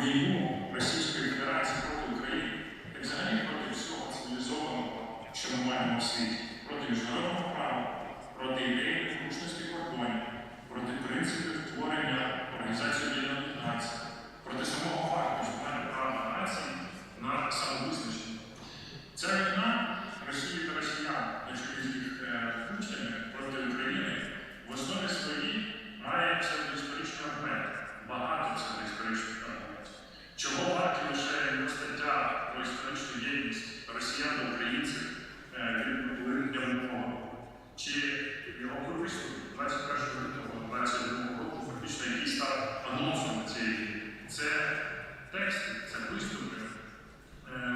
війну Російської Федерації проти України, як взагалі проти всього цивілізованого, що ми маємо в світі, проти міжнародного права, проти ідеї непорушності кордонів, проти принципів створення Організації Об'єднаних Націй, проти самого факту існування права нації на самовизначення. Ця війна Росії та росіян, якщо їх включення проти України, в основі своїй має псевдоісторичний аргумент, багато псевдоісторичних аргументів. Чого варті лише його стаття про історичну єдність росіян та українців від липня минулого року, чи його виступ 21 лютого 2022 року, фактично який став анонсом цієї війни. Це тексти, це виступи,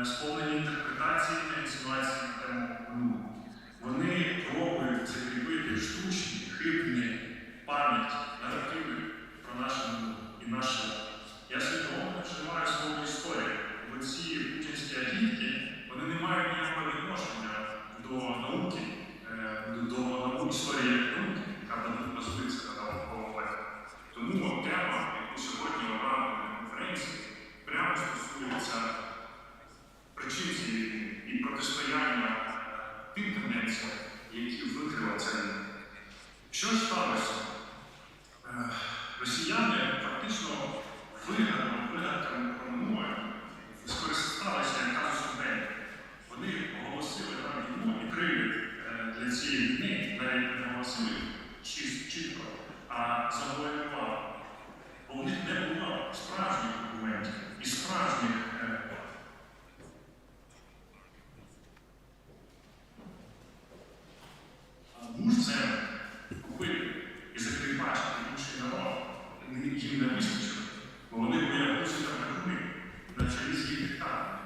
сповнені інтерпретації та інсинуації на тему минулого. Вони пробують закріпити штучні, хибні пам'ять, наративи про наше минуле і наше. Я свідомо вживаю слово історія, бо ці путінські агітки, вони не мають ніякого відношення до науки, до історії як науки, яка базується на науковому методі. Тому тема, яку сьогодні обрали на конференції, прямо стосується причин цієї війни і протистояння тим тенденціям, які викрила ця війна. Що ж сталося? Росіяни фактично вигадками про минуле скористалися як казусом беллі. Вони оголосили нам війну і привід для цієї війни, навіть не оголосили чітко, а завоювали. Бо в них не було справжніх документів і справжніх мужцем купити і закріпачити інший народ, їм не вистачило, бо вони боялися там брехуни на чолі з їх диктатами.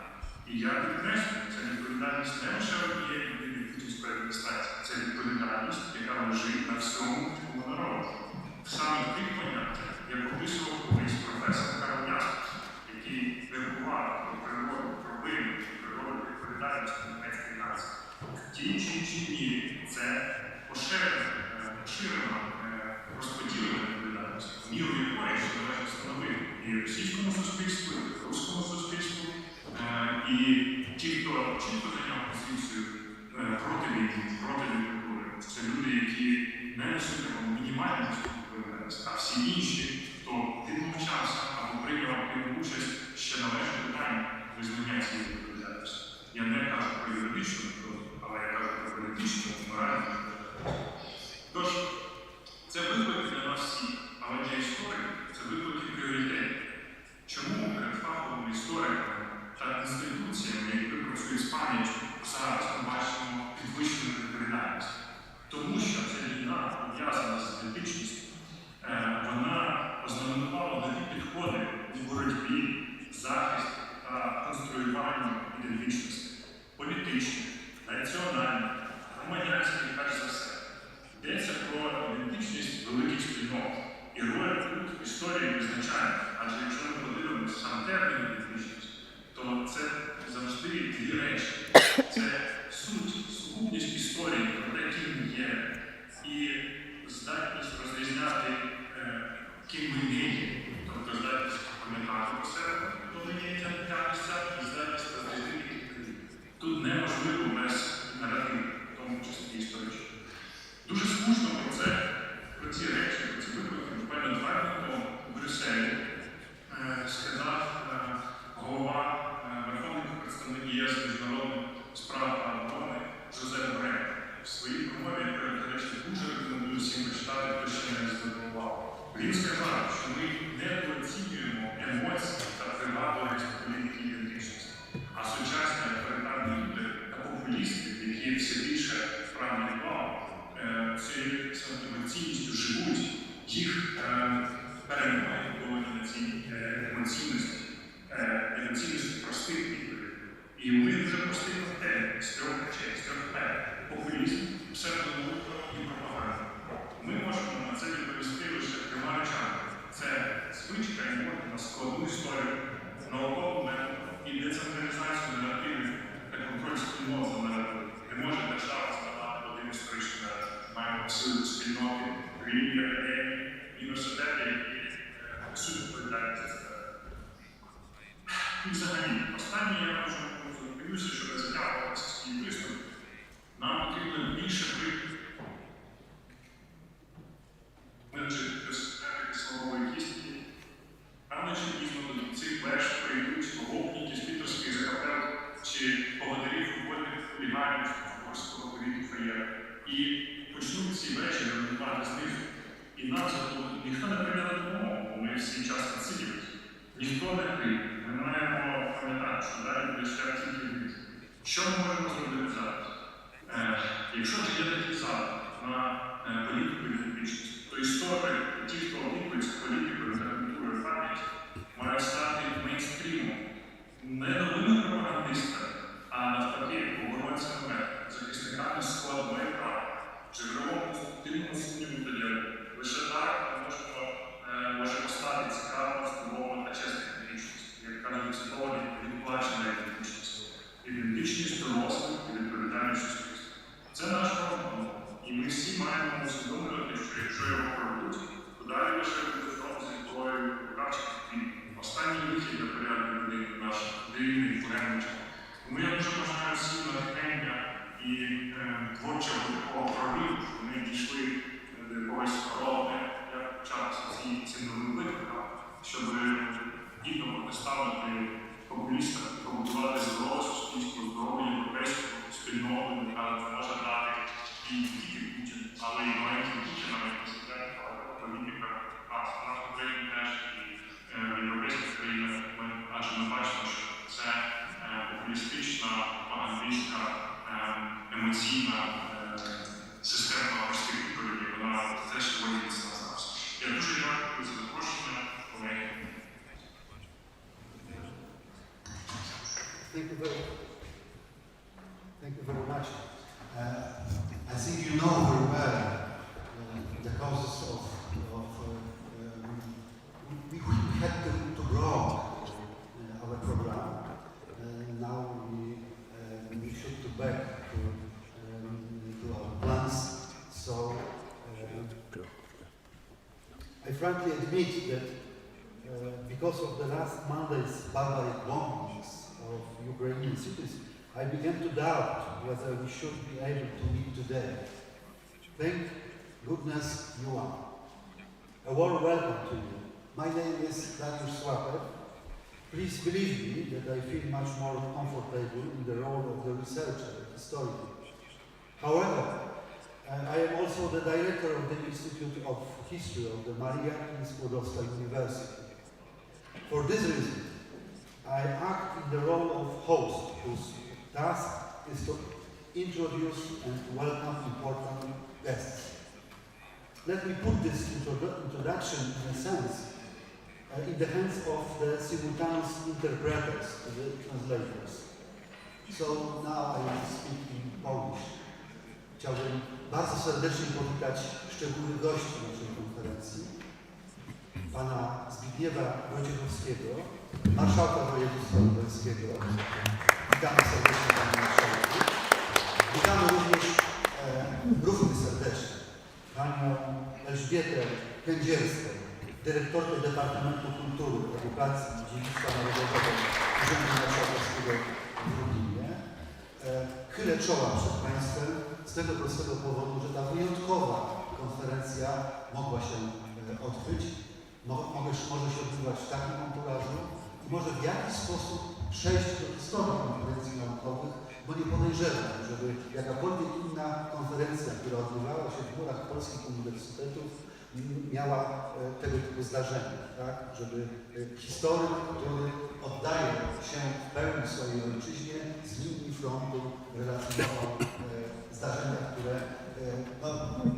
І я підкреслюю, це відповідальність не лише однієї людини путінської адміністрації, це відповідальність, яка лежить на всьому людському народу. Саме в тих поняттях, як описував колись професор Карл Яспер, який вибував про природу, про вину, природу відповідальності німецької нації. Ті чи інші дні це поширено розподілення відповідальності, міру якої, що належить встановити і російському суспільству, і руському суспільству, і ті, хто чітко зайняв позицію проти війни, проти диктатури, це люди, які не несуть мінімальну відповідальність, а всі інші, хто відмовчався або прийняв активну участь, ще належить питання визнання цієї відповідальності. Я не кажу про юридичну відповідальність, але я кажу про політичну, моральну відповідальність. Тож, це виклики для нас всіх, але для історії це виклики пріоритетів. Чому перед фаховими істориками та інституціями, які працюють з пам'яттю, зараз ми бачимо підвищену відповідальність? Тому що ця війна пов'язана з ідентичністю. Вона ознаменувала нові підходи у боротьбі, захисті та конструюванні ідентичності. Політичні, національні, громадянські, перш за все. Йдеться про ідентичність великих спільнот. І роль тут історії визначає. Адже якщо ми подивимося сам термін ідентичність, то це завжди дві речі. Це суть, сукупність історії, про те, ким є, і здатність розрізняти, ким ми не є. Тобто здатність пам'ятати про себе, хто ми є тя місця, і здатність розрізнити, ким ми є. Тут неможливо без наративу, в тому числі історичного. Дуже скучно про ці речі, про ці виклики, буквально 2 дні тому у Брюсселі сказав голова Верховного представника ЄС з міжнародних справ та оборони Жозеп Борель. В своїй промові, до речі, дуже рекомендую всім почитати, хто ще не звернув увагу. Він сказав, що ми недооцінюємо емоції та привабливість політики ідентичності, а сучасні авторитарні люди та популісти, які все більше прагнуть влади, цією емоційністю живуть, їх перемагають до емоційності простих відповідей. І у них вже простий коктейль з 3 речей, з 3 П. Популізм, псевдонаука і пропаганда. Ми можемо на це відповісти лише 3 речами. Це звичка і мода на складну історію, наукову методу і децентралізацію наративів та контроль спільнот за наративів. Не може держава складати один історичний наратив. Маємо сили спільноти, рівні академії, університети, які несуть відповідальність за це. І взагалі, останнє я вже зупинюся, що не затягував свій виступ. Нам потрібно більше системи словової кістки. Рано чи пізно до цих меж прийдуть гопніки з Пітерських закапел чи поводирів футбольних хуліганів морського повітря є. І почнуть ці межі розбивати знизу. І нам за то ніхто не прийде на допомогу, бо ми всі час відсиділися. Ніхто не прийде. Ми маємо пам'ятати, що далі буде шлях тільки вниз. Що ми можемо зробити зараз? Якщо ж є такий запит на політику і публічність, то історики, ті, хто опікується політикою, літературою, пам'яті, мають стати мейнстрімом. Не новими пропагандистами, а навпаки, оборонцями, захисниками складної права, джерелом конструктивного сумніву та діалогу. Лише так ми може постати цікавою, впливовою та чесною ідентичністю, як кажуть цитовані, відплачена ідентичність. Ідентичність дорослих і відповідальність суспільства. Це наш розум. І ми всі маємо усвідомлювати, що якщо його проведуть, то далі лише буде знову зі зброєю рукавчих і останній вихід до порядку людини наших дивних буремничих. Тому я дуже бажаю всім натхнення і творчого такого прориву, що вони дійшли до якогось народу, як початися цим новим викликам, щоб гідно протиставити популістам, побудувати здорову суспільську, здорову європейську спільноту, яка може дати і тільки Путін, але і маленьким Путінам, як президент, політика, в нашій країні теж і в європейських країнах, адже ми бачимо, що це популістична, пропагандистська, емоційна система простих відповідей, вона теж вводиться на зараз. Я дуже дякую за запрошення, колеги. Thank you very much. I think you know very well the causes of we had to grow our program. Now we should go back to our plans. So I frankly admit that because of the last Monday's barbaric bombings of Ukrainian cities, I began to doubt whether we should be able to meet today. Thank goodness you are. A warm welcome to you. My name is Dariusz Słaper. Please believe me that I feel much more comfortable in the role of the researcher, historian. However, I am also the director of the Institute of History of the Maria Skłodowska University. For this reason, I act in the role of host, whose task is to introduce and welcome important guests. Let me put this introduction, in a sense, in the hands of the simultaneous interpreters, the translators. So now I will speak in Polish. Chciałbym bardzo serdecznie powitać szczególnych gości naszej konferencji, pana Zbigniewa Wojciechowskiego, marszałka województwa lubelskiego. Witamy serdecznie panie marszałku. Witamy również równie serdecznie panią Elżbietę Kędzierską, dyrektorkę Departamentu Kultury, Edukacji i Dziedzictwa Narodowego Urzędu Marszałkowskiego w Lublinie. Chylę czoła przed państwem z tego prostego powodu, że ta wyjątkowa konferencja mogła się odbyć. Może się odbywać w takim anturażu i może w jakiś sposób przejść do historii konferencji naukowych, bo nie podejrzewam, żeby jakakolwiek inna konferencja, która odbywała się w murach polskich uniwersytetów, miała tego typu zdarzenia, tak? Żeby historyk, który oddaje się w pełni swojej ojczyźnie, z linii frontu relacjonował zdarzenia, które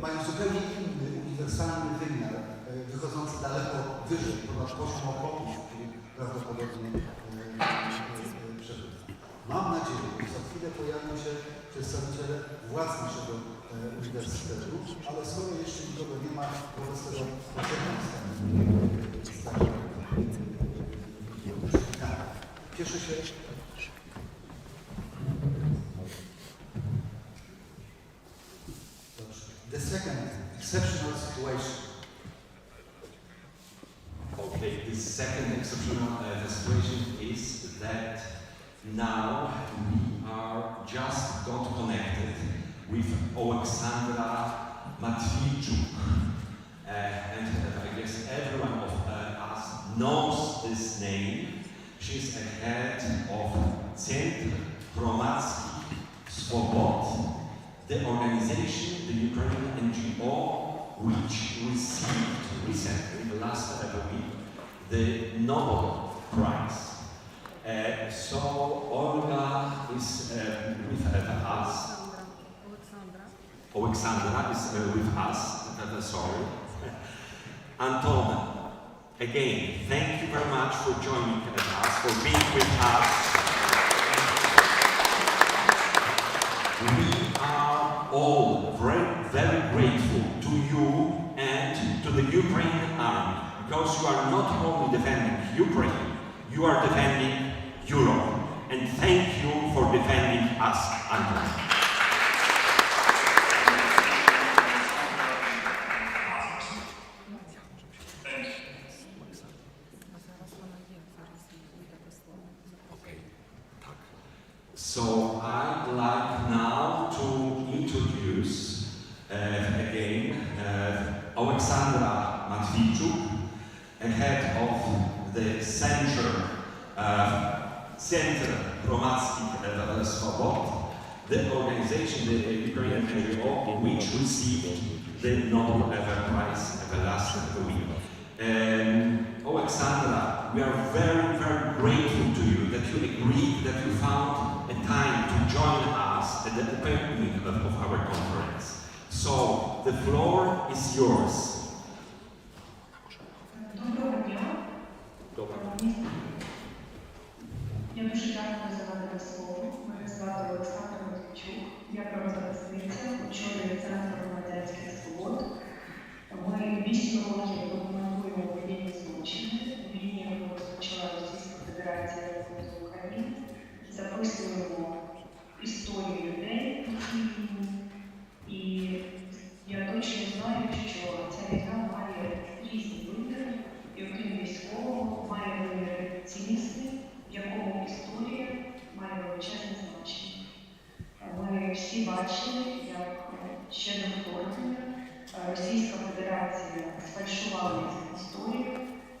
mają zupełnie inny, uniwersalny wymiar, wychodzący daleko wyżej, ponad poziom okopów, który prawdopodobnie przebywa. Mam nadzieję, że za chwilę pojawią się przedstawiciele władz naszego uniwersytetu, ale skoro jeszcze nikogo nie ma, wobec tego poczekam cieszę się. The second exceptional situation. Okay, the second exceptional situation is that now we are just got connected with Oleksandra Matwijczuk. And I guess everyone of us knows this name. She's a head of Centr Hromadzkich Swobod, the organization, the Ukrainian NGO, which received recently, the last week, the Nobel Prize. So Olga is with us. Oleksandra is with us. Sorry. Anton, again, thank you very much for joining us, for being with us. We are all very grateful to you and to the Ukrainian army, because you are not only defending Ukraine, you are defending Europe. And thank you for defending us, Anton. So I'd like now to introduce again Oleksandra Matwijczuk, head of the Centr Hromadzkich Swobod, the organization, the Ukrainian NGO, which received the Nobel Prize last week. Oleksandra, we are very grateful to you that you agreed, that you found a time to join us at the opening of our conference. So, the floor is yours. Доброго дня. Я дуже дякую за надане слово. Мене звати Олександра Матвійчук. Я правозахисниця, очолюю Центр громадянських свобод. Ми 8 років документуємо воєнні злочини. В війні ми розпочала Російська Федерація проти України. Записуємо історію людей у війні. І я точно знаю, що ця війна має різні виміри. І окрім військового має виміри цінності, в якому історія має величезне значення. Ми всі бачили, як ще до вторгнення Російська Федерація сфальшувала історію,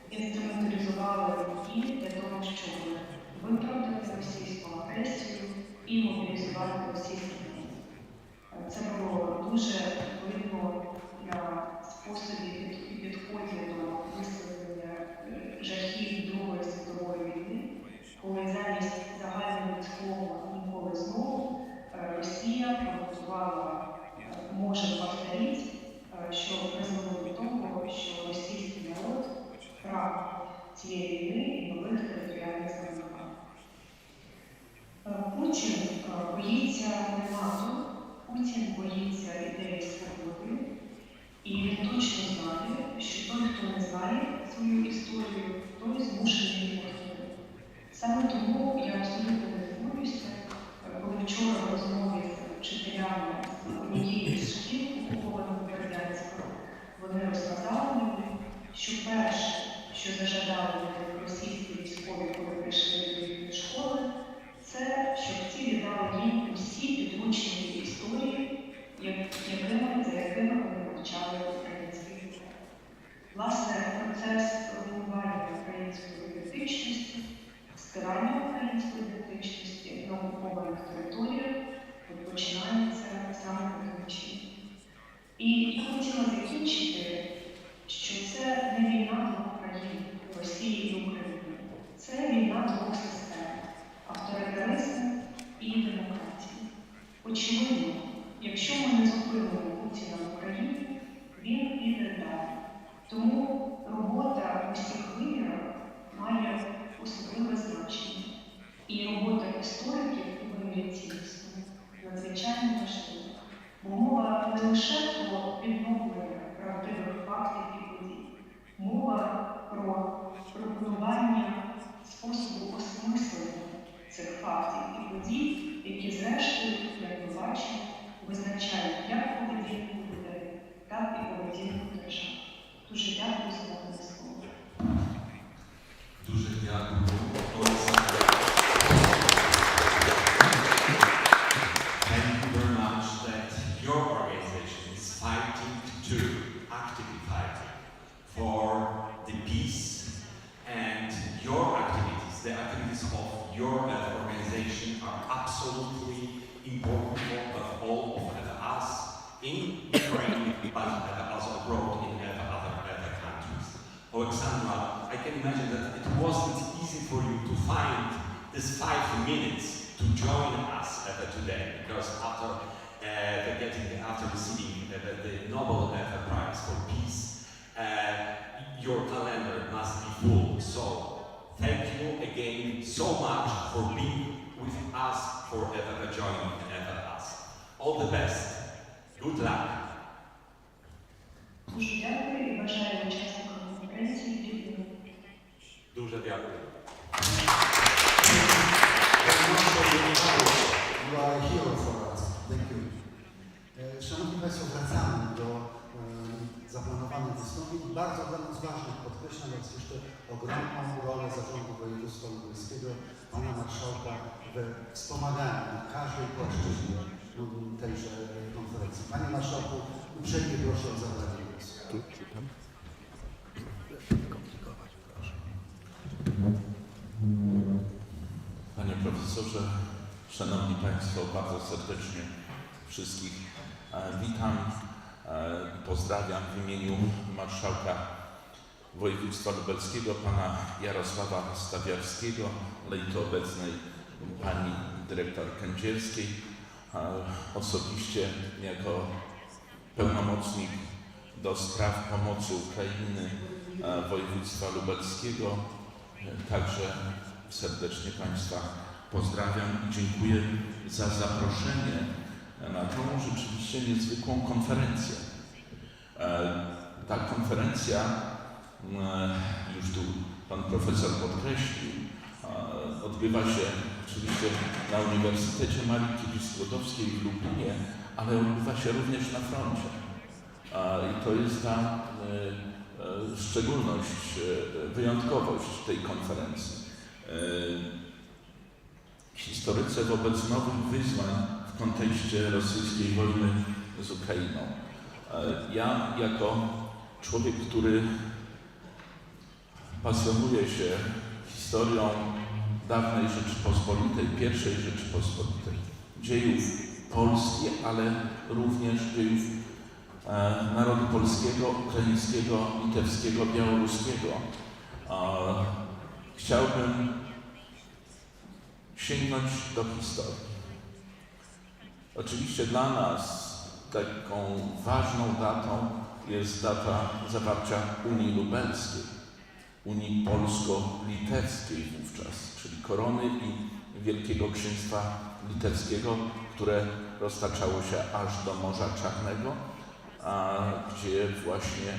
інструменталізувала її для того, щоб виправдати російську агресію і мобілізувати російський народ. Це було дуже видно на способі і підході до висловлення жахів Другої світової війни, коли замість загальнолюдського ніколи знову Росія приготувала «можем повторити», що призвело до того, що російський народ прав цієї війни і нових територіальних замикань. Путін боїться не НАТО, Путін боїться ідеї свободи, і він точно знає, що той, хто не знає свою історію, той змушений її повторити. Саме тому я абсолютно не дивуюся, коли вчора в розмові з вчителями з однієї з шкіл окупованого Бердянська вони розказали мені, що перше, що зажадали російські військові, коли прийшли до їхньої школи, це щоб ці віддали їм усі підручники історії, за якими вони навчали українських дітей. Власне, процес руйнування української ідентичності, стирання української ідентичності на окупованих територіях починається саме таким чином. І я хотіла закінчити, що це не війна двох країн, Росії і України. Це війна двох систем – авторитаризму і демократії. Очевидно, якщо ми не зупинимо Путіна в Україні, він піде далі. Тому робота в усіх вимірах має особливе значення. І робота істориків у вимірі цінності надзвичайно важлива. Бо мова не лише про відновлення правдивих фактів і подій. Мова про пропонування способу осмислення цих фактів і подій, які зрештою, як ми бачимо, визначають як поведінку людей, так і поведінку держави. Дуже дякую за дане слово. Дуже дякую. activities of your organization are absolutely important for all of us in Ukraine, but also abroad in other countries. Alexandra, I can imagine that it wasn't easy for you to find this 5 minutes to join us today, because after receiving the Nobel Prize for Peace, your calendar must be full. So thank you again so much for being with us, for joining us. All the best. Good luck. Дуже дякую і бажаю учасникам конференції відмін. Дуже дякую. You are a hero for us. Thank you. Szanowni Państwo, wracamy do zaplanowanych wystąpień. Bardzo dla nas ważnych, podkreślam raz jeszcze ogromną rolę Zarządu Województwa Lubelskiego, Pana Marszałka we wspomaganiu na każdej płaszczyźnie tejże konferencji. Panie Marszałku, uprzejmie proszę o zabranie głosu. Panie Profesorze, Szanowni Państwo, bardzo serdecznie wszystkich witam i pozdrawiam w imieniu Marszałka Województwa Lubelskiego, Pana Jarosława Stawiarskiego, ale i to obecnej Pani Dyrektor Kędzierskiej. Osobiście jako pełnomocnik do spraw pomocy Ukrainy Województwa Lubelskiego także serdecznie Państwa pozdrawiam i dziękuję za zaproszenie na tą rzeczywiście niezwykłą konferencję. Ta konferencja, już tu Pan Profesor podkreślił, odbywa się oczywiście na Uniwersytecie Marii Curie-Skłodowskiej w Lublinie, ale odbywa się również na froncie. I to jest ta szczególność, wyjątkowość tej konferencji. Historycy wobec nowych wyzwań w kontekście rosyjskiej wojny z Ukrainą. Ja jako człowiek, który pasjonuje się historią dawnej Rzeczypospolitej, pierwszej Rzeczypospolitej, dziejów Polski, ale również dziejów narodu polskiego, ukraińskiego, litewskiego, białoruskiego. Chciałbym sięgnąć do historii. Oczywiście dla nas taką ważną datą jest data zawarcia Unii Lubelskiej, Unii Polsko-Litewskiej wówczas, czyli korony i Wielkiego Księstwa Litewskiego, które roztaczało się aż do Morza Czarnego, gdzie właśnie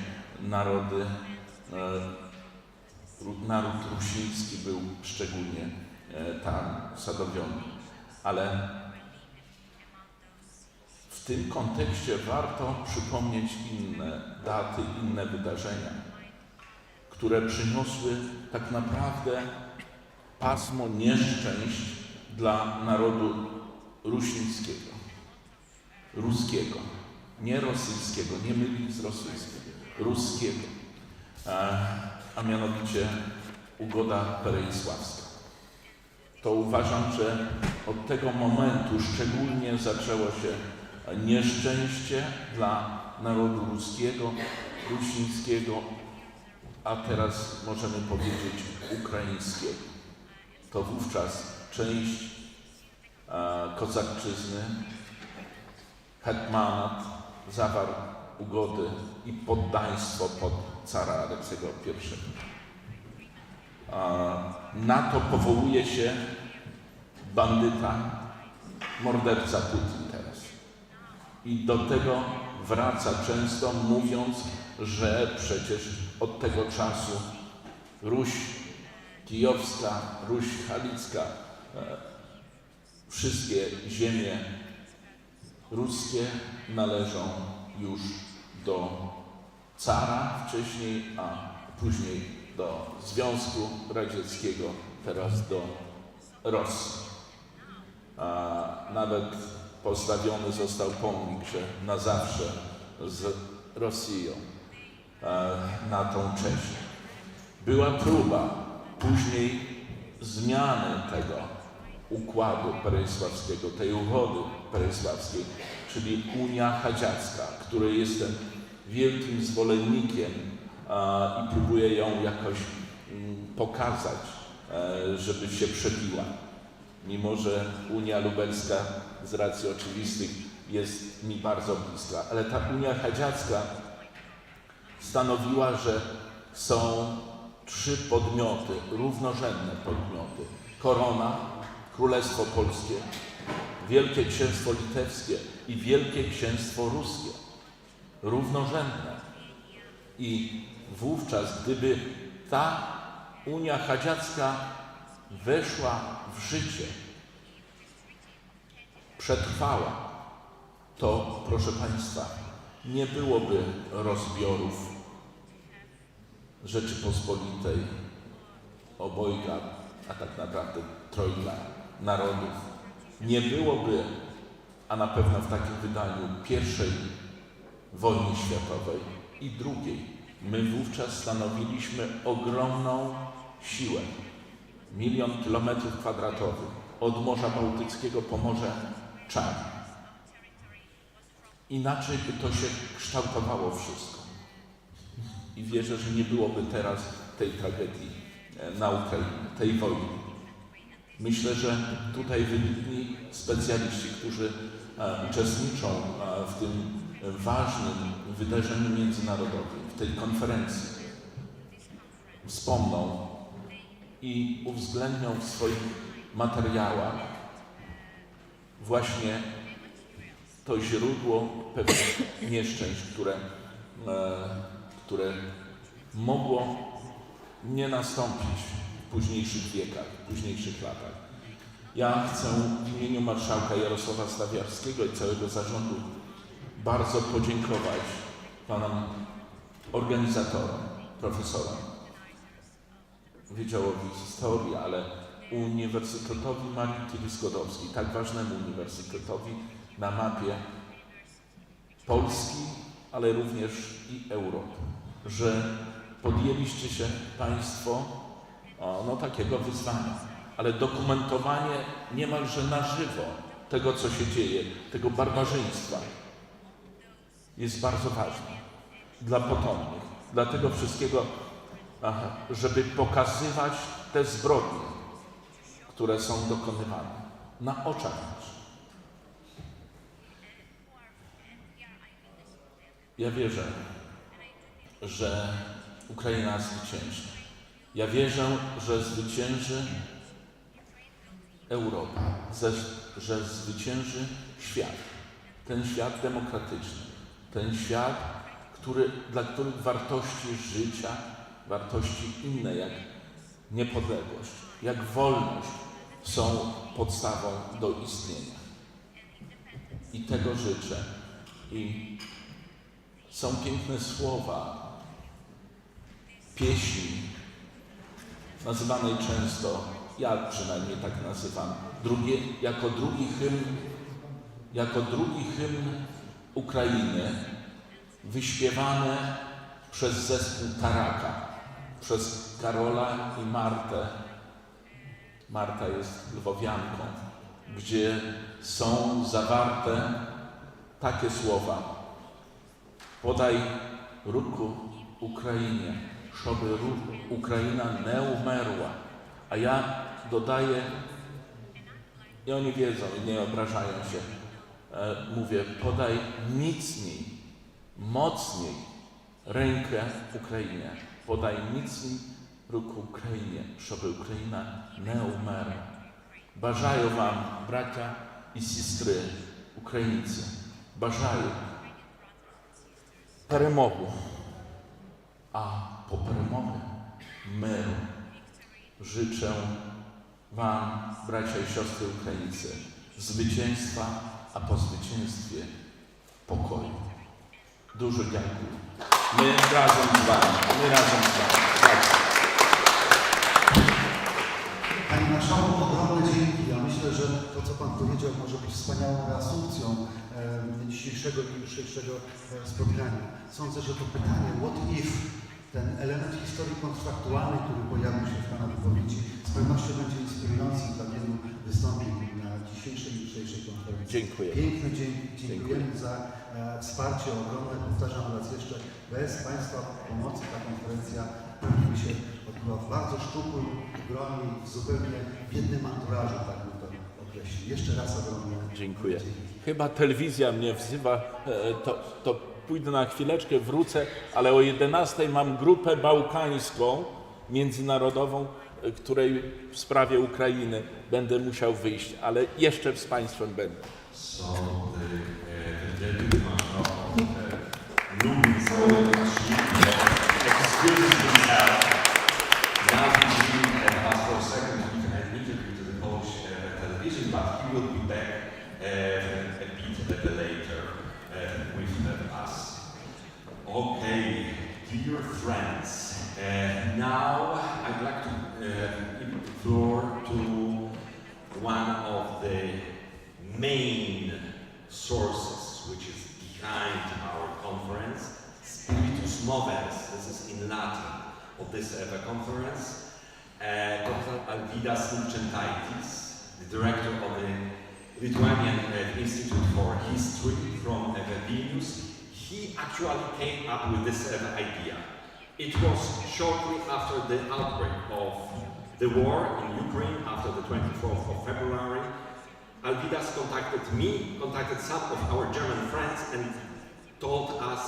naród rusiński był szczególnie tam sadowiony. Ale w tym kontekście warto przypomnieć inne daty, inne wydarzenia, które przyniosły tak naprawdę pasmo nieszczęść dla narodu rusińskiego, ruskiego, nie rosyjskiego, nie mylić z rosyjskiego, ruskiego, a mianowicie ugoda pereisławska. To uważam, że od tego momentu szczególnie zaczęło się nieszczęście dla narodu ruskiego, rusińskiego, a teraz możemy powiedzieć ukraińskiego. To wówczas część Kozakczyzny, hetmanat zawarł ugody i poddaństwo pod cara Aleksego I. Na to powołuje się bandyta, morderca Putin teraz. I do tego wraca często, mówiąc, że przecież od tego czasu Ruś kijowska, Ruś halicka, wszystkie ziemie ruskie należą już do cara wcześniej, a później do Związku Radzieckiego, teraz do Rosji. Nawet postawiony został pomnik, że na zawsze z Rosją na tą cześć. Była próba później zmiany tego układu peresławskiego, tej ugody peresławskiej, czyli Unia Chadziacka, której jestem wielkim zwolennikiem i próbuję ją jakoś pokazać, żeby się przebiła. Mimo że Unia Lubelska z racji oczywistych jest mi bardzo bliska, ale ta Unia Chadziacka stanowiła, że są 3 podmioty, równorzędne podmioty. Korona, Królestwo Polskie, Wielkie Księstwo Litewskie i Wielkie Księstwo Ruskie. Równorzędne. I wówczas, gdyby ta Unia Chadziacka weszła w życie, przetrwała, to, proszę Państwa, nie byłoby rozbiorów Rzeczypospolitej, obojga, a tak naprawdę trojga narodów. Nie byłoby, a na pewno w takim wydaniu, I wojny światowej i II. My wówczas stanowiliśmy ogromną siłę. 1 000 000 kilometrów kwadratowych od Morza Bałtyckiego po Morze Czarne. Inaczej by to się kształtowało wszystko. I wierzę, że nie byłoby teraz tej tragedii na Ukrainie, tej wojny. Myślę, że tutaj wybitni specjaliści, którzy uczestniczą w tym ważnym wydarzeniu międzynarodowym, w tej konferencji, wspomną i uwzględnią w swoich materiałach właśnie to źródło pewnych nieszczęść, które mogło nie nastąpić w późniejszych wiekach, w późniejszych latach. Ja chcę w imieniu marszałka Jarosława Stawiarskiego i całego zarządu bardzo podziękować panom organizatorom, profesorom, Wydziałowi Historii, ale Uniwersytetowi Marii Curie-Skłodowskiej, tak ważnemu uniwersytetowi na mapie Polski, ale również i Europy, że podjęliście się Państwo takiego wyzwania, ale dokumentowanie niemalże na żywo tego, co się dzieje, tego barbarzyństwa jest bardzo ważne dla potomnych, dla tego wszystkiego, żeby pokazywać te zbrodnie, które są dokonywane na oczach naszych. Ja wierzę, że Ukraina zwycięży. Ja wierzę, że zwycięży Europa, że zwycięży świat. Ten świat demokratyczny, ten świat, dla których wartości życia, wartości inne jak niepodległość, jak wolność są podstawą do istnienia. I tego życzę. I są piękne słowa pieśni, nazywanej często, ja przynajmniej tak nazywam, jako drugi hymn Ukrainy, wyśpiewane przez zespół Taraka, przez Karola i Martę. Marta jest lwowianką, gdzie są zawarte takie słowa: podaj ruku Ukrainie, żeby Ukraina nie umerła. A ja dodaję, i oni wiedzą i nie obrażają się, mówię, podaj mocniej rękę Ukrainie. Podaj mocniej ruku Ukrainie, żeby Ukraina nie umerła. Бажаю вам, браття і сестри, українці, бажаю перемогу, a po перемоги миру. Życzę wam, bracia i siostry Ukraińcy, zwycięstwa, a po zwycięstwie pokoju. Dużo dziękuję. My razem z wami. Panie Marszałku, ogromne dzięki. Ja myślę, że to, co Pan powiedział, może być wspaniałą reasumpcją dzisiejszego spotkania. Sądzę, że to pytanie what if, ten element historii kontraktualnej, który pojawił się w Pana wypowiedzi, pewnością będzie inspirującym dla wielu wystąpień na dzisiejszej i jutrzejszej konferencji. Dziękuję. Piękne dziękujemy za wsparcie ogromne, powtarzam raz jeszcze, bez Państwa pomocy ta konferencja pewnie by się odbyła w bardzo szczupłym gronie i zupełnie w jednym anturażu, tak bym to określił. Jeszcze raz ogromnie Dziękuję. dzięki. Chyba telewizja mnie wzywa, to pójdę na chwileczkę, wrócę, ale o 11:00 mam grupę bałkańską, międzynarodową, której w sprawie Ukrainy będę musiał wyjść, ale jeszcze z Państwem będę. So the gentleman of Lublinie excuses himself. Now he's leaving us for a second to give an interview to the Polish television, but he will be back a bit later with us. Okay, dear friends, now I'd like to give the floor to one of the main sources which is behind our conference, Spiritus Movens, this is in Latin, of this conference. Dr. Alvydas Nikčentaitis, the director of the Lithuanian Institute for History from Vilnius, he actually came up with this idea. It was shortly after the outbreak of the war in Ukraine, after the 24th of February. Alvydas contacted me, contacted some of our German friends and told us,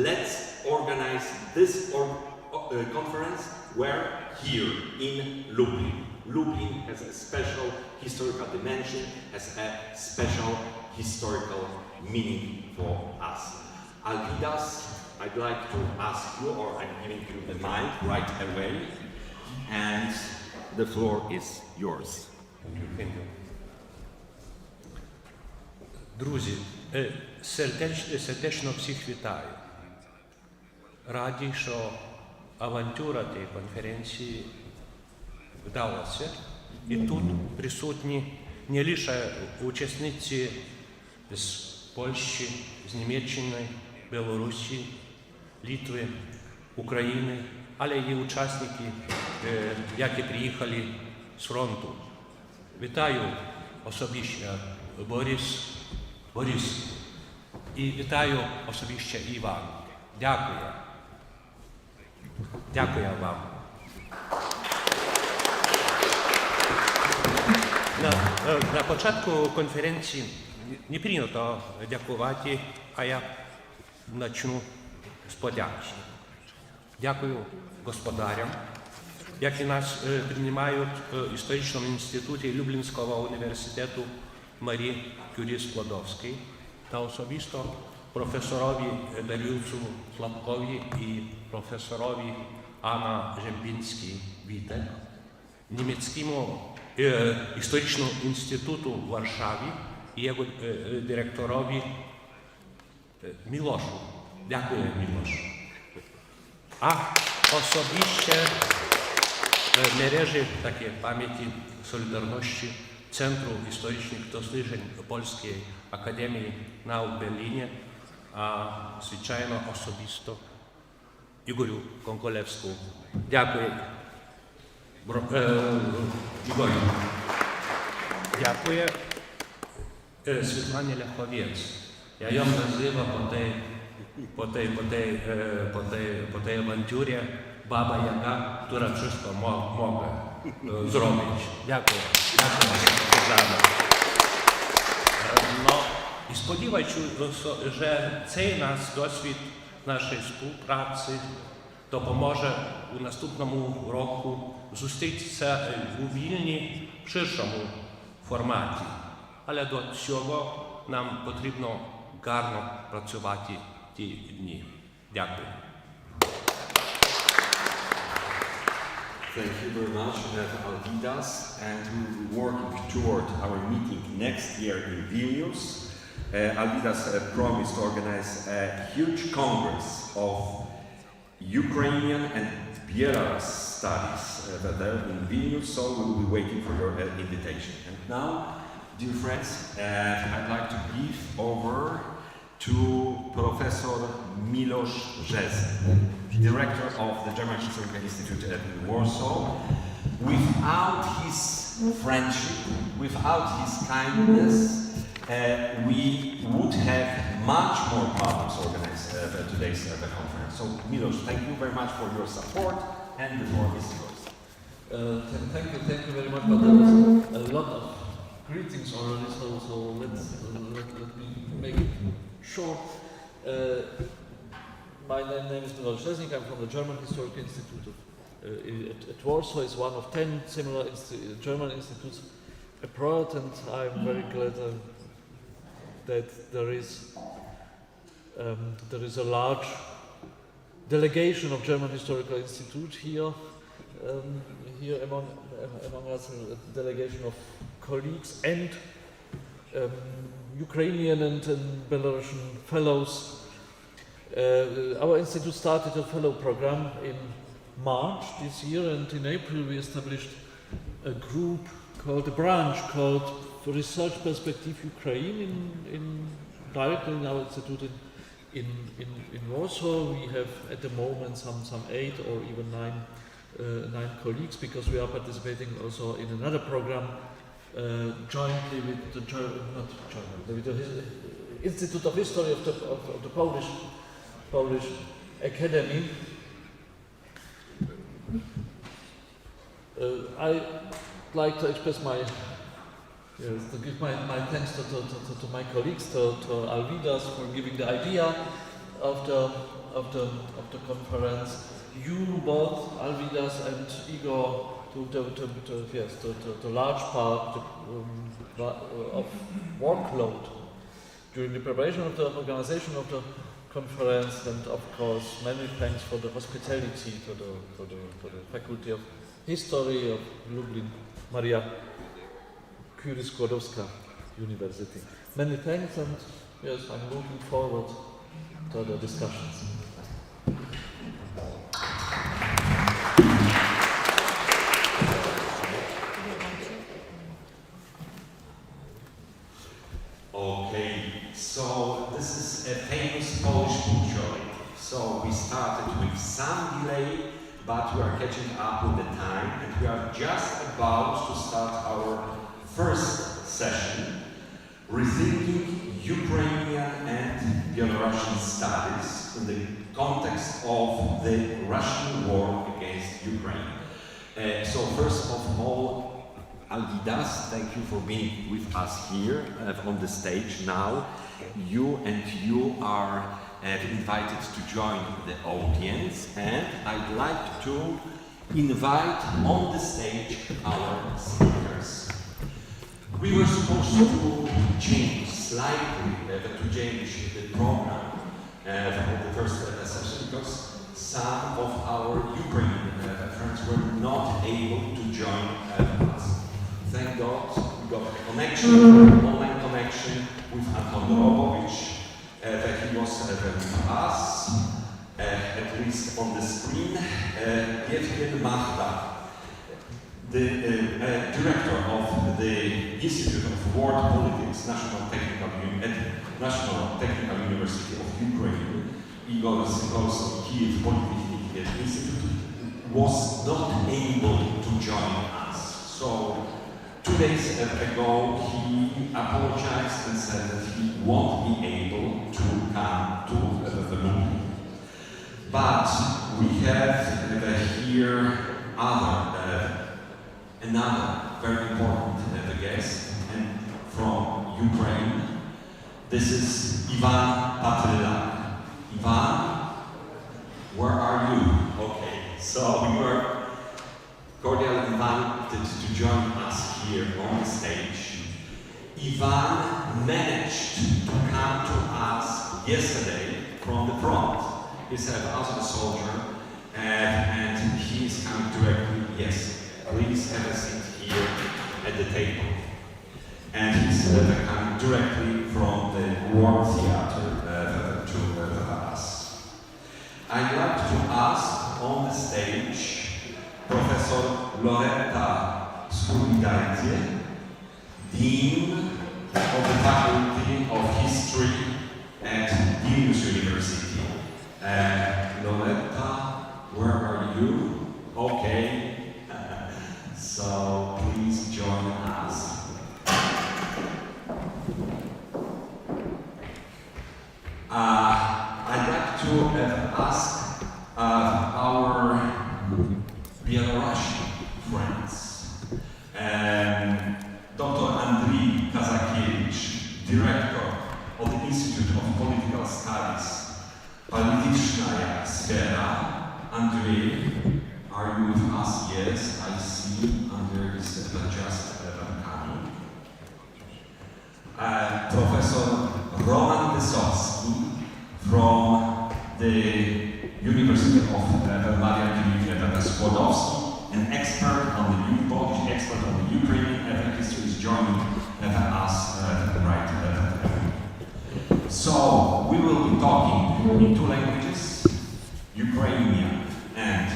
let's organize this conference. Where? Here, in Lublin. Lublin has a special historical dimension, has a special historical meaning for us. Alvydas, I'd like to ask you, or I'm giving you the mic right away, and the floor is yours. Друзі, сердечно всіх вітаю. Раді, що авантюра тієї конференції вдалася. І тут присутні не лише учасниці з Польщі, з Німеччини, Білорусі, Литви, України, але і учасники, які приїхали з фронту. Вітаю особисто Борис і вітаю особисто Іван. Дякую. Дякую вам. На початку конференції не прийнято дякувати, а я почну з подяки. Дякую господарям, які нас приймають в Історичному інституті Люблінського університету Марії Кюрі Складовській та особисто професорові Дар'юсу Слабкові і професорові Анна Жембінській-Вітек, Німецькому історичному інституту в Варшаві і його директорові Мілошу. Дякую, Мілошу. А особисто мережі такі пам'яті солідарності Центру історичних досліджень Польської академії наук в Берліні, а звичайно особисто Ігорю Конколевському. Дякую, Ігорю. Дякую Світлані Ляховець. Я її називаю по tej авантюрі Баба Яга, яка wszystko може зробити. Дякую. Дякую. І сподіваюся, що цей наш досвід нашої співпраці допоможе у наступному року зустрітися у Вільні в ширшому форматі. Але до цього нам потрібно гарно працювати ті дні. Дякую. Thank you very much, Alvydas, and we're working toward our meeting next year in Vilnius. Alvydas promised to organize a huge congress of Ukrainian and Belarus studies there in Vilnius, so we'll be waiting for your invitation. And now, dear friends, I'd like to give over to Professor Miłosz Rzezny, director of the German Historical Institute in Warsaw. Without his friendship, without his kindness, we would have much more problems organized today's conference. So, Milos, thank you very much for your support, and the floor is yours. Thank you very much. But there was a lot of greetings already, so let me make it short. My name is Milos Szczesnik. I'm from the German Historical Institute at Warsaw. It's one of 10 similar German institutes abroad, and I'm very glad that there is a large delegation of German Historical Institute here. Here among us, a delegation of colleagues and Ukrainian and Belarusian fellows. Our institute started a fellow program in March this year, and in April we established a branch called Research Perspective Ukraine directly in our institute in Warsaw. We have at the moment some 8 or even 9 colleagues, because we are participating also in another program jointly with the Instytutu Historii of the Polish Academy. I like to express to give my thanks to my colleagues, to Alvidas for giving the idea of the conference. You both, Alvidas and Igor, to large part of workload during the preparation of the organization of the conference, and of course many thanks for the hospitality to the Faculty of History of Lublin, Maria Curie-Skłodowska University. Many thanks, and yes, I'm looking forward to the discussions. Okay, so this is a famous Polish punctuality. So we started with some delay, but we are catching up with the time, and we are just about to start our first session, Rethinking Ukrainian and Belarusian Studies in the context of the Russian war against Ukraine. So first of all, Alvidas, thank you for being with us here on the stage now. You are invited to join the audience, and I'd like to invite on the stage our speakers. We were supposed to change slightly, the program of the first session, because some of our Ukrainian friends were not able to join us. Thank God we got a connection, online connection with Anton Robovich, that he was with us, at least on the screen. Yevgen Mahda, the director of the Institute of World Politics, National Technical University of Ukraine, Igor Sikorski, Kiev Polytechnic Institute, was not able to join us. So 2 days ago, he apologized and said that he won't be able to come to the Lublinie. But we have here another very important guest, and from Ukraine. This is Ivan Patrylak. Ivan, where are you? Okay, so we were cordially invited to join us here on the stage. Ivan managed to come to us yesterday from the front. He's also a soldier, and he is coming directly. Yes, please have a seat here at the table. And he's coming directly from the War Theater to us. I'd like to ask on the stage Professor Loretta Skurwidaitė, Dean of the Faculty of History at Vilnius University. Loretta, where are you? Okay. Andrzej, are you with us? Yes, I see under this just coming. Professor Roman Wysocki from the University of Maria Skłodowski, an expert on the Polish expert on the Ukrainian history, is joining us right now. So we will be talking in two languages, Ukrainian and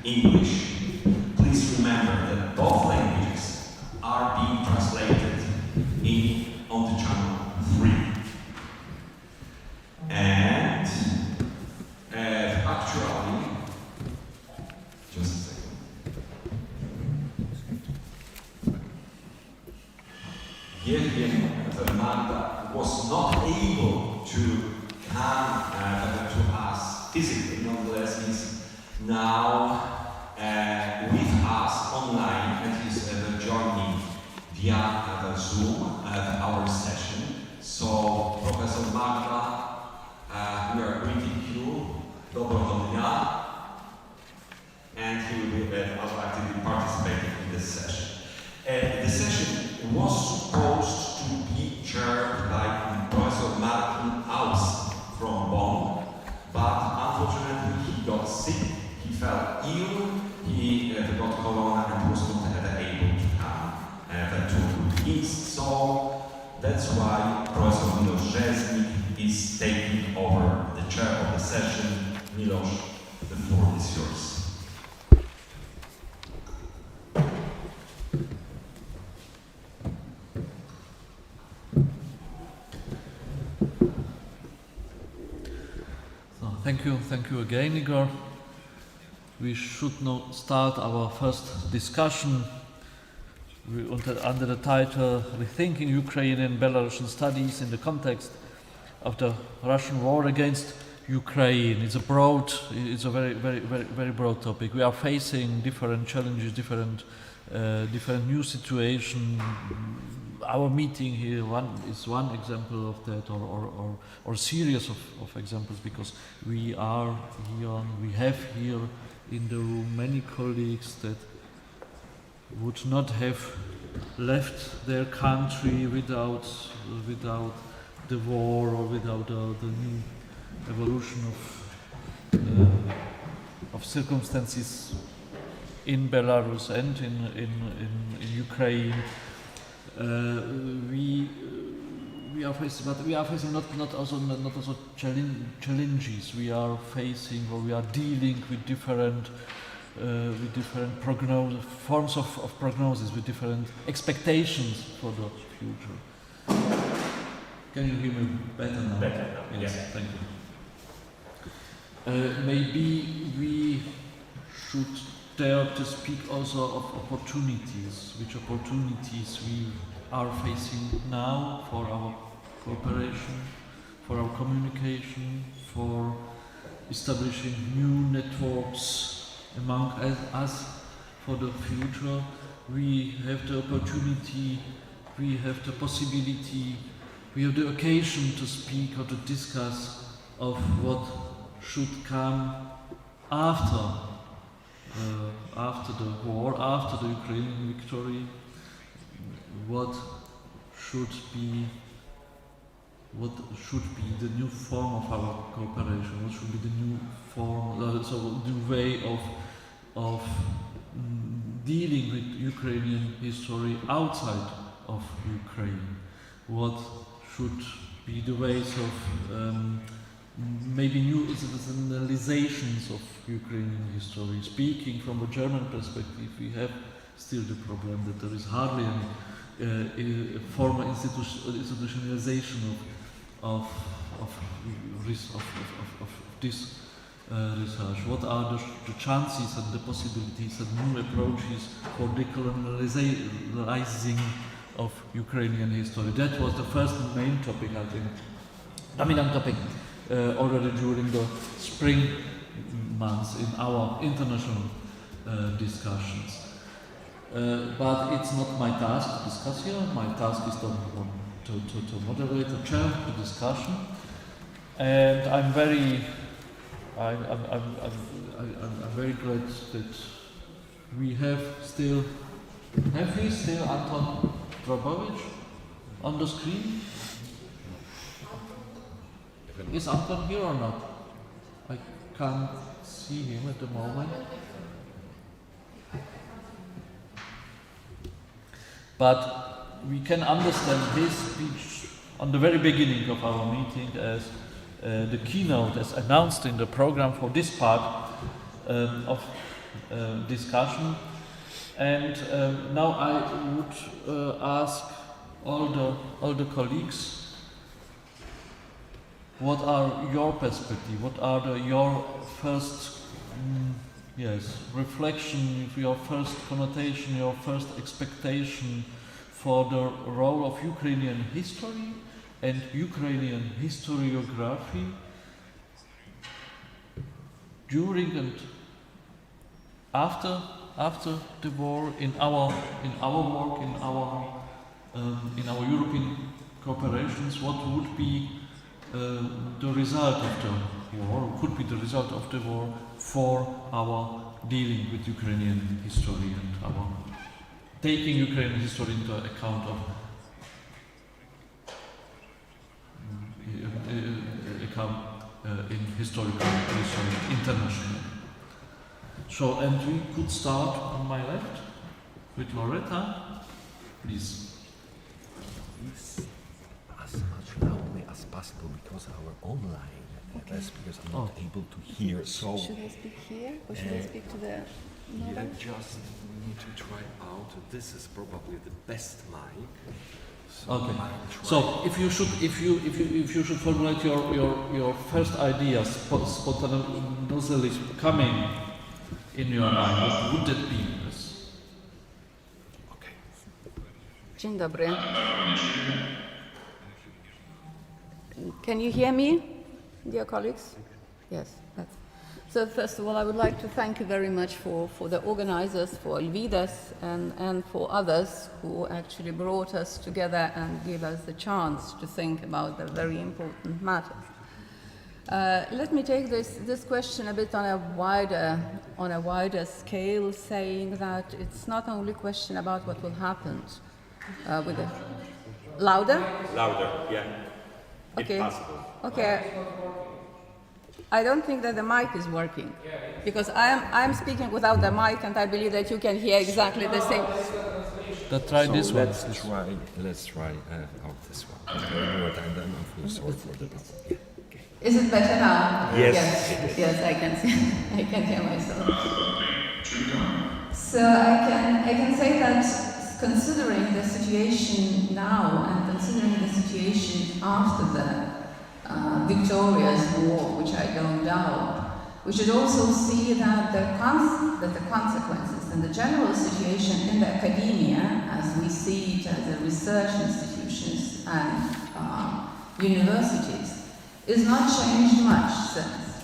English. Please remember that both languages are being translated on the channel 3. And actually, just a second. Jevgen Magda was not able to come to us physically, nonetheless he's now with us online and he's joining via Zoom our session. So, Professor Magda, we are greeting you. Dobrego dnia. And he will be actively participating in this session. The session was supposed to be chaired by Professor Martin Aus from Bonn, but unfortunately he got sick, he fell ill, he got corona and was not able to come to East. So that's why Professor Miloš Rzeznik is taking over the chair of the session. Miloš, the floor is yours. Thank you again, Igor. We should now start our first discussion under the title Rethinking Ukrainian and Belarusian Studies in the Context of the Russian War Against Ukraine. It's a very broad topic. We are facing different challenges, different new situation. Our meeting here is one example of that, or series of examples, because we have here in the room many colleagues that would not have left their country without the war or without the new evolution of circumstances in Belarus and in Ukraine. We are facing not also challenges. We are facing, or we are dealing with different forms of prognosis, with different expectations for the future. Can you hear me better now? Better now. Yes, Yeah. thank you. Maybe we should dare to speak also of opportunities. Which opportunities we are facing now for our cooperation, for our communication, for establishing new networks among us for the future. We have the opportunity, we have the possibility, we have the occasion to speak or to discuss of what should come after the war, after the Ukrainian victory. What should be the new form of our cooperation? What should be the new form, the way of dealing with Ukrainian history outside of Ukraine? What should be the ways of maybe new institutionalizations of Ukrainian history? Speaking from a German perspective, we have still the problem that there is hardly any formal institutionalization of this research. What are the chances and the possibilities and new approaches for decolonializing of Ukrainian history? That was the first main topic, I think, dominant topic already during the spring months in our international discussions. But it's not my task to discuss here. My task is to moderate, to chair the discussion. And I'm very I'm very glad that we have we still Anton Drobowicz on the screen? Is Anton here or not? I can't see him at the moment. But we can understand his speech on the very beginning of our meeting as the keynote, as announced in the program for this part of discussion. And now I would ask all the colleagues, what are your perspective? What are your first reflection, your first connotation, your first expectation for the role of Ukrainian history and Ukrainian historiography during and after the war in our work, in our European cooperations? What would be the result of the war, could be the result of the war for our dealing with Ukrainian history and our taking Ukrainian history into account of in historical research internationally. So, and we could start on my left with Loretta, please. As much loudly as possible because our online speakers are not able to hear. So should I speak here or should I speak to the mobile? Just need to try out. This is probably the best mic. So Okay. So if you should formulate your first ideas spontaneously coming in your mind, what would that be? Yes. Okay. Dzień dobry. Can you hear me, dear colleagues? Yes. So first of all, I would like to thank you very much for the organizers, for Alvidas and for others who actually brought us together and gave us the chance to think about the very important matters. Let me take this question a bit on a wider scale, saying that it's not only a question about what will happen with the louder. Louder, yeah. Okay. If possible. Okay. I don't think that the mic is working because I'm speaking without the mic, and I believe that you can hear exactly the same. Let's try this one. Let's try out this one. Okay, and then I feel sorry for the problem. Yeah. Okay. Is it better now? Yes. Yes, I can see. I can hear myself. So I can say that considering the situation now and considering the situation after the victorious war, which I don't doubt, we should also see that the consequences and the general situation in the academia, as we see it as the research institutions and universities, is not changed much since.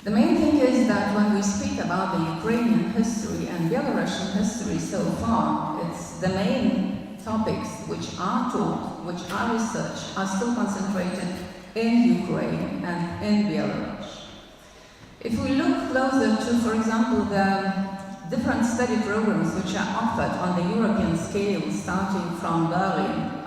The main thing is that when we speak about the Ukrainian history and Belarusian history so far, it's the main topics which are taught, which are researched, are still concentrated in Ukraine and in Belarus. If we look closer to, for example, the different study programs which are offered on the European scale, starting from Berlin,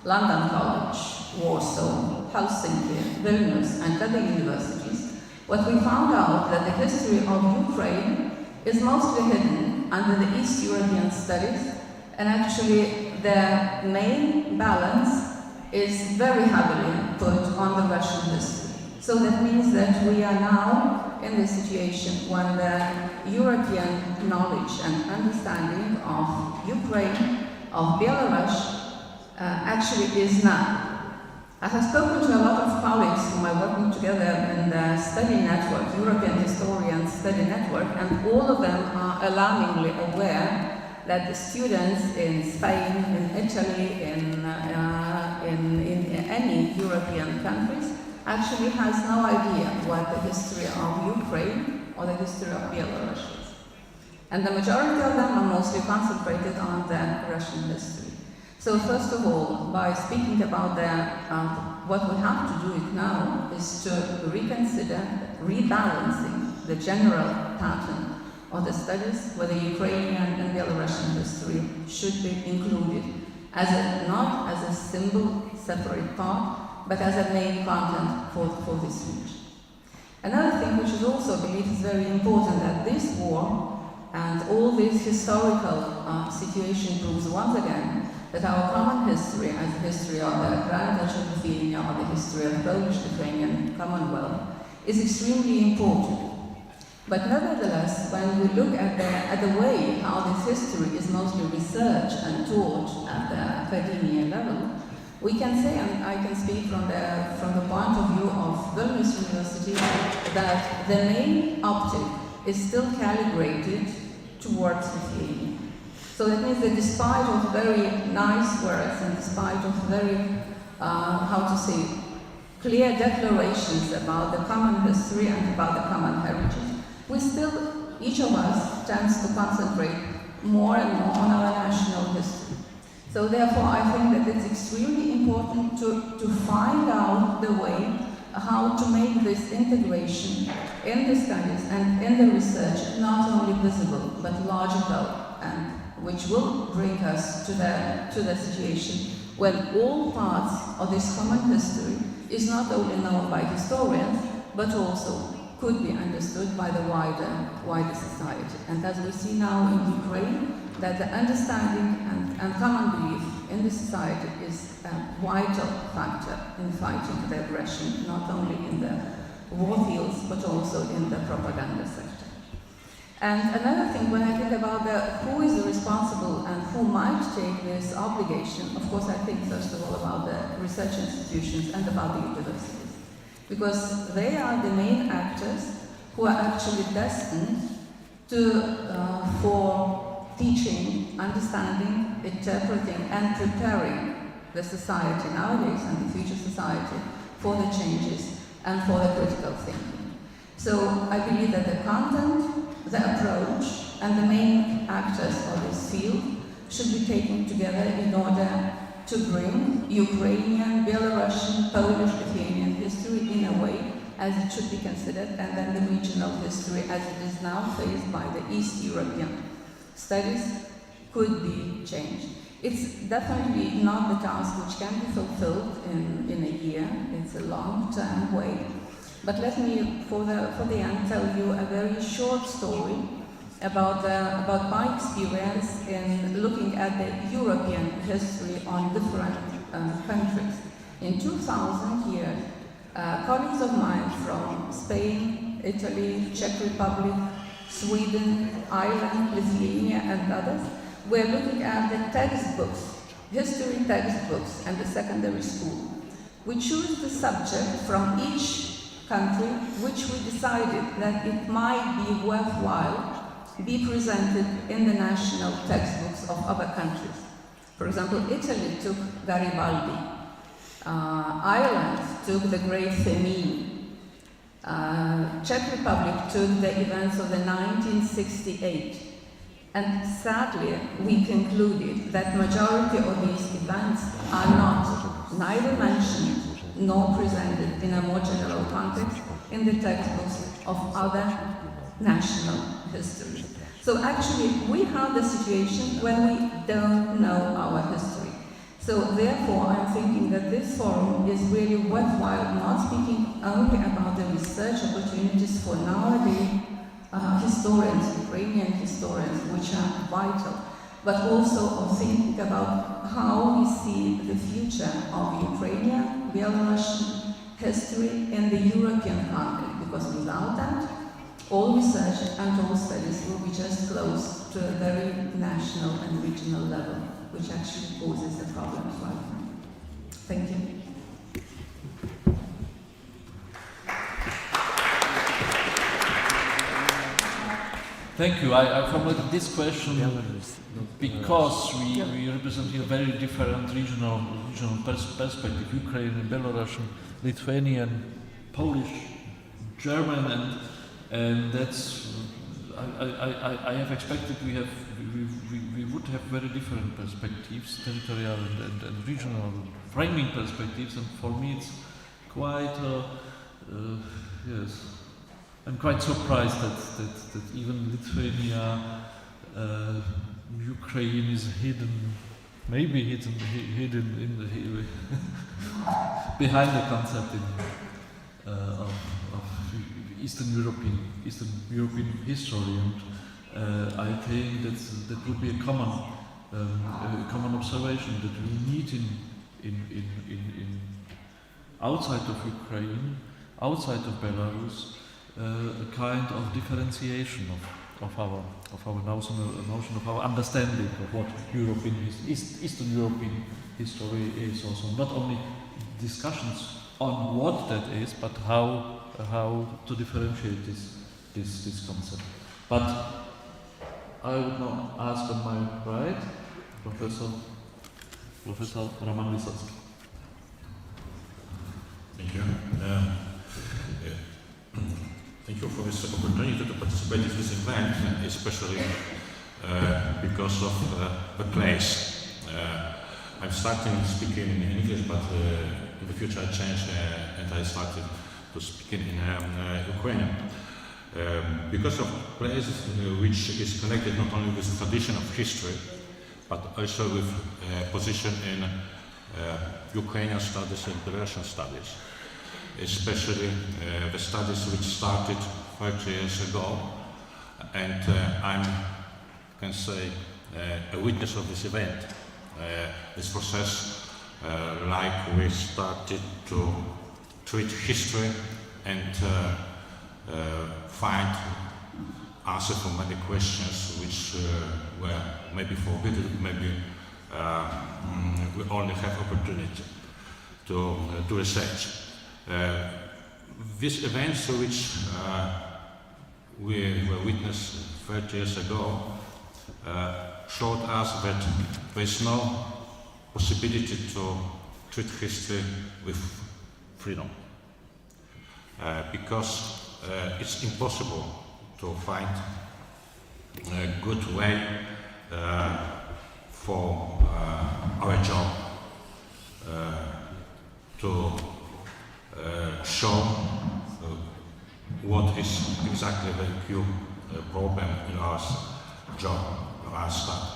London College, Warsaw, Helsinki, Vilnius, and other universities, what we found out that the history of Ukraine is mostly hidden under the East European studies, and actually the main balance is very heavily put on the Russian history. So that means that we are now in the situation when the European knowledge and understanding of Ukraine, of Belarus, actually is none. I have spoken to a lot of colleagues whom are working together in the study network, European Historian Study Network, and all of them are alarmingly aware that the students in Spain, in Italy, in any European countries actually has no idea what the history of Ukraine or the history of Belarus is. And the majority of them are mostly concentrated on the Russian history. So first of all, by speaking about what we have to do it now is to reconsider rebalancing the general pattern of the studies, whether Ukrainian and Belarusian history should be included as not as a single separate part, but as a main content for this region. Another thing which is also, I believe, is very important, that this war and all this historical situation proves once again that our common history, as the history of the Grand Duchy of Lithuania or the history of Polish-Lithuanian Commonwealth, is extremely important. But nevertheless, when we look at the way how this history is mostly researched and taught at the academia level, we can say, and I can speak from the point of view of Vilnius University, that the main optic is still calibrated towards Lithuania. So that means that despite of very nice words and despite of very, clear declarations about the common history and about the common heritage, we still, each of us tends to concentrate more and more on our national history. So therefore, I think that it's extremely important to find out the way how to make this integration in the studies and in the research not only visible but logical, and which will bring us to the situation when all parts of this common history is not only known by historians but also could be understood by the wider society. And as we see now in Ukraine, that the understanding and common belief in the society is a vital factor in fighting the aggression, not only in the war fields, but also in the propaganda sector. And another thing, when I think about who is responsible and who might take this obligation, of course I think first of all about the research institutions and about the universities. Because they are the main actors who are actually destined for teaching, understanding, interpreting, and preparing the society nowadays and the future society for the changes and for the critical thinking. So I believe that the content, the approach, and the main actors of this field should be taken together in order to bring Ukrainian, Belarusian, Polish, Lithuanian history in a way as it should be considered, and then the regional history as it is now faced by the East European studies could be changed. It's definitely not the task which can be fulfilled in a year. It's a long-term way. But let me, for the end, tell you a very short story about my experience in looking at the European history on different countries. In 2000 here, colleagues of mine from Spain, Italy, Czech Republic, Sweden, Ireland, Lithuania, and others were looking at the textbooks, history textbooks, and the secondary school. We chose the subject from each country which we decided that it might be worthwhile be presented in the national textbooks of other countries. For example, Italy took Garibaldi, Ireland took the Great Famine, Czech Republic took the events of the 1968. And sadly, we concluded that majority of these events are not neither mentioned nor presented in a more general context in the textbooks of other national histories. So actually, we have the situation when we don't know our history. So therefore, I'm thinking that this forum is really worthwhile, not speaking only about the research opportunities for nowadays historians, Ukrainian historians, which are vital, but also of thinking about how we see the future of Ukrainian, Belarusian history in the European context, because without that, all research and all studies will be just close to a very national and regional level, which actually poses a problem right now. Thank you. Thank you. I formulated this question because we represent a very different regional perspective: Ukrainian, Belarusian, Lithuanian, Polish, German, and that's. I have expected we would have very different perspectives, territorial and regional framing perspectives, and for me it's quite yes. I'm quite surprised that even Lithuania, Ukraine is hidden, maybe hidden in the behind the concept of Eastern European history, and I think that would be a common observation that we need in outside of Ukraine, outside of Belarus, a kind of differentiation of our notion of our understanding of what Eastern European history is. Also, not only discussions on what that is, but how to differentiate this concept. But I would now ask on my right, Professor Roman Wysocki. Thank you. Thank you for this opportunity to participate in this event, especially because of the place. I'm starting speaking in English, but in the future I changed and I started to speak in Ukrainian. Because of place which is connected not only with the tradition of history, but also with position in Ukrainian studies and Belarusian studies, especially the studies which started 30 years ago, and I can say a witness of this event. This process, like we started to treat history and find answers for many questions which were maybe forbidden, maybe we only have opportunity to research. These events which we were witness 30 years ago showed us that there is no possibility to treat history with freedom, because it's impossible to find a good way for our job to show what is exactly the key problem in our job, our study.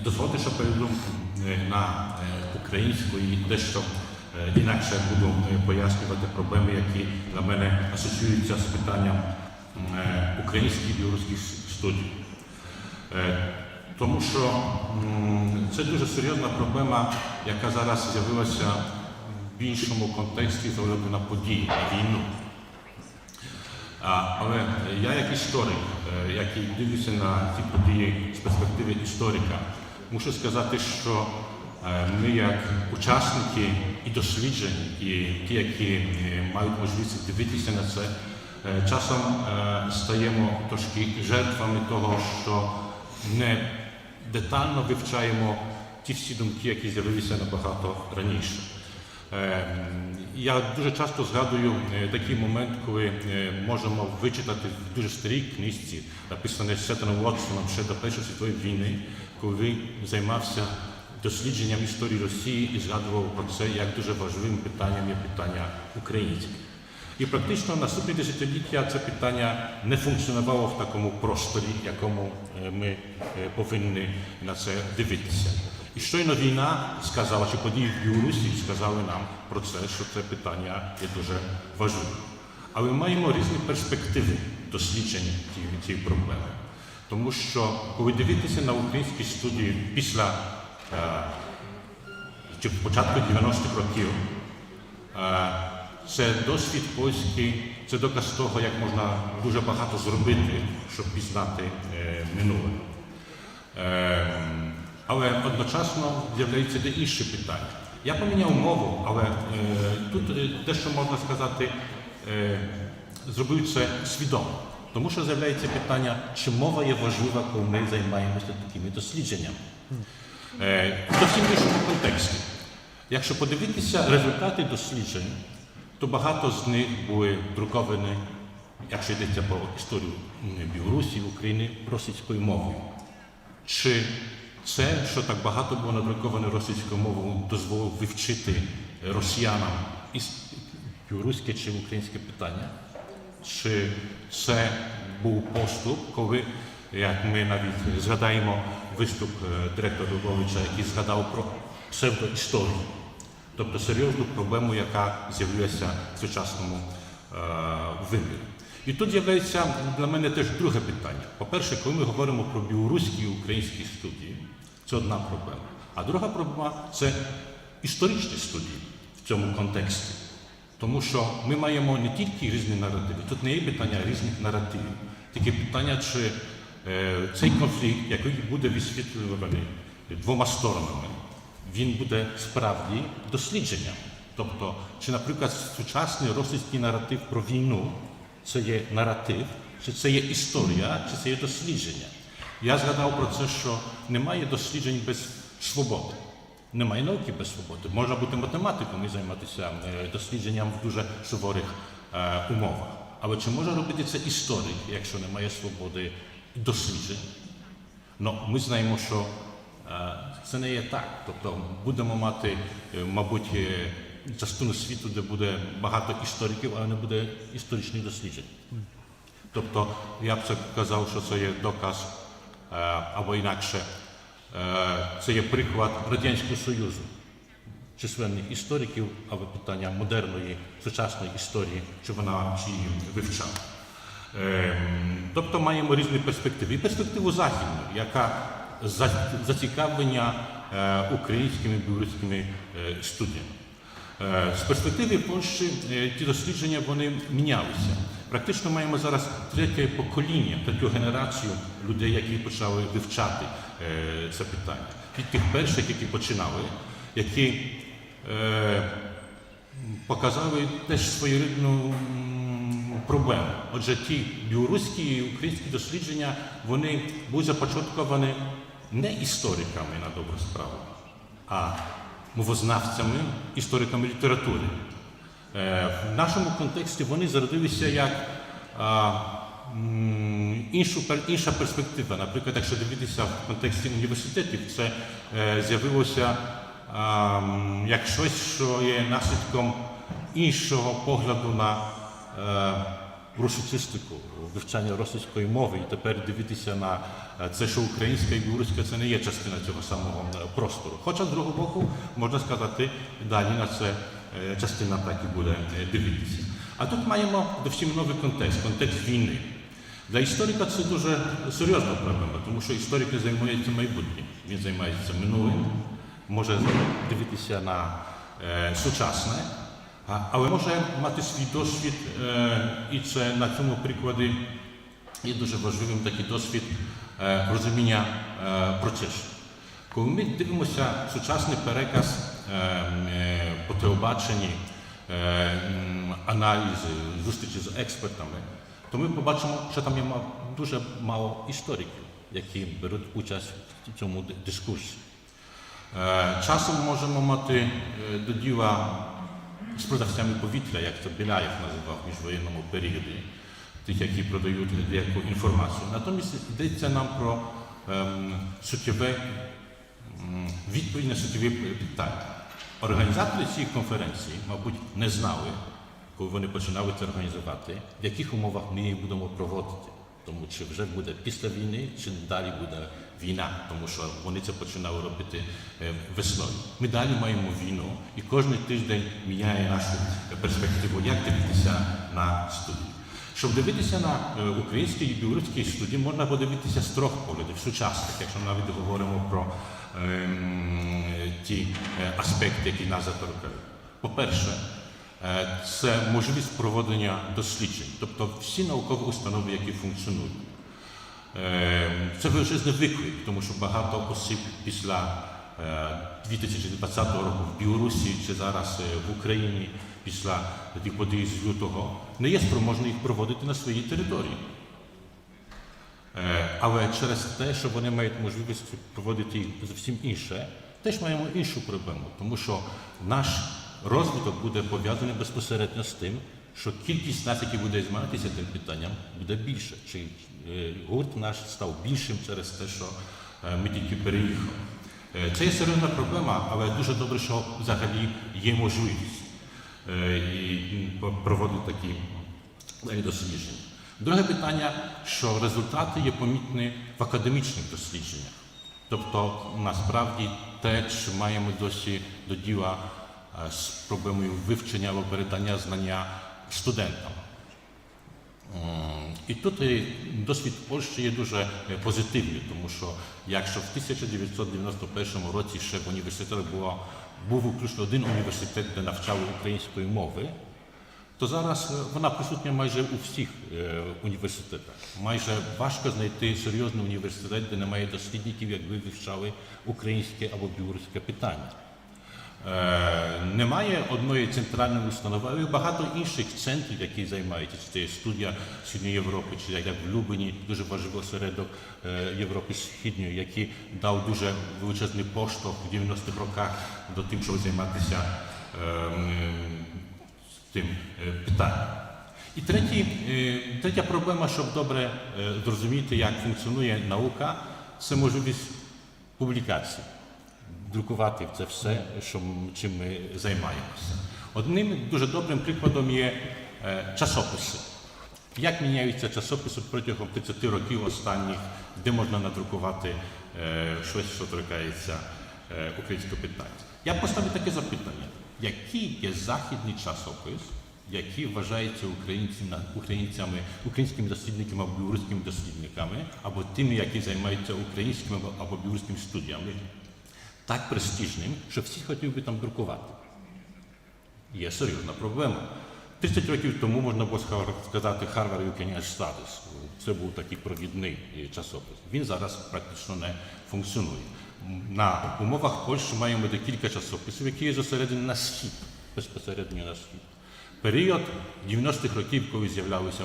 Дозвольте, що перейду на українську і дещо інакше буду пояснювати проблеми, які для мене асоціюються з питанням українських і білоруських студій. Тому що це дуже серйозна проблема, яка зараз з'явилася в іншому контексті з огляду на події, на війну. Але я як історик, який дивлюся на ці події з перспективи історика, мушу сказати, що ми як учасники і досліджені, і ті, які мають можливість дивитися на це, часом стаємо трошки жертвами того, що не детально вивчаємо ті всі думки, які з'явилися набагато раніше. Я дуже часто згадую такий момент, коли можемо вичитати в дуже старій книжці, написаний Сеттером Вотсоном ще до Першої світової війни, коли він займався дослідженням історії Росії і згадував про це, як дуже важливим питанням є питання українське. І практично наступні десятиліття це питання не функціонувало в такому просторі, якому ми повинні на це дивитися. І щойно війна сказала, чи події в Білорусі сказали нам про це, що це питання є дуже важливим. Але ми маємо різні перспективи дослідження цієї проблеми. Тому що, коли дивитися на українські студії після чи початку 90-х років, це досвід польський, це доказ того, як можна дуже багато зробити, щоб пізнати минуле. Але одночасно з'являються інші питання. Я поміняв мову, але тут те, що можна сказати, зробив це свідомо. Тому що з'являється питання, чи мова є важлива, коли ми займаємося такими дослідженнями. Зовсім в іншому контексті. Якщо подивитися результати досліджень, то багато з них були друковані, якщо йдеться про історію Білорусі, України, російською мовою. Чи це, що так багато було надруковано російською мовою, дозволило вивчити росіянам білоруське чи українське питання? Чи це був поступ, коли, як ми навіть згадаємо виступ директора Львовича, який згадав про псевдоісторію, тобто серйозну проблему, яка з'явилася в сучасному вимірі. І тут з'являється для мене теж друге питання. По-перше, коли ми говоримо про білоруські і українські студії, це одна проблема. А друга проблема – це історичні студії в цьому контексті. Тому що ми маємо не тільки різні наративи, тут не є питання різних наративів, тільки питання, чи цей конфлікт, який буде висвітлюваний двома сторонами, він буде справді дослідженням. Тобто, чи, наприклад, сучасний російський наратив про війну – це є наратив, чи це є історія, чи це є дослідження. Я згадав про це, що немає досліджень без свободи. Немає науки без свободи. Можна бути математиком і займатися дослідженням в дуже суворих умовах. Але чи може робити це історик, якщо немає свободи досліджень? Ну, ми знаємо, що це не є так. Тобто будемо мати, мабуть, частину світу, де буде багато істориків, але не буде історичних досліджень. Тобто я б це казав, що це є доказ, або інакше, це є приклад Радянського Союзу, численних істориків, але питання модерної, сучасної історії, чи вона чи її вивчала. Тобто маємо різні перспективи. І перспективу західну, яка зацікавлення українськими і білоруськими студіями. З перспективи Польщі ті дослідження вони мінялися. Практично маємо зараз третє покоління, третю генерацію людей, які почали вивчати це питання. Від тих перших, які починали, які показали теж своєрідну проблему. Отже, ті білоруські і українські дослідження, вони були започатковані не істориками на добру справу, а мовознавцями, істориками літератури. В нашому контексті вони зародилися як інша перспектива. Наприклад, якщо дивитися в контексті університетів, це з'явилося як щось, що є наслідком іншого погляду на русицистику, вивчання російської мови. І тепер дивитися на це, що українська і білоруська, це не є частина цього самого простору. Хоча, з другого боку, можна сказати, далі на це частина так і буде дивитися. А тут маємо зовсім новий контекст війни. Для історика це дуже серйозна проблема, тому що історик не займається майбутнім, він займається минулим, може дивитися на сучасне, але може мати свій досвід, і це на цьому прикладі є дуже важливим такий досвід розуміння процесу. Коли ми дивимося сучасний переказ по телебаченні, аналізи, зустрічі з експертами, то ми побачимо, що там є дуже мало істориків, які беруть участь в цьому дискусії. Часом можемо мати до діла з продавцями повітря, як це Біляєв називав в міжвоєнному періоді, тих, які продають деяку інформацію. Натомість йдеться нам про відповідь на суттєві питання. Організатори цієї конференції, мабуть, не знали, коли вони починали це організувати, в яких умовах ми її будемо проводити. Тому чи вже буде після війни, чи далі буде війна, тому що вони це починали робити весною. Ми далі маємо війну, і кожен тиждень міняє нашу перспективу, як дивитися на студії. Щоб дивитися на українські і білоруські студії, можна подивитися з трьох поглядів, сучасних, якщо навіть говоримо про ті аспекти, які нас заторкають. По-перше, це можливість проведення досліджень, тобто всі наукові установи, які функціонують. Це величезний виклик, тому що багато осіб після 2020 року в Білорусі чи зараз в Україні після тих подій з лютого не є спроможні їх проводити на своїй території. Але через те, що вони мають можливість проводити їх зовсім інше, теж маємо іншу проблему, тому що наш розвиток буде пов'язаний безпосередньо з тим, що кількість нас, які буде займатися тим питанням, буде більше. Чи гурт наш став більшим через те, що ми тільки переїхали. Це є серйозна проблема, але дуже добре, що взагалі є можливість проводити такі досліджень. Друге питання, що результати є помітні в академічних дослідженнях. Тобто, насправді, те, що маємо досі до діла з проблемою вивчення або передання знання студентам. І тут досвід Польщі є дуже позитивний, тому що якщо в 1991 році ще в університеті був виключно один університет, де навчали української мови, то зараз вона присутня майже у всіх університетах. Майже важко знайти серйозний університет, де немає дослідників, як ви вивчали українське або білоруське питання. Немає одної центральної установи, але багато інших центрів, які займаються. Це студія Східної Європи, чи як в Люблині, дуже важливий осередок Європи Східної, який дав дуже величезний поштовх в 90-х роках до тим, щоб займатися тим питанням. І третя проблема, щоб добре зрозуміти, як функціонує наука, це можливість публікації. Друкувати це все, чим ми займаємося. Одним дуже добрим прикладом є часописи. Як міняються часописи протягом 30 років останніх, де можна надрукувати щось, що торкається українського питання. Я поставлю таке запитання. Який є західний часопис, який вважається українськими дослідниками або білоруськими дослідниками, або тими, які займаються українськими або білоруськими студіями, так престижним, що всі хотіли би там друкувати? Є серйозна проблема. 30 років тому можна було сказати Harvard Ukrainian Studies. Це був такий провідний часопис. Він зараз практично не функціонує. На умовах Польщі маємо декілька часописів, які є зосереджені на схід, безпосередньо на схід. Період 90-х років, коли з'являлися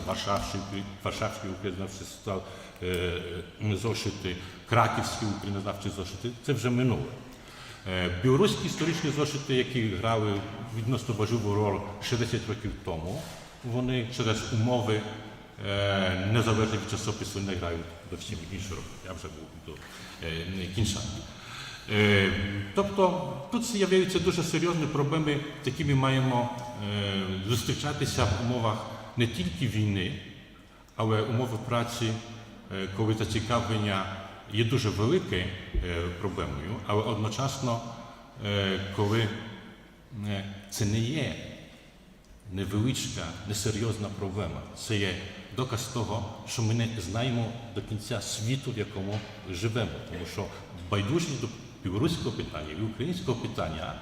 Варшавські українознавчі зошити, Краківські українознавчі зошити, це вже минуле. Білоруські історичні зошити, які грали відносно важливу роль 60 років тому, вони через умови незалежні від часопису не грають зовсім інші роки. Я вже був до кінця. Тобто тут з'являються дуже серйозні проблеми, з якими маємо зустрічатися в умовах не тільки війни, але умови праці, коли зацікавлення є дуже великою проблемою, але одночасно, коли це не є невеличка, несерйозна проблема. Це є доказ того, що ми не знаємо до кінця світу, в якому живемо. Тому що байдужість до білоруського питання і українського питання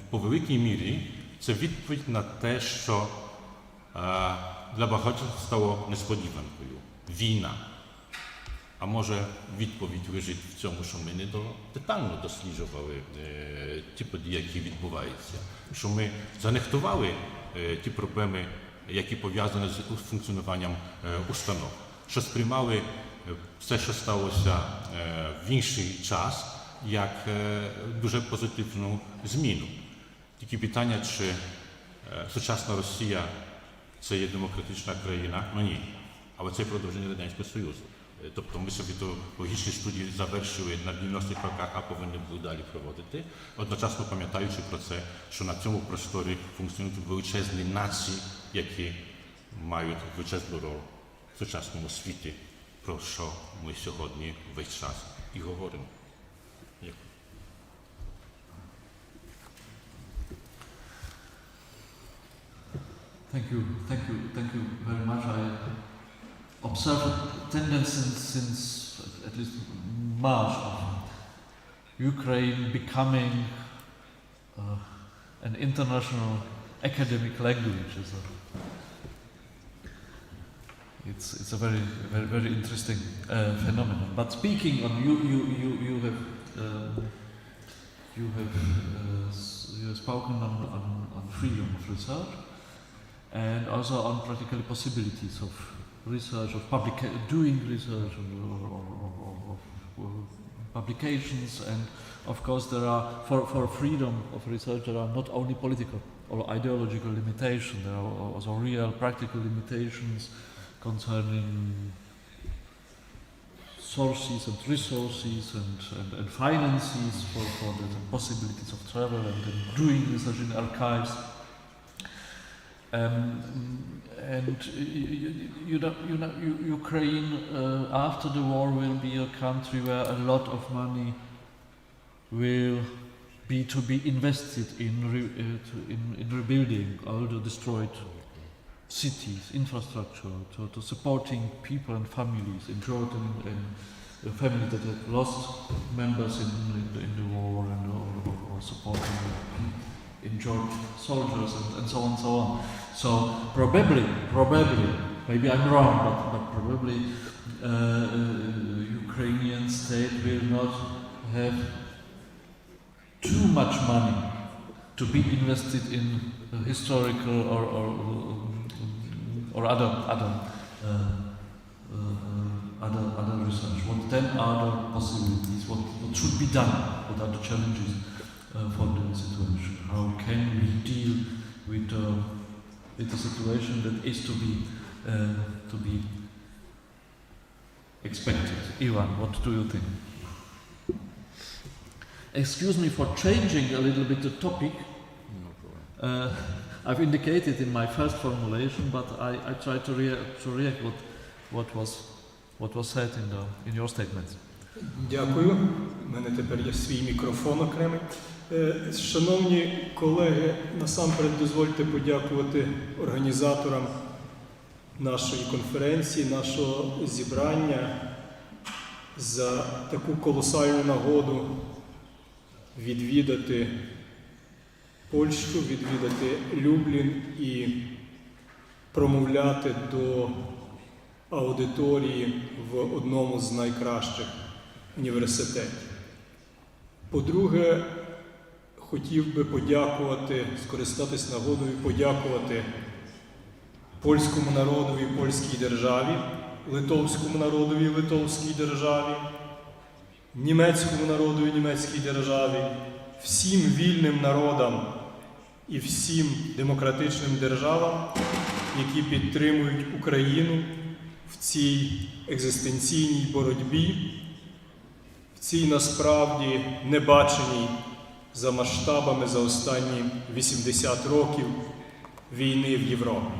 по великій мірі це відповідь на те, що для багатьох стало несподіванкою. Війна. А може відповідь лежить в цьому, що ми не детально досліджували ті події, які відбуваються, що ми занехтували ті проблеми, які пов'язані з функціонуванням установ, що сприймали все, що сталося в інший час, як дуже позитивну зміну. Тільки питання, чи сучасна Росія – це є демократична країна? Ну ні, але це продовження Радянського Союзу. Тобто ми собі логічні студії завершили на 90-х роках, а повинні були далі проводити, одночасно пам'ятаючи про це, що на цьому просторі функціонують величезні нації, які мають величезну роль в сучасному світі, про що ми сьогодні весь час і говоримо. Дякую. Thank you very much. I observed a tendency since at least March of Ukraine becoming an international academic language. It's a very interesting phenomenon. But speaking on you have spoken on freedom of research and also on practical possibilities of research, of doing research, or publications, and of course there are, for freedom of research, there are not only political or ideological limitations, there are also real practical limitations concerning sources and resources and finances for the possibilities of travel and doing research in archives. And Ukraine after the war will be a country where a lot of money will be invested in rebuilding all the destroyed cities, infrastructure, to supporting people and families in Jordan and families that had lost members in the war or supporting injured soldiers and so on and so on. So probably, maybe I'm wrong, but probably Ukrainian state will not have too much money to be invested in historical or other research. What then are the possibilities? What should be done? What are the challenges for the situation? How can we deal with the situation that is to be expected? Ivan, what do you think? Excuse me for changing a little bit the topic. I've indicated in my first formulation, but I try to react what was said in your statements. Дякую. У мене тепер є свій мікрофон окремий. Шановні колеги, насамперед дозвольте подякувати організаторам нашої конференції, нашого зібрання за таку колосальну нагоду відвідати Польщу, відвідати Люблін і промовляти до аудиторії в одному з найкращих університетів. По-друге, хотів би подякувати, скористатись нагодою, подякувати польському народові, польській державі, литовському народові, литовській державі, німецькому народові, німецькій державі, всім вільним народам і всім демократичним державам, які підтримують Україну в цій екзистенційній боротьбі, в цій насправді небаченій за масштабами за останні 80 років війни в Європі.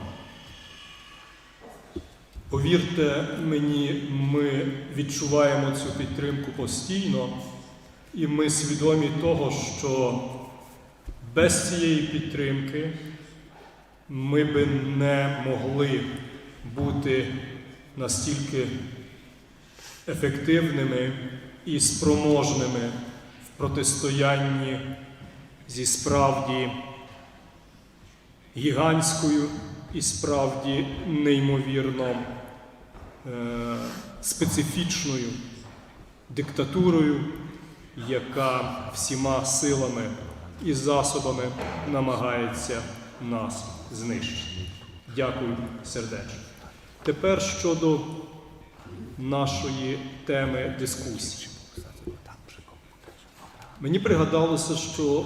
Повірте мені, ми відчуваємо цю підтримку постійно, і ми свідомі того, що без цієї підтримки ми би не могли бути настільки ефективними і спроможними в протистоянні зі справді гігантською і справді неймовірно специфічною диктатурою, яка всіма силами і засобами намагається нас знищити. Дякую сердечно. Тепер щодо нашої теми дискусії. Мені пригадалося, що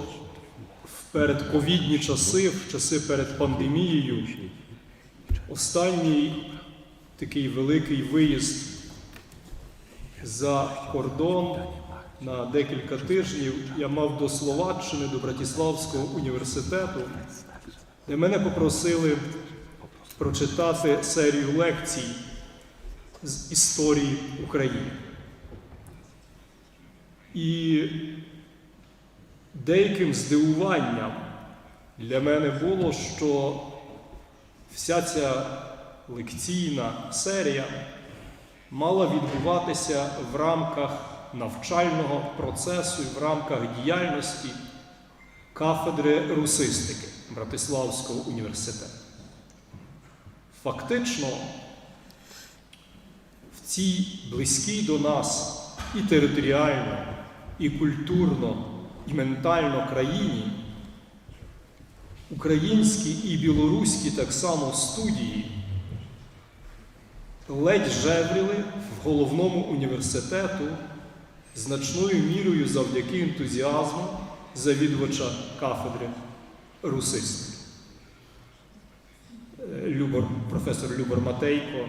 в передковідні часи, в часи перед пандемією, останній такий великий виїзд за кордон на декілька тижнів я мав до Словаччини, до Братиславського університету, де мене попросили прочитати серію лекцій з історії України. І деяким здивуванням для мене було, що вся ця лекційна серія мала відбуватися в рамках навчального процесу і в рамках діяльності кафедри русистики Братиславського університету. Фактично, в цій близькій до нас і територіально, і культурно, і ментально країні українські і білоруські так само студії ледь жевріли в головному університету значною мірою завдяки ентузіазму завідувача кафедри русистики. Професор Любор Матейко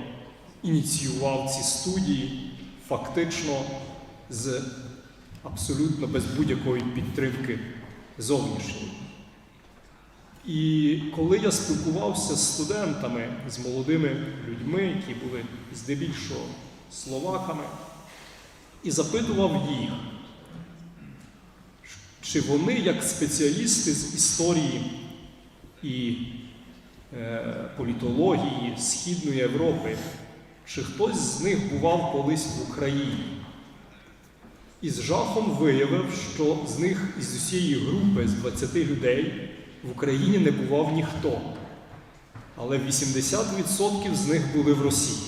ініціював ці студії фактично абсолютно без будь-якої підтримки зовнішньої. І коли я спілкувався з студентами, з молодими людьми, які були здебільшого словаками, і запитував їх, чи вони, як спеціалісти з історії і політології Східної Європи, чи хтось з них бував колись в Україні. І з жахом виявив, що з них, із усієї групи, з 20 людей, в Україні не бував ніхто. Але 80% з них були в Росії.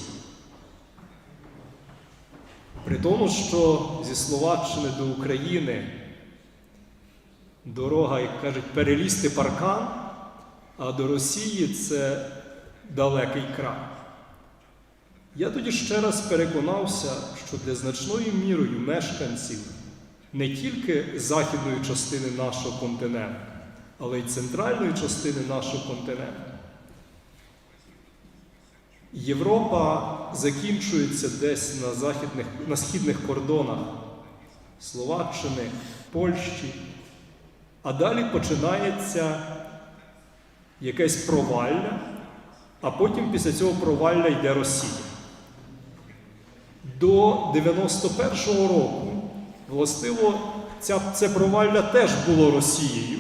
При тому, що зі Словаччини до України дорога, як кажуть, перелізти паркан, а до Росії це далекий край. Я тоді ще раз переконався, що для значною мірою мешканців не тільки західної частини нашого континенту, але й центральної частини нашого континенту, Європа закінчується десь на східних кордонах Словаччини, Польщі, а далі починається якесь провалля, а потім після цього провалля йде Росія. До 91-го року, властиво, це провалля теж було Росією,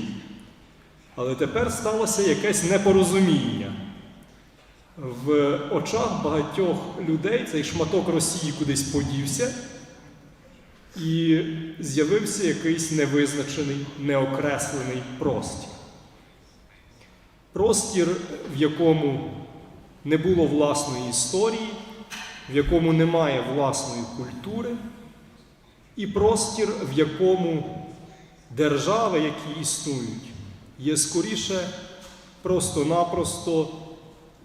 але тепер сталося якесь непорозуміння. В очах багатьох людей цей шматок Росії кудись подівся, і з'явився якийсь невизначений, неокреслений простір. Простір, в якому не було власної історії, в якому немає власної культури, і простір, в якому держави, які існують, є скоріше просто-напросто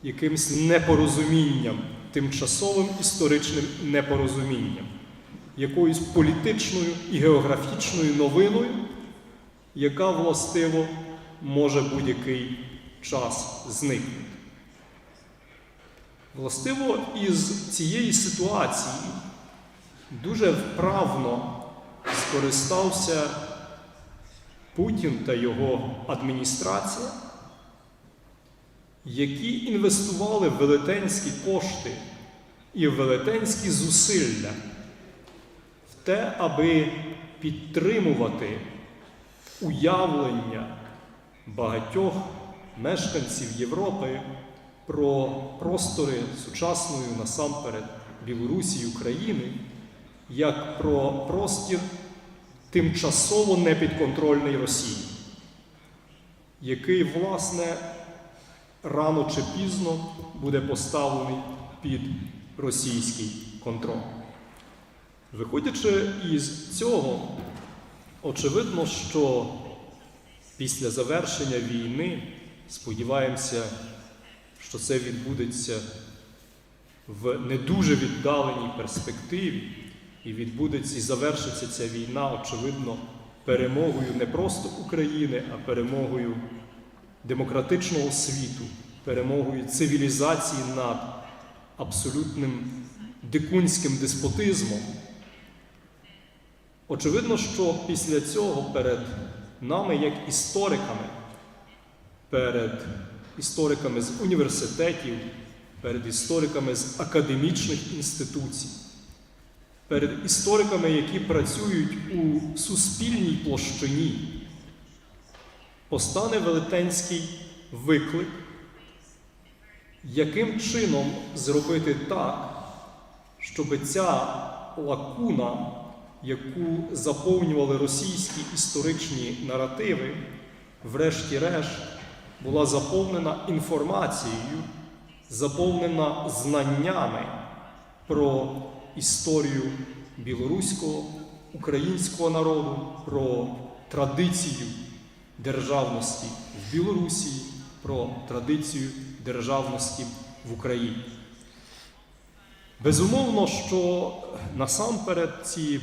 якимось непорозумінням, тимчасовим історичним непорозумінням, якоюсь політичною і географічною новиною, яка, властиво, може будь-який час зникнути. Властиво, із цієї ситуації дуже вправно скористався Путін та його адміністрація, які інвестували велетенські кошти і велетенські зусилля в те, аби підтримувати уявлення багатьох мешканців Європи про простори сучасної, насамперед, Білорусі і України, як про простір тимчасово непідконтрольний Росії, який, власне, рано чи пізно буде поставлений під російський контроль. Виходячи із цього, очевидно, що після завершення війни, сподіваємося, що це відбудеться в не дуже віддаленій перспективі, і відбудеться і завершиться ця війна, очевидно, перемогою не просто України, а перемогою демократичного світу, перемогою цивілізації над абсолютним дикунським деспотизмом. Очевидно, що після цього перед нами, як істориками, перед істориками з університетів, перед істориками з академічних інституцій, перед істориками, які працюють у суспільній площині, постане велетенський виклик, яким чином зробити так, щоб ця лакуна, яку заповнювали російські історичні наративи, врешті-решт була заповнена інформацією, заповнена знаннями про історію білоруського, українського народу, про традицію державності в Білорусі, про традицію державності в Україні. Безумовно, що насамперед ці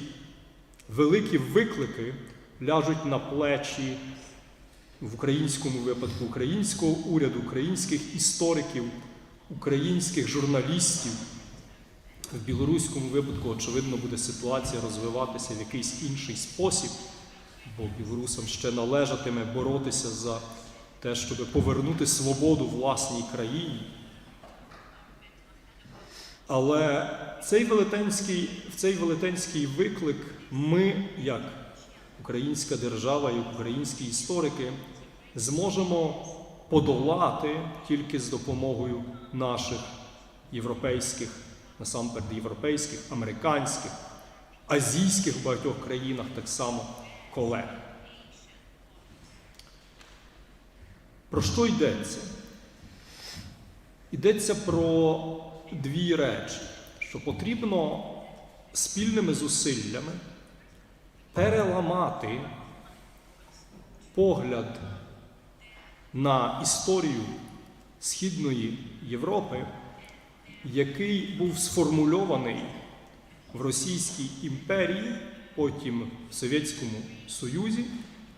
великі виклики ляжуть на плечі, в українському випадку, українського уряду, українських істориків, українських журналістів. В білоруському випадку, очевидно, буде ситуація розвиватися в якийсь інший спосіб, бо білорусам ще належатиме боротися за те, щоб повернути свободу власній країні. Але в цей велетенський виклик ми, як українська держава і українські історики, зможемо подолати тільки з допомогою наших європейських, насамперед європейських, американських, азійських в багатьох країнах так само колег. Про що йдеться? Йдеться про дві речі, що потрібно спільними зусиллями переламати погляд на історію Східної Європи, який був сформульований в Російській імперії, потім в Совєтському Союзі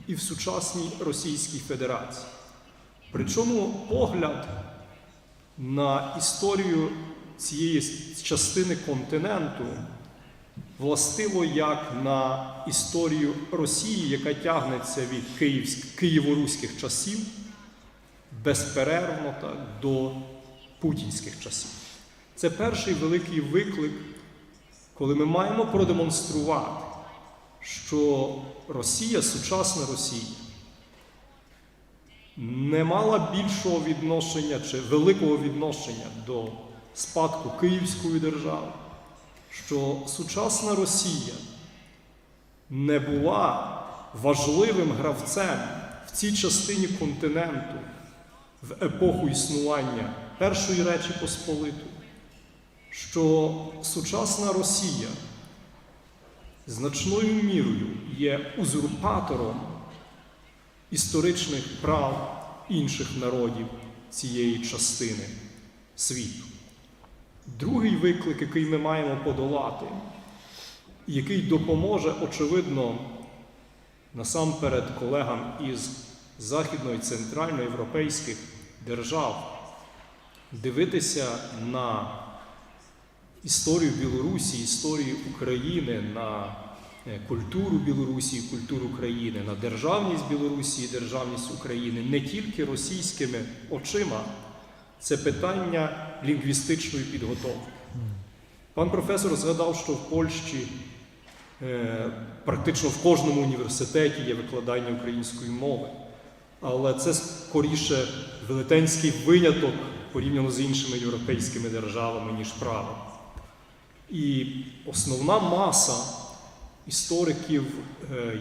і в сучасній Російській Федерації. Причому погляд на історію цієї частини континенту властиво як на історію Росії, яка тягнеться від києво-руських часів безперервно до путінських часів. Це перший великий виклик, коли ми маємо продемонструвати, що Росія, сучасна Росія, не мала більшого відношення чи великого відношення до спадку Київської держави, що сучасна Росія не була важливим гравцем в цій частині континенту в епоху існування Першої Речі Посполитої, що сучасна Росія значною мірою є узурпатором історичних прав інших народів цієї частини світу. Другий виклик, який ми маємо подолати, який допоможе, очевидно, насамперед колегам із західної, центральноєвропейських держав дивитися на історію Білорусі, історію України, на культуру Білорусі і культуру України, на державність Білорусі і державність України не тільки російськими очима. Це питання лінгвістичної підготовки. Пан професор згадав, що в Польщі практично в кожному університеті є викладання української мови. Але це скоріше велетенський виняток порівняно з іншими європейськими державами, ніж правило. І основна маса істориків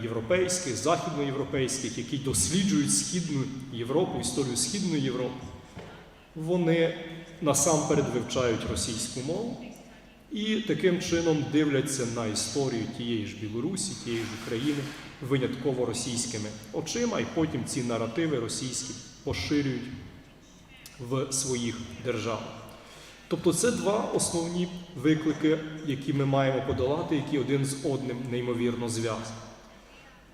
європейських, західноєвропейських, які досліджують Східну Європу, історію Східної Європи, вони насамперед вивчають російську мову і таким чином дивляться на історію тієї ж Білорусі, тієї ж України винятково російськими очима, і потім ці наративи російські поширюють в своїх державах. Тобто це два основні виклики, які ми маємо подолати, які один з одним неймовірно зв'язані.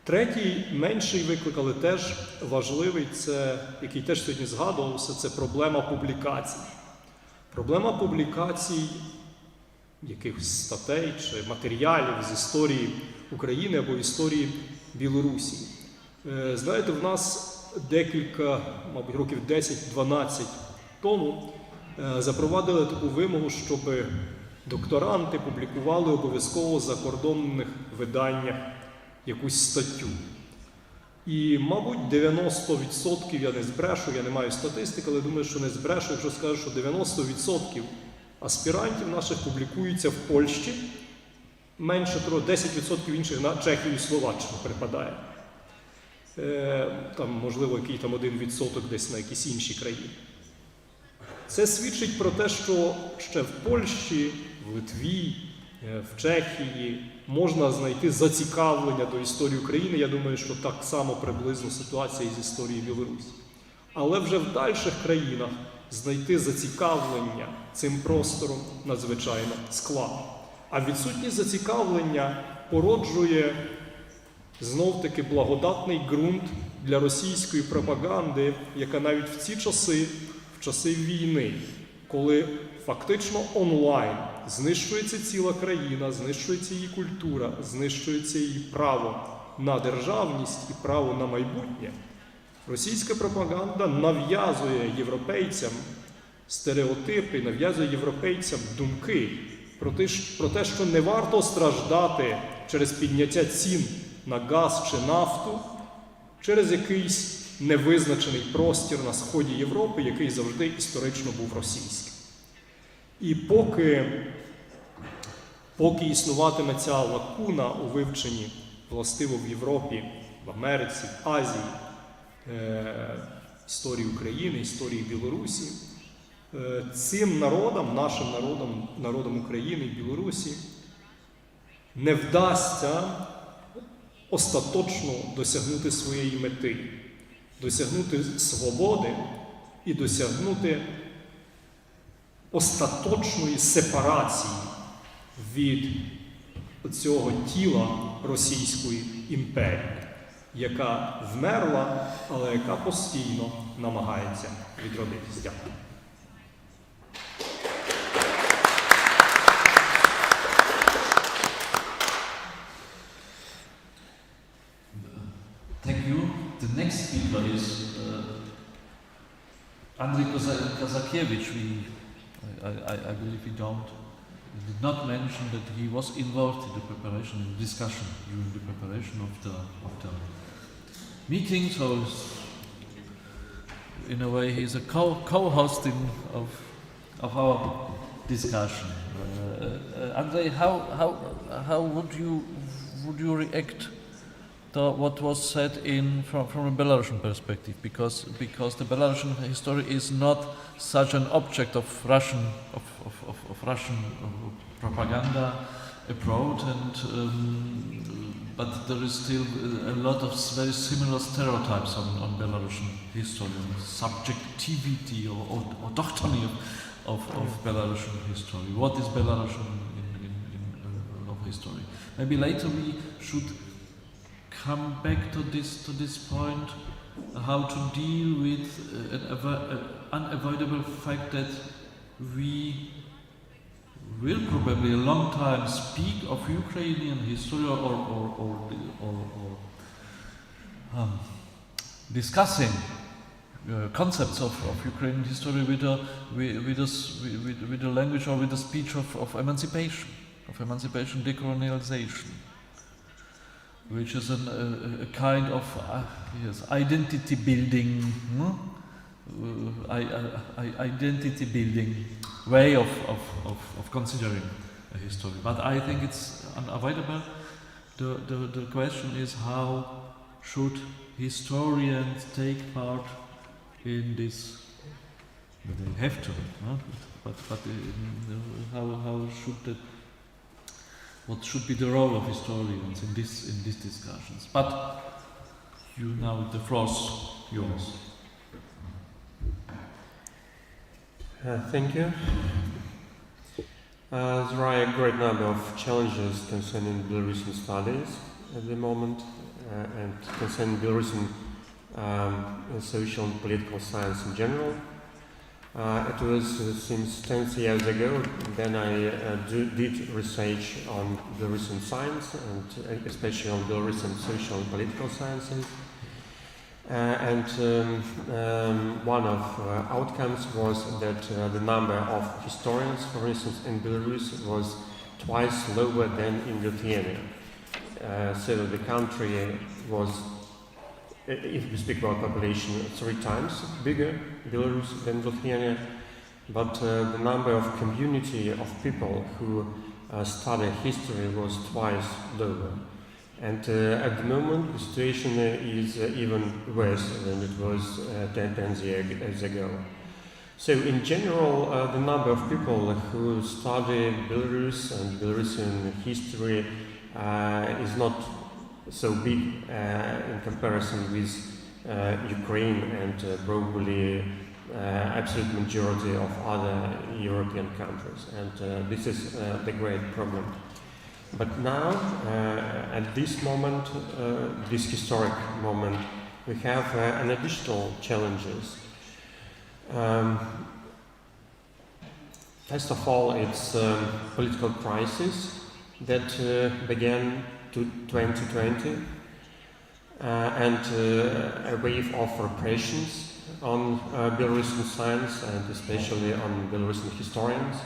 Третій, менший виклик, але теж важливий, це, який теж сьогодні згадувався, це проблема публікацій. Проблема публікацій якихось статей чи матеріалів з історії України або історії Білорусі. Знаєте, в нас декілька, мабуть, років 10-12 тому запровадили таку вимогу, щоб докторанти публікували обов'язково в закордонних виданнях якусь статтю. І, мабуть, 90%, я не збрешу, я не маю статистики, але думаю, що не збрешу, якщо скажу, що 90% аспірантів наших публікуються в Польщі, менше того, 10% інших на Чехію і Словаччину припадає. Там, можливо, який там 1% десь на якісь інші країни. Це свідчить про те, що ще в Польщі, в Литві, в Чехії можна знайти зацікавлення до історії України. Я думаю, що так само приблизно ситуація із історією Білорусі. Але вже в дальших країнах знайти зацікавлення цим простором надзвичайно складно. А відсутність зацікавлення породжує знов-таки благодатний ґрунт для російської пропаганди, яка навіть в ці часи, в часи війни, коли фактично онлайн знищується ціла країна, знищується її культура, знищується її право на державність і право на майбутнє, Російська пропаганда нав'язує європейцям стереотипи, нав'язує європейцям думки про те, що не варто страждати через підняття цін на газ чи нафту, через якийсь невизначений простір на сході Європи, який завжди історично був російським. І поки існуватиме ця лакуна у вивченні властиво в Європі, в Америці, в Азії, історії України, історії Білорусі, цим народам, нашим народам України і Білорусі, не вдасться остаточно досягнути своєї мети, досягнути свободи і досягнути остаточної сепарації від цього тіла Російської імперії, яка вмерла, але яка постійно намагається відродитись. Дякую. Thank you. The next speaker is Andrzej Kazakiewicz. I believe we did not mention that he was involved in the preparation and discussion during the preparation of the meeting. So, in a way, he's a co-host of our discussion. Andrzej, how would you react to what was said from a Belarusian perspective, because the Belarusian history is not such an object of Russian propaganda abroad, but there is still a lot of very similar stereotypes on Belarusian history, on subjectivity or doctrine of Belarusian history. What is Belarusian of history? Maybe later we should come back to this point, how to deal with an unavoidable fact that we will probably a long time speak of Ukrainian history or discussing concepts of Ukrainian history with the language or with the speech of emancipation, decolonialization, which is a kind of identity building, identity building way of considering a history. But I think it's unavoidable. The question is, how should historians take part in this? They have to, but how should that? What should be the role of historians in these discussions? But now the floor's yours. Thank you. There are a great number of challenges concerning Belarusian studies at the moment, and concerning Belarusian social and political science in general. It was since 10 years ago then I did research on Belarusian science, and especially on Belarusian social and political sciences. One of outcomes was that the number of historians, for instance, in Belarus was twice lower than in Lithuania. So the country was, if we speak about population, 3 times bigger, Belarus, than Lithuania, but the number of community of people who study history was twice lower. And at the moment, the situation is even worse than it was 10 years ago. So in general, the number of people who study Belarus and Belarusian history is not so big in comparison with Ukraine and probably absolute majority of other European countries. And this is the great problem. But now, at this moment, this historic moment, we have an additional challenges. First of all, it's political crisis that began to 2020. and a wave of repressions on Belarusian science and especially on Belarusian historians,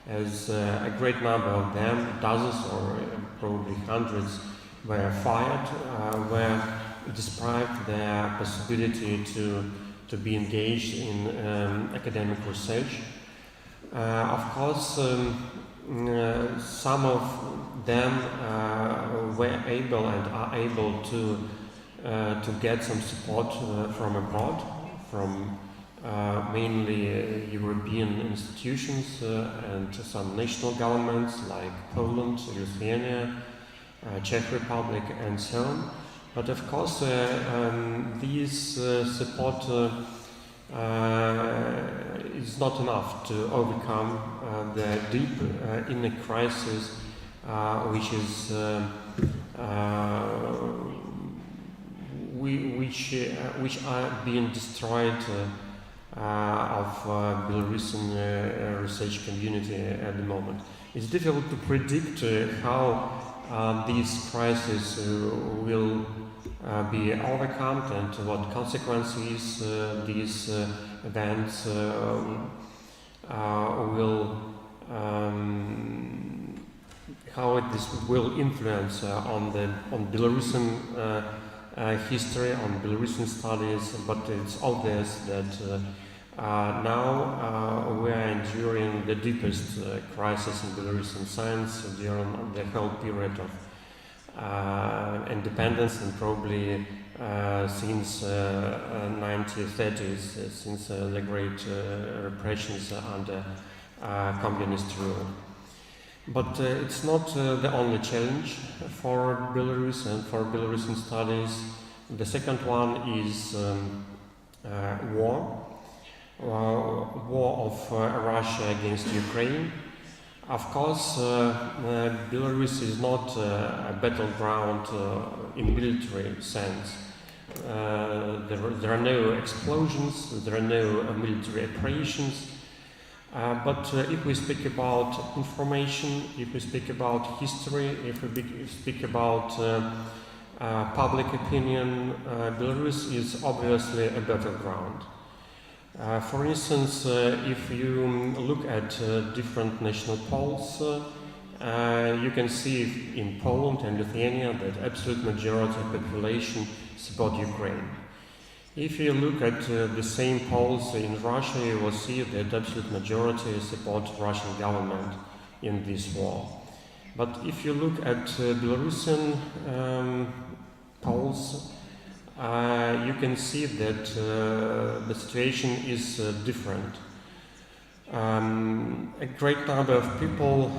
as a great number of them, dozens or probably hundreds, were fired, were deprived their possibility to be engaged in academic research. Of course, some of them were able and are able to get some support from abroad, from mainly European institutions and some national governments like Poland, Lithuania, Czech Republic, and so on. But of course, these support is not enough to overcome the deep inner crisis which are being destroyed of Belarusian research community at the moment. It's difficult to predict how these crises will be overcome and what consequences these events will how this will influence on Belarusian history, on Belarusian studies, but it's obvious that now we are enduring the deepest crisis in Belarusian science during the whole period of independence and probably since 1930s, since the great repressions under communist rule. But it's not the only challenge for Belarus and for Belarusian studies. The second one is war of Russia against Ukraine. Of course, Belarus is not a battleground in military sense. There are no explosions, there are no military operations. But if we speak about information, if we speak about history, if we speak about public opinion, Belarus is obviously a battleground. For instance, if you look at different national polls, you can see in Poland and Lithuania that absolute majority of the population support Ukraine. If you look at the same polls in Russia, you will see that absolute majority support Russian government in this war. But if you look at Belarusian polls, you can see that the situation is different. A great number of people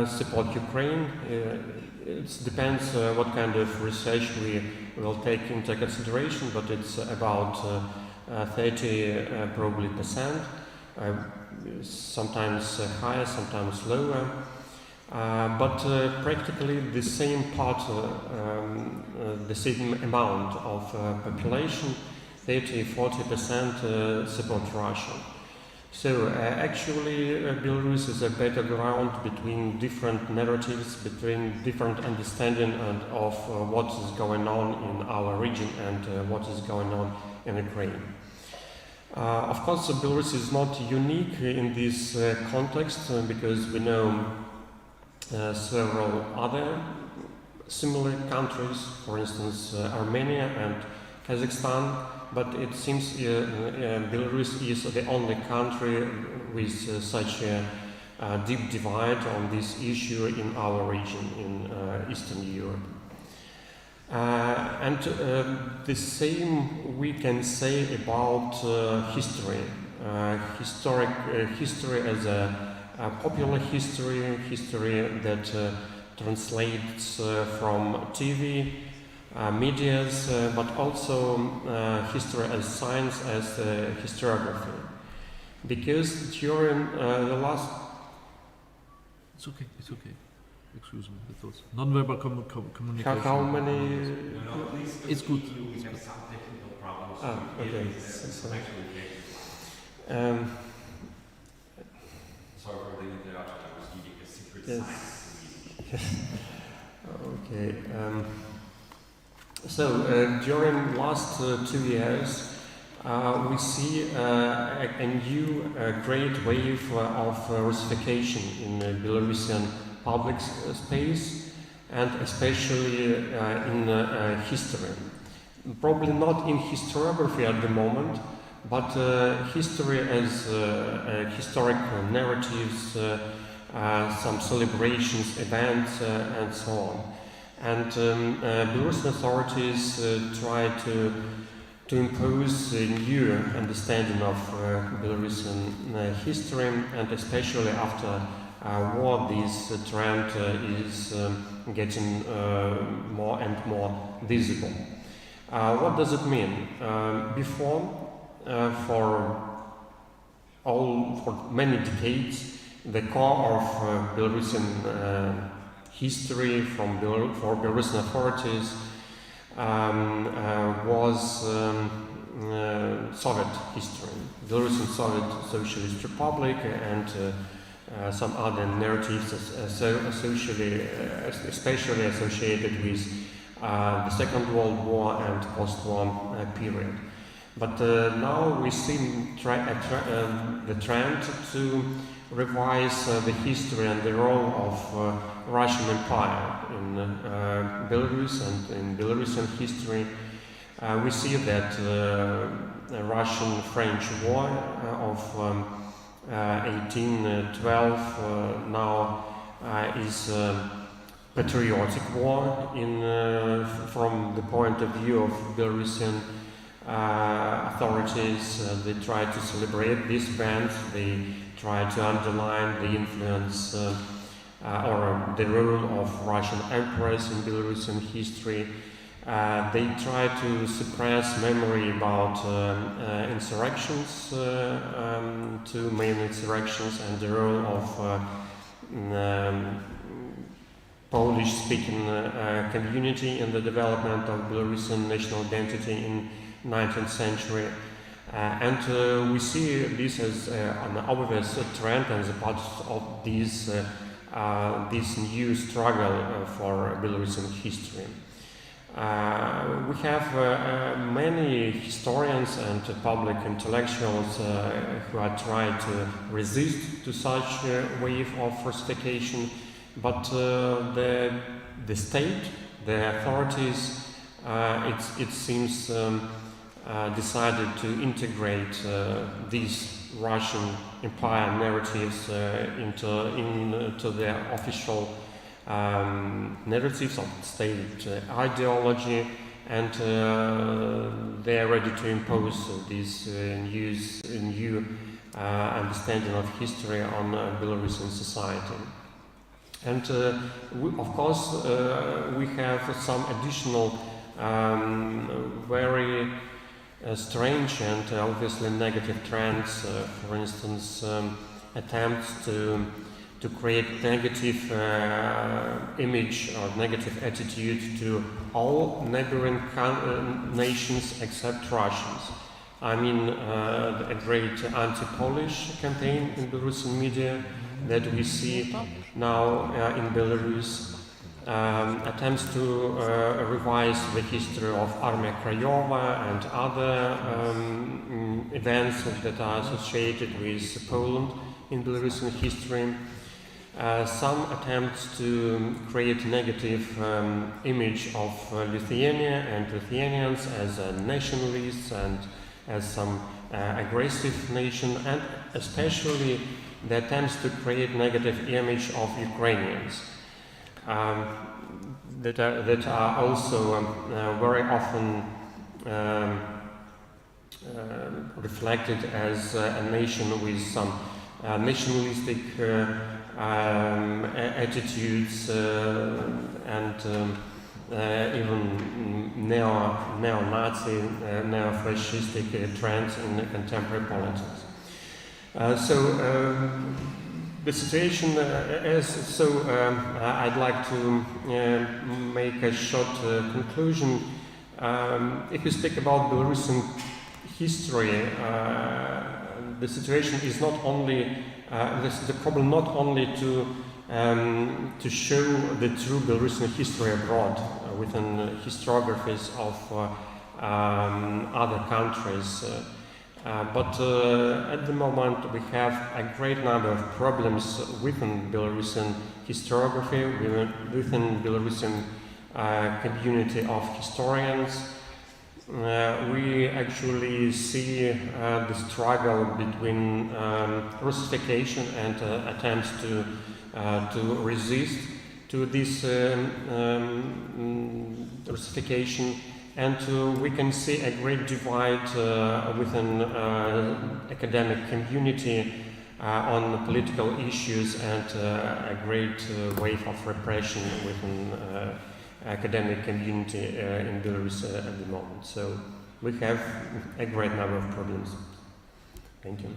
support Ukraine. It depends what kind of research we will take into consideration, but it's about 30 probably percent, sometimes higher, sometimes lower. But practically the same part, the same amount of population, 30–40% support Russia. So actually Belarus is a battleground between different narratives, between different understanding of what is going on in our region and what is going on in Ukraine. Of course, Belarus is not unique in this context because we know several other similar countries, for instance Armenia and Kazakhstan, but it seems Belarus is the only country with such a deep divide on this issue in our region, in Eastern Europe. And the same we can say about history. History as a popular history, history that translates from TV, medias, but also history as science, as historiography. Because during the last... It's okay. Excuse me, that was non-verbal communication. How many... No, please. It's good. We have some technical problems. Okay. Sorry for the interruption. I was giving a secret science. Okay. So during last 2 years, we see a new great wave of Russification in Belarusian public space, and especially in history. Probably not in historiography at the moment, but history as historic narratives, some celebrations, events, and so on. And Belarusian authorities try to impose a new understanding of Belarusian history, and especially after war, this trend is getting more and more visible. What does it mean? Before, for many decades, the core of Belarusian history for Belarusian authorities was Soviet history, Belarusian Soviet Socialist Republic, and some other narratives especially associated with the Second World War and post-war period. But now we see the trend to revise the history and the role of Russian Empire in Belarus and in Belarusian history. We see that the Russian-French War of 1812 now is a patriotic war from the point of view of Belarusian authorities. They try to celebrate these events, they try to underline the influence or the role of Russian emperors in Belarusian history. They try to suppress memory about insurrections, two main insurrections, and the role of Polish-speaking community in the development of Belarusian national identity in 19th century. And we see this as an obvious trend as a part of this new struggle for Belarusian history. We have many historians and public intellectuals who are trying to resist to such a wave of Russification, but the state, the authorities, it seems decided to integrate these Russian Empire narratives into their official narratives of state ideology, and they are ready to impose this new understanding of history on Belarusian society. And of course, we have some additional very strange and obviously negative trends. For instance, attempts to create negative image or negative attitude to all neighboring nations except Russians. I mean, a great anti-Polish campaign in Belarusian media that we see now in Belarus, attempts to revise the history of Armia Krajova and other events that are associated with Poland in Belarusian history. Some attempts to create negative image of Lithuania and Lithuanians as nationalists and as some aggressive nation, and especially the attempts to create negative image of Ukrainians that are also very often reflected as a nation with some nationalistic attitudes and even neo-Nazi, neo-fascistic trends in contemporary politics. The situation is so. I'd like to make a short conclusion. If we speak about Belarusian history, the situation is not only the problem not only to show the true Belarusian history abroad, within historiographies of other countries. But at the moment we have a great number of problems within Belarusian historiography, within Belarusian community of historians. We actually see the struggle between Russification and attempts to resist to this Russification, and we can see a great divide within academic community on political issues, and a great wave of repression within academic community in Belarus at the moment. So we have a great number of problems. Thank you.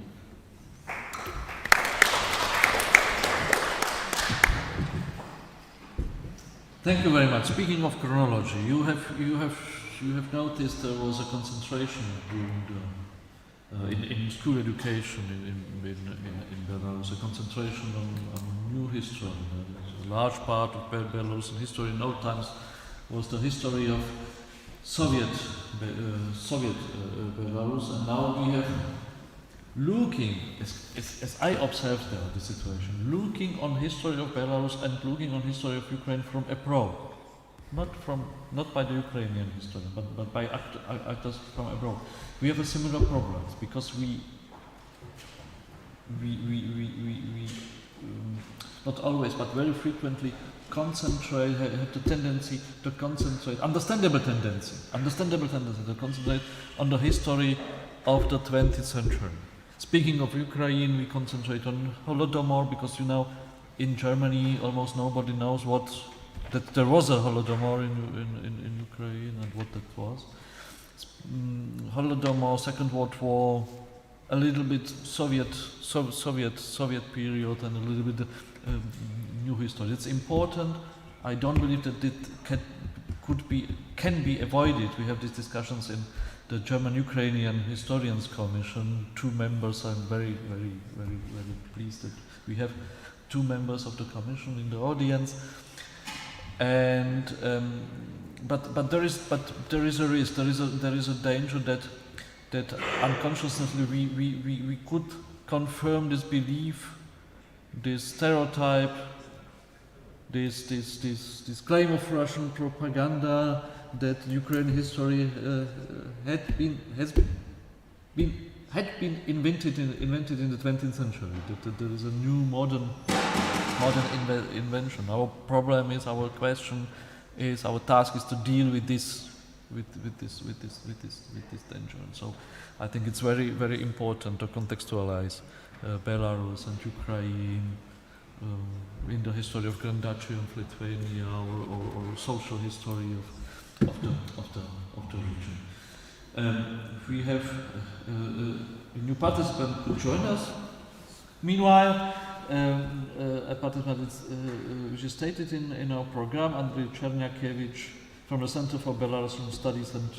Thank you very much. Speaking of chronology, you have noticed there was a concentration during in school education in Belarus, a concentration on new history. A large part of Belarusian history in old times was the history of Soviet Belarus, and now we have looking, as I observed there, the situation, looking on history of Belarus and looking on history of Ukraine from abroad, not by the Ukrainian history, but by actors from abroad. We have a similar problems because we not always, but very frequently concentrate, have the tendency to concentrate, understandable tendency to concentrate on the history of the 20th century. Speaking of Ukraine, we concentrate on Holodomor because, you know, in Germany almost nobody knows that there was a Holodomor in Ukraine and what that was. Holodomor, Second World War, a little bit Soviet period, and a little bit new history. It's important. I don't believe that it can be avoided. We have these discussions in the German-Ukrainian Historians Commission. 2 members. I'm very pleased that we have 2 members of the commission in the audience. And but there is a risk. There is a danger that unconsciously we could confirm this belief, this stereotype, this claim of Russian propaganda that Ukrainian history had been invented in the 20th century. That there is a new modern invention. Our problem is, our question is, our task is to deal with this danger. And so I think it's very important to contextualize Belarus and Ukraine in the history of Grand Duchy of Lithuania, or social history of the region. We have a new participant who joined us. Meanwhile, a participant which is stated in our program, Andrzej Czerniakiewicz from the Center for Belarusian Studies and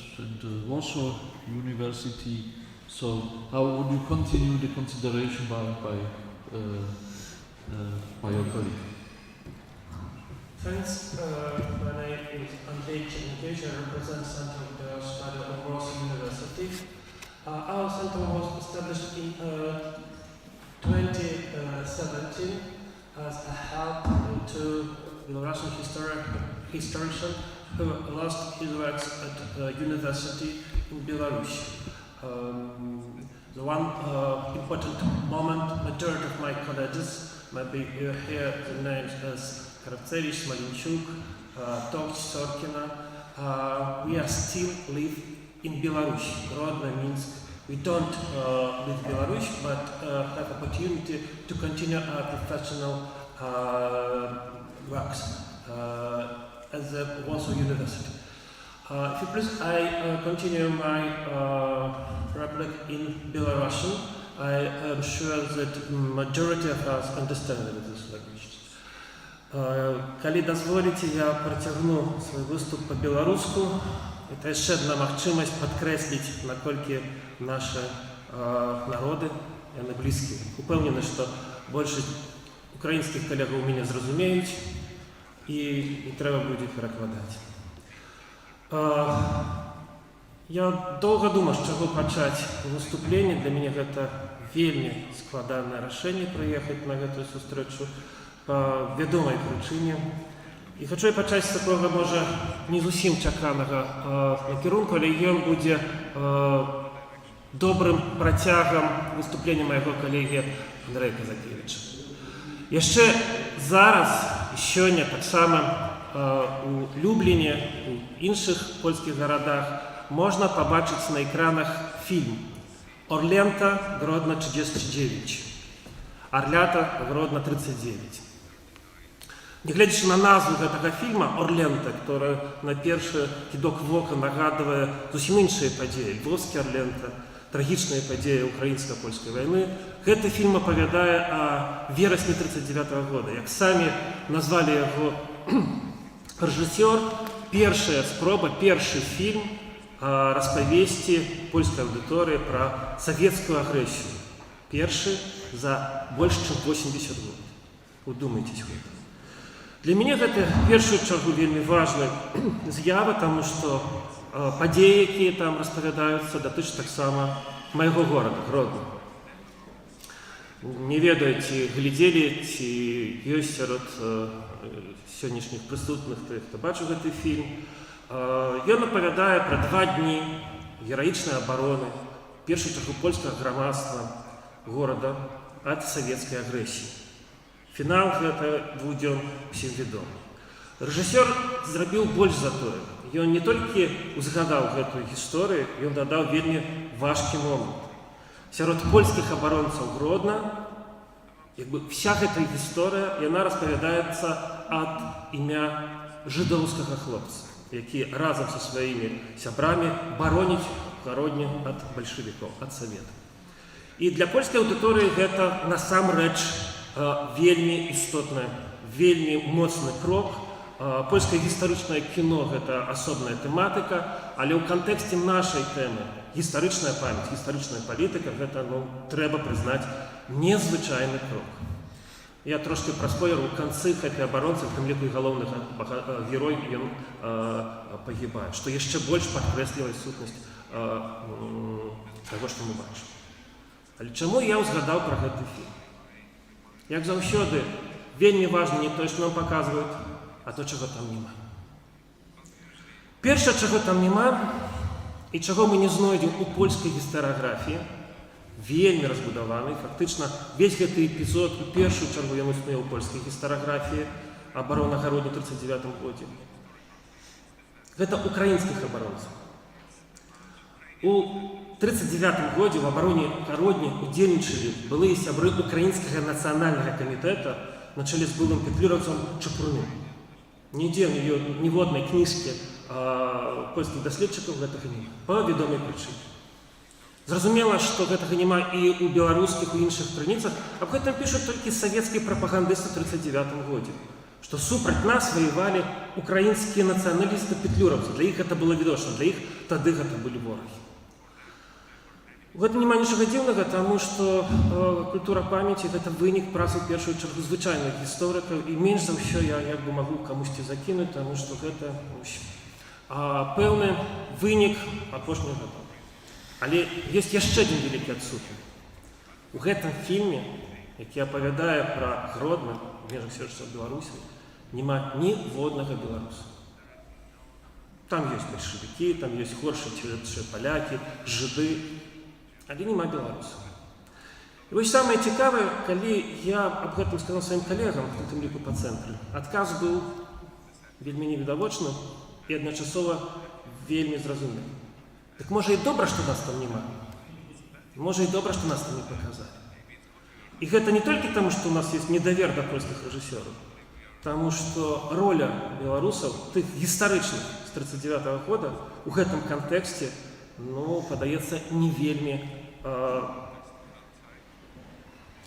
Warsaw University. So how would you continue the consideration by your colleague? Thanks. My name is Andrzej Czerniakiewicz. I represent the Center of the Study of Warsaw University. Our center was established in 2017 as a help to Belarusian historian who lost his works at university in Belarus. The one important moment, majority of my colleagues, maybe you hear the names as Karacevich, Malinchuk, Tovch, Sorkina. We are still live in Belarus, Grodno, Minsk. We don't live in Belarus, but have opportunity to continue our professional works at the Warsaw University. If you please, I continue my reply in Belarusian. I am sure that majority of us understand this language. Коли дозволите, я протягну свой выступ по-белоруску. Это еще одна махчимость подкреслить, накольки наши народи, вони близькі. Упевнений, що більшість українських колег у мене зрозуміють і не треба буде перекладати. Я долго думал, с чего начать выступление. Для меня это вельми складанное решение приехать на эту встречу по ведомой причине. І хочу почати з такого, може, не зовсім чеканого накерунку, але він буде добрим протягом виступлення моєго колеги Андрея Казакевича. І ще зараз, сьогодні, так само у Любліні, у інших польських городах можна побачити на екранах фільм «Орлята, Гродно 39», «Орлята, Гродно 39». Не глядячи на назву этого фильма «Орлента», который на перший кидок вока нагадывает зовсім іншие події, Львовські Орлента, трагічні події українсько-польської війни, этот фильм оповідає о вересні 1939 года. Як самі назвали його режисер, перша спроба, перший фільм розповісти польській аудиторії про совєтську агресію. Перший за більше, ніж 80 років. Удумайтесь в этом. Для меня это в першую чергу вельми важная з'ява, тому що події, які там розповідаються, дотичні так само моего города, Гродно. Не ведаю, ці глядели, ці есть серед сьогоднішніх присутних тих, хто бачив цей фільм. Він оповідає про 2 дні героїчної оборони, в першу чергу польського громадства города від совєтської агресії. Фінал гэта 2 дзён усім вядомы. Рэжысёр зрабіў больш за тое. Ён не толькі узгадаў гэтую гісторыю, ён дадаў вельмі важкі момант. Сярод польскіх абаронцаў Гродна, вся гэта гісторыя, яна распавядаецца ад імя жыдоўскага хлопца, які разам са сваімі сябрамі бароніць Гродню ад бальшавікоў, ад савета. І для польскай аўдыторыі гэта насамрэч вельмі істотны, вельмі моцны крок. Польскае гістарычнае кіно – гэта асобная тэматыка, але ў кантэксце нашай тэмы гістарычная памяць, гістарычная палітыка – гэта, трэба прызнаць, незвычайны крок. Я трошки праспойлеру, у канцы гэтай абаронцы, в тым ліку і галоўны герой, ён пагібае, што яшчэ больш падкрэслівае сутнасць таго, што мы бачым. Але чаму я ўзгадаў пра гэты фільм? Як заўсёды, вельмі важна не тое, што нам паказваюць, а то, чаго там няма. Першае, чаго там няма, і чаго мы не знойдзем у польскай гістарыяграфіі, вельмі разбудаваны, фактычна, весь гэты эпізод у першую чаргу ён існуе ў польскай гістарыяграфіі абарона Гродні ў 1939 годзе. Гэта украінскіх абаронцаў. У 1939 годзе в обороне Гродні удзельнічалі былыя сябры украінскага нацыянальнага камітэта на чале з былым петлюраўцам Чапурным. Нідзе ніводнай кніжкі польскіх даследчыкаў гэтага няма, па вядомай прычыне. Зразумела, што гэтага няма і ў беларускіх, у іншых крыніцах, аб гэтым пішуць толькі савецкія прапагандысты ў 1939 годзе, што супраць нас ваявалі украінскія нацыяналісты петлюраўцы. Для іх гэта было відочна, для іх тады гэта былі ворагі. У гэтым няма нічога дзіўнага, таму што культура памяці – гэта вынік працы ў першую чаргу звычайных гісторыкаў, і менш за ўсё я магу камусьці закінуць, таму што гэта пэўны вынік апошніх гадоў. Але ёсць яшчэ адзін вялікі адсутнік. У гэтым фільме, які апавядае пра Гродно ў межах сённяшняй Беларусі, няма ніводнага беларуса. Там ёсць бальшавікі, там ёсць горшыя палякі, жыды, але няма беларусаў. І вось самае цікавае, калі я аб гэтым сказаў сваім калегам, у тым ліку па цэнтры, адказ быў вельмі невідавочным і адначасова вельмі зразумелым. Так можа і добра, што нас там няма. Можа і добра, што нас там не паказалі. І гэта не толькі таму, што у нас ёсць недавер да польскіх рэжысёраў, таму што роля беларусаў, тых гістарычных з 1939 года у гэтым кантэксце падаецца не вельмі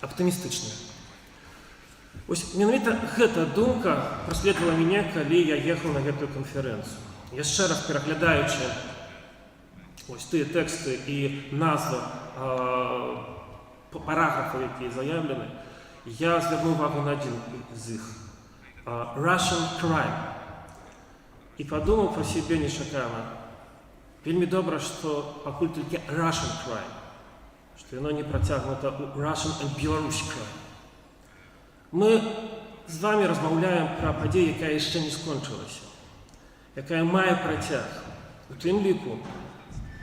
аптымістычная. Вось менавіта гэта думка праследавала мяне, калі я ехаў на гэтую канферэнцыю. Яшчэ раз пераглядаючы тыя тэксты і назвы параграфаў, якія заявлены, я звярнуў увагу на адзін з іх. Russian crime. і подумав про себе нечакано. Вельми добре, що пакуль тільки Russian crime, що воно не протягнуто у Russian and Belarus crime. Ми з вами розмовляємо про подію, яка ще не скончилася, яка має протяг. У тим ліку,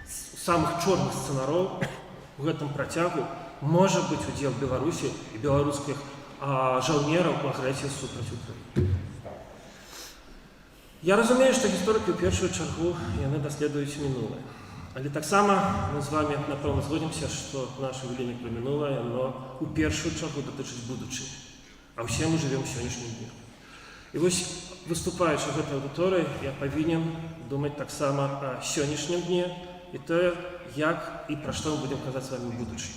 з самих чорних сценарів в цьому протягу може бути уділ Білорусі і білоруських жовнерів у агресії супроти України. Я розумію, що історики в першу чергу вони досліджують минуле. Але так само ми з вами, напевно, згодимося, що наше веління про минуле, воно у першу чергу дотичить будучини. А всі ми живемо сьогоднішнім днем. І ось, виступаючи в цій аудиторії, я повинен думати так само о сьогоднішнім дні і те, як і про що ми будемо казати з вами в будучині.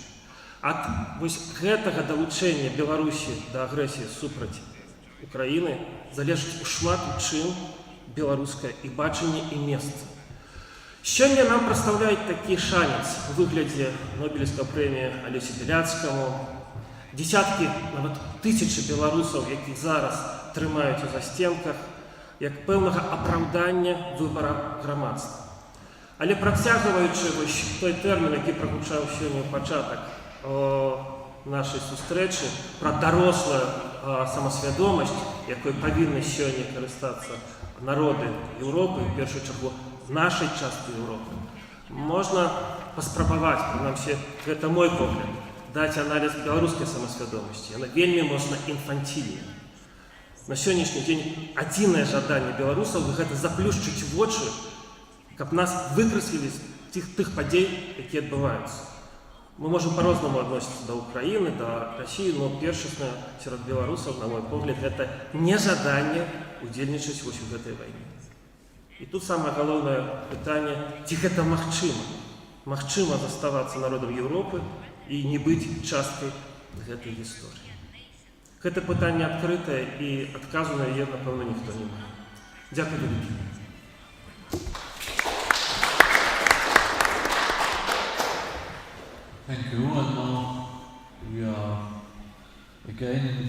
От ось гэтага долучення Білорусі до агресії супроти України залежить шмат у чим білоруське і бачення, і місце. Сьогодні нам представляють такий шанець у вигляді Нобелівської премії Олесі Біляцькому, десятки, навіть тисячі білорусів, яких зараз тримають у застінках, як певного оправдання вибору громадства. Але протягуючи той термін, який прозвучав сьогодні в початок нашої зустрічі, про дорослу самосвідомість, якою повинні сьогодні користатися народи Європи, в першу чергу нашої частини Європи, можна поспробувати, принаймні, це мій погляд, дати аналіз білоруської самосвідомості. Вона вельми можна інфантильна. На сьогоднішній день єдине бажання білорусів – це заплющити в очі, щоб нас викреслили з тих подій, які відбуваються. Ми можемо по-разному відноситися до України, до Росії, але першісне серед білорусів, на мій погляд, це нежадання удільничати в цій війні. І тут саме головне питання, чи це можливо? Можливо заставатися народом Європи і не бути часткою цієї історії. Це питання відкрите і відказу на її, напевно, ніхто не має. Дякую велике. Thank you, and now we are again in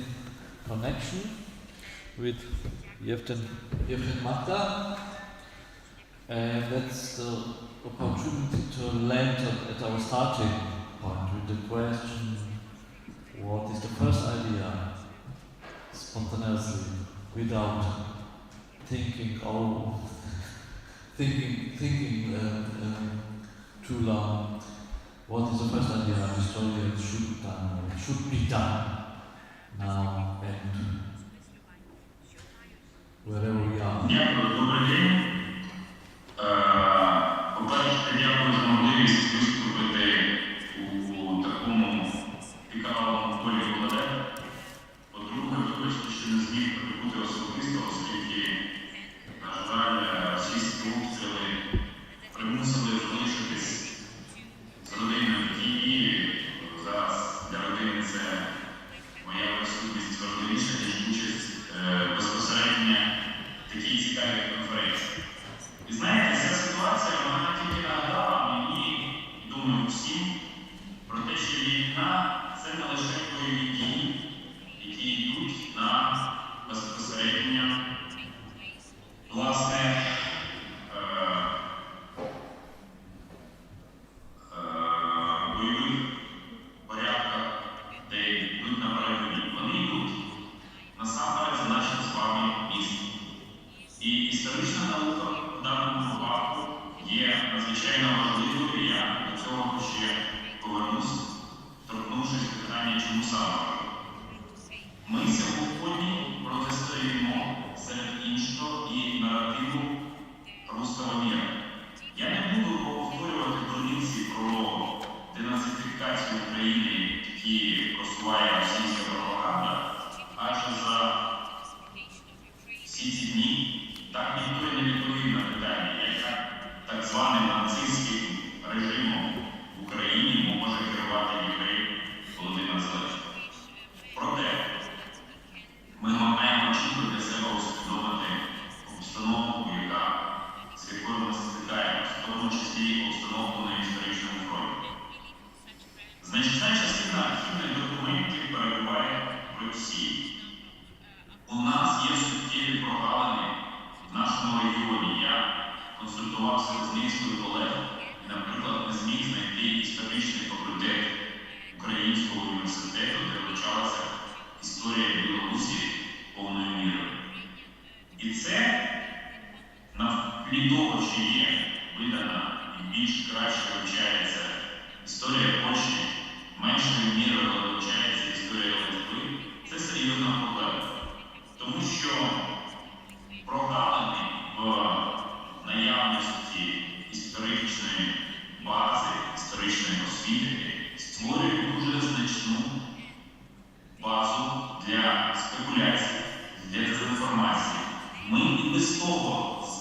connection with Yevgen Magda, and that's the opportunity to land at our starting point with the question, what is the first idea, spontaneously, without thinking too long. What is the first idea of historian should be done now and wherever we are? Дякую, добрий день. По-перше, дякую за можливість виступити у такому цікавому полі колеги. По-друге, вибачте, що не зміг прибути особисто, оскільки, на жаль, російські обстріли примусили залишитись з родиною в Києві. Зараз для родини це моя присутність важливіша, ніж участь безпосередньо в такій цікавій конференції. І знаєте, ця ситуація, вона тільки нагадала мені, думаю, всім, про те, що війна – це не лише бойові дії, які йдуть на безпосередньо, власне, бойових порядках, де йдуть на передовій. Вони йдуть насамперед за нашим з вами містом. І історична наука в даному випадку є надзвичайно важливою, і я до цього ще повернусь, торкнувшись питання, чому саме. Білорусі повною мірою. І це на тлі того, що є видана і більш краще вивчається історія Польщі, меншою мірою вивчається історія Литви, це серйозна проблема. Тому що прогалини в наявності історичної бази, історичної освіти створюють дуже значну базу для спекуляцій, для дезінформації. Ми і без того з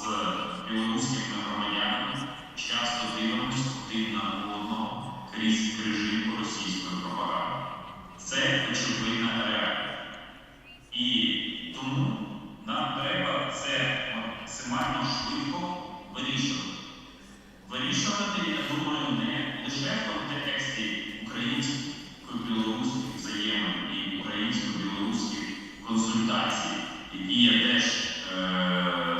білоруськими громадянами часто дивимося один на одного крізь крижі російської пропаганди. Це очевидна реальність. І тому нам треба це максимально швидко вирішувати. Вирішувати, я думаю, не лише в контексті українсько-білоруських взаємин і українсько-білоруських консультацій, які я теж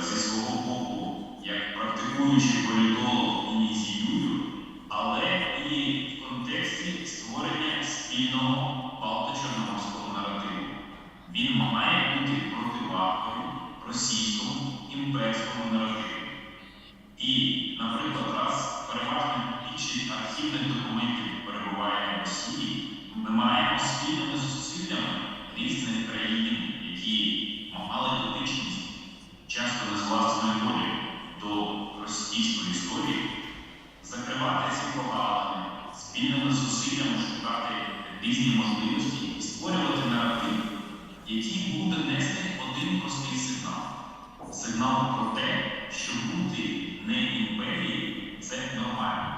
зі свого боку, як практикуючий політолог, ініціюю, але і в контексті створення спільного балто-чорноморського наративу. Він має бути противагою російському імперському наративу. І, наприклад, раз переважна більшість архівних документів перебуває в Росії, ми маємо спільними зусиллями різних країн, які мали дотичність, часто не з власної волі, до російської історії, закривати ці прогалини, спільними зусиллями шукати різні можливості і створювати наратив, який буде нести один простий сигнал. Сигнал про те, що бути не імперією – це нормально.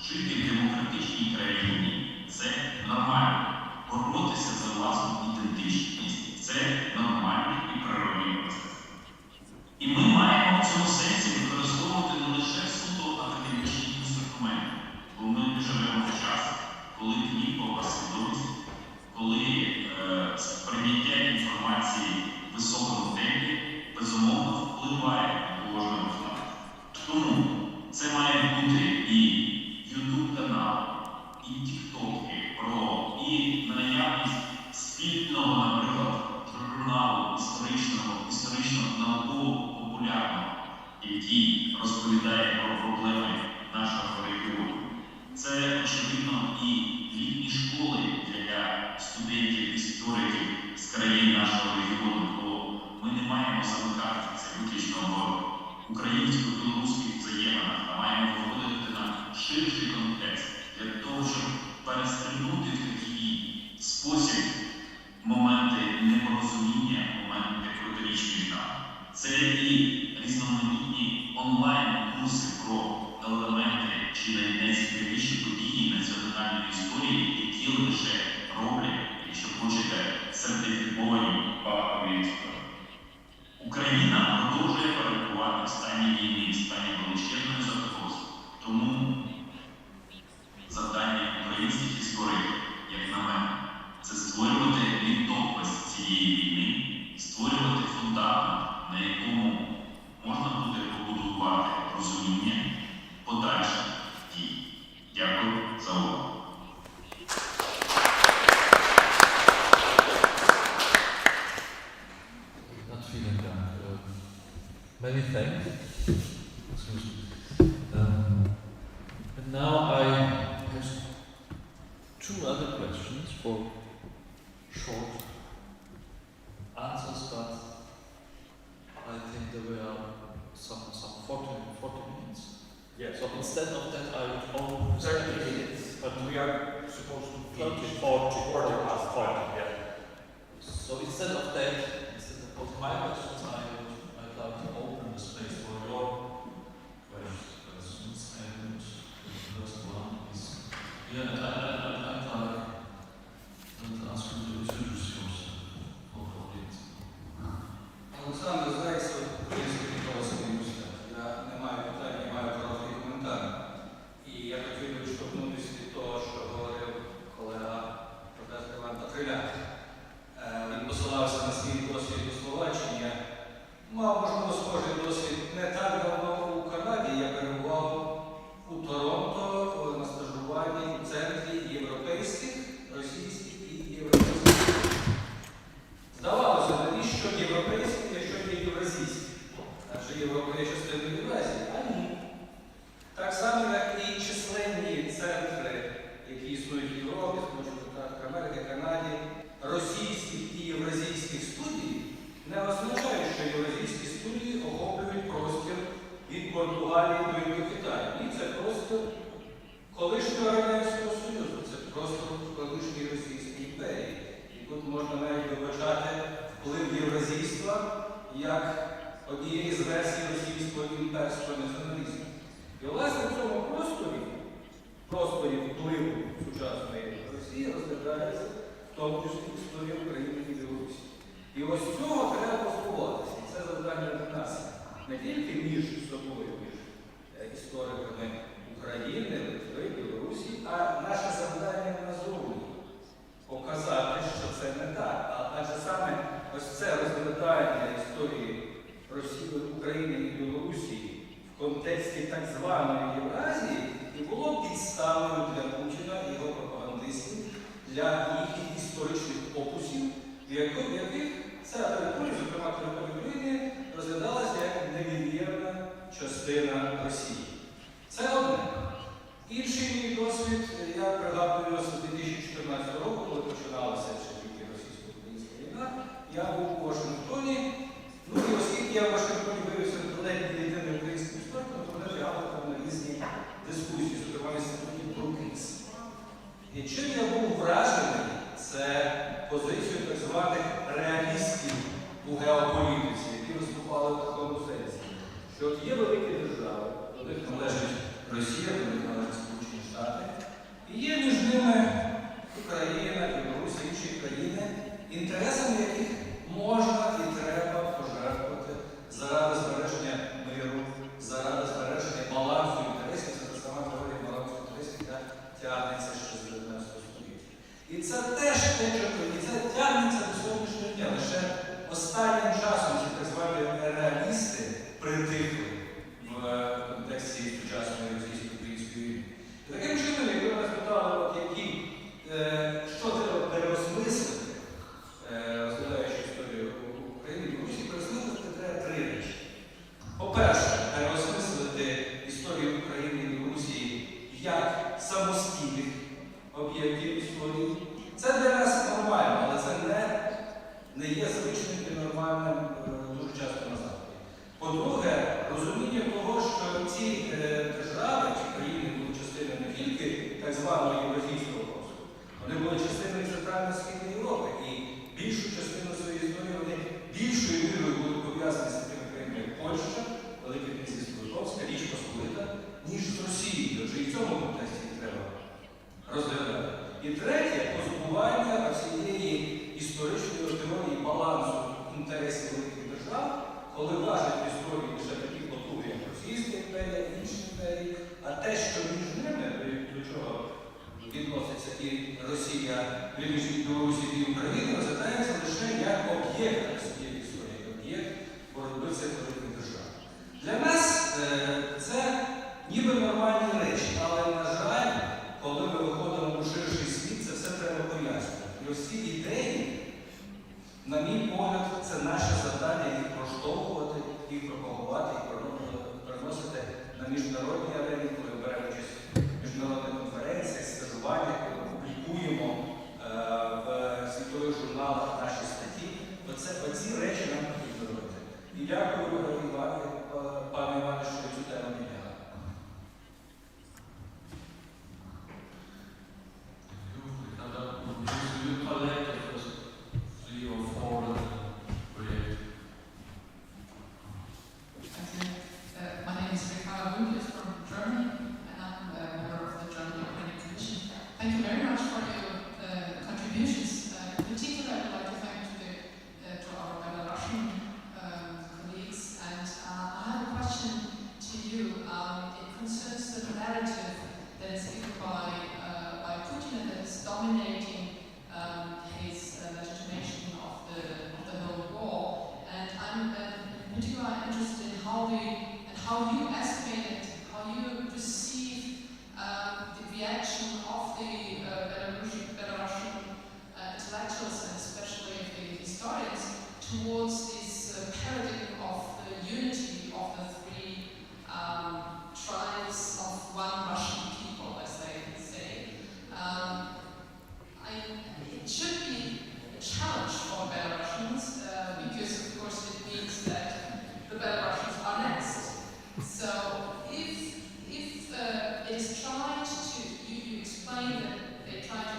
Жити в демократичній країні – це нормально. Боротися за власну ідентичність – це нормальний і природний процес. І ми маємо в цьому сенсі використовувати не лише суто академічні інструменти, бо ми живемо в час, коли книгова свідомість, коли сприйняття інформації в високому темпі безумовно впливає на кожного з нас. Тому це має бути і YouTube-канал, і TikTok-ки, і наявність спільного, наприклад, журналу історичного науково-популярного, який розповідає про проблеми нашого регіону. Це, очевидно, і літні школи для студентів-істориків з країн нашого регіону, бо ми не маємо замикатися виключно в українсько-білоруських взаєминах, а маємо виходити на ширший контекст для того, щоб перестрибнути в такий спосіб моменти непорозуміння, моменти протиріч між нами. Це і різноманітні онлайн-курси про елементи чи найцікавіші події національної історії, які лише роблять, якщо хочете, сертифіковані фахові експерти. Україна продовжує перебувати в стані війни, в стані величезної загрози. Тому завдання українських істориків, як на мене, це створювати літопис цієї війни, створювати фундамент, на якому можна буде побудувати розуміння подальших дій. Дякую за увагу. Vielen Dank. Many thanks. Excuse me. And now I have two other questions for short answers, but I think there were some 40 minutes. Yes. So instead of that, I would only 30 minutes, but we are supposed to finish 40 past 40, yeah. So instead of that, instead of posing my questions, I'd like to open the space for your questions. And the first one is, yeah, I'd like to ask you to introduce yourself for the audience. Олександр Зайцев, Український філософський університет. Я не маю питань, не маю коротких коментарів. І я хотів би відштовхнутися від того, що говорив колега професор Іван Патриля. Він посилався на свій досвід у Словаччині. Я мав, можливо, схожий досвід не так давно у Канаді. Я перебував у Торонто на стажуванні у центрі простору колишньої Російської імперії. І тут можна навіть вибачати вплив євразійства як однієї з версій російського імперського націоналізму. І власне в цьому просторі впливу сучасної Росії розглядається в тому числі історія України і Білорусі. І ось цього треба позбуватися. І це завдання для нас не тільки між собою, між істориками України, Литви, Білорусі, а наше завдання назовні показати, що це не так. Адже саме ось це розглядання історії Росії, України і Білорусі в контексті так званої Євразії і було підставою для Путіна і його пропагандистів, для їхніх історичних опусів, в яких ця територія, зокрема територія України, розглядалася як невід'ємна частина Росії. Це одне. Інший мій досвід, я пригадую з 2014 року, коли починалася ще тільки російсько-українська війна, я був у Вашингтоні. Ну і оскільки я в Вашингтоні виявився далекий єдиний український істориком, то мене тягали там на різні дискусії, зокрема в інституті Брукінс. І чим я був вражений, це позицію так званих реалістів у геополітиці, які виступали в такому сенсі, що от є великі держави, до них належить Росія, до них належать Сполучені Штати, і є між ними Україна, Білорусь, інші країни, інтересами яких можна і треба пожертвувати заради збереження миру, заради збереження балансу інтересів, це та сама теорія балансу інтересів, яка тягнеться ще з 19 століття. І це теж і це тягнеться до сьогоднішнього дня. Лише останнім часом ці так звані реалісти притихли в контексті сучасної російсько-української війни. І таким чином, якби мене спитали, що треба переосмислити, розглядаючи історію України і Білорусі, переосмислити треба три речі. По-перше, переосмислити історію України і Білорусі як самостійних об'єктів історії. Це для нас нормально, але це не є звичним і нормальним дуже часто на Заході. По-друге, розуміння того, що ці держави чи країни були частиною не тільки так званого євразійського простору, вони були частиною Центрально-Східної Європи. І більшу частину своєї історії вони більшою мірою були пов'язані з такими країнами, як Польща, Велике Князівство Литовське, Річ Посполита, ніж з Росією. Отже, і в цьому контексті треба розглядати. І третє, позбування всієї історичної теорії балансу інтересів великих держав, коли важать в історії лише такі потуги, як Російська імперія, інші імперії, а те, що між ними, до чого відноситься і Росія, між Білорусі і Україною, розглядається лише як об'єкт цієї історії, як об'єкт боротьби цих великих держав. Для нас це ніби нормальні речі, але, на жаль, коли ми виходимо у ширший світ, це все треба пояснювати. І ось ці ідеї, на мій погляд, це наше завдання їх проштовхувати, їх пропагувати, їх переносити на міжнародній арені, коли беремо участь в міжнародних конференціях, стажуваннях, коли публікуємо в світових журналах наші статті. Оці речі нам потрібно робити. І дякую, пане Іване, що ви цю тему підняли. Thank you very much for your contributions. In particular, I'd like to thank to our Belarusian colleagues. And I have a question to you. It concerns the narrative that is given by Putin and that is dominating his legitimation of the whole war. And I'm in particular interested in how you estimate, how you perceive the reaction of the Belarusian intellectuals and especially the historians towards this paradigm of the unity of the three tribes of one Russian people, as they say. It should be a challenge for Belarusians because, of course, it means that the Belarusians are next. So, if it is tried to, you explain that they try to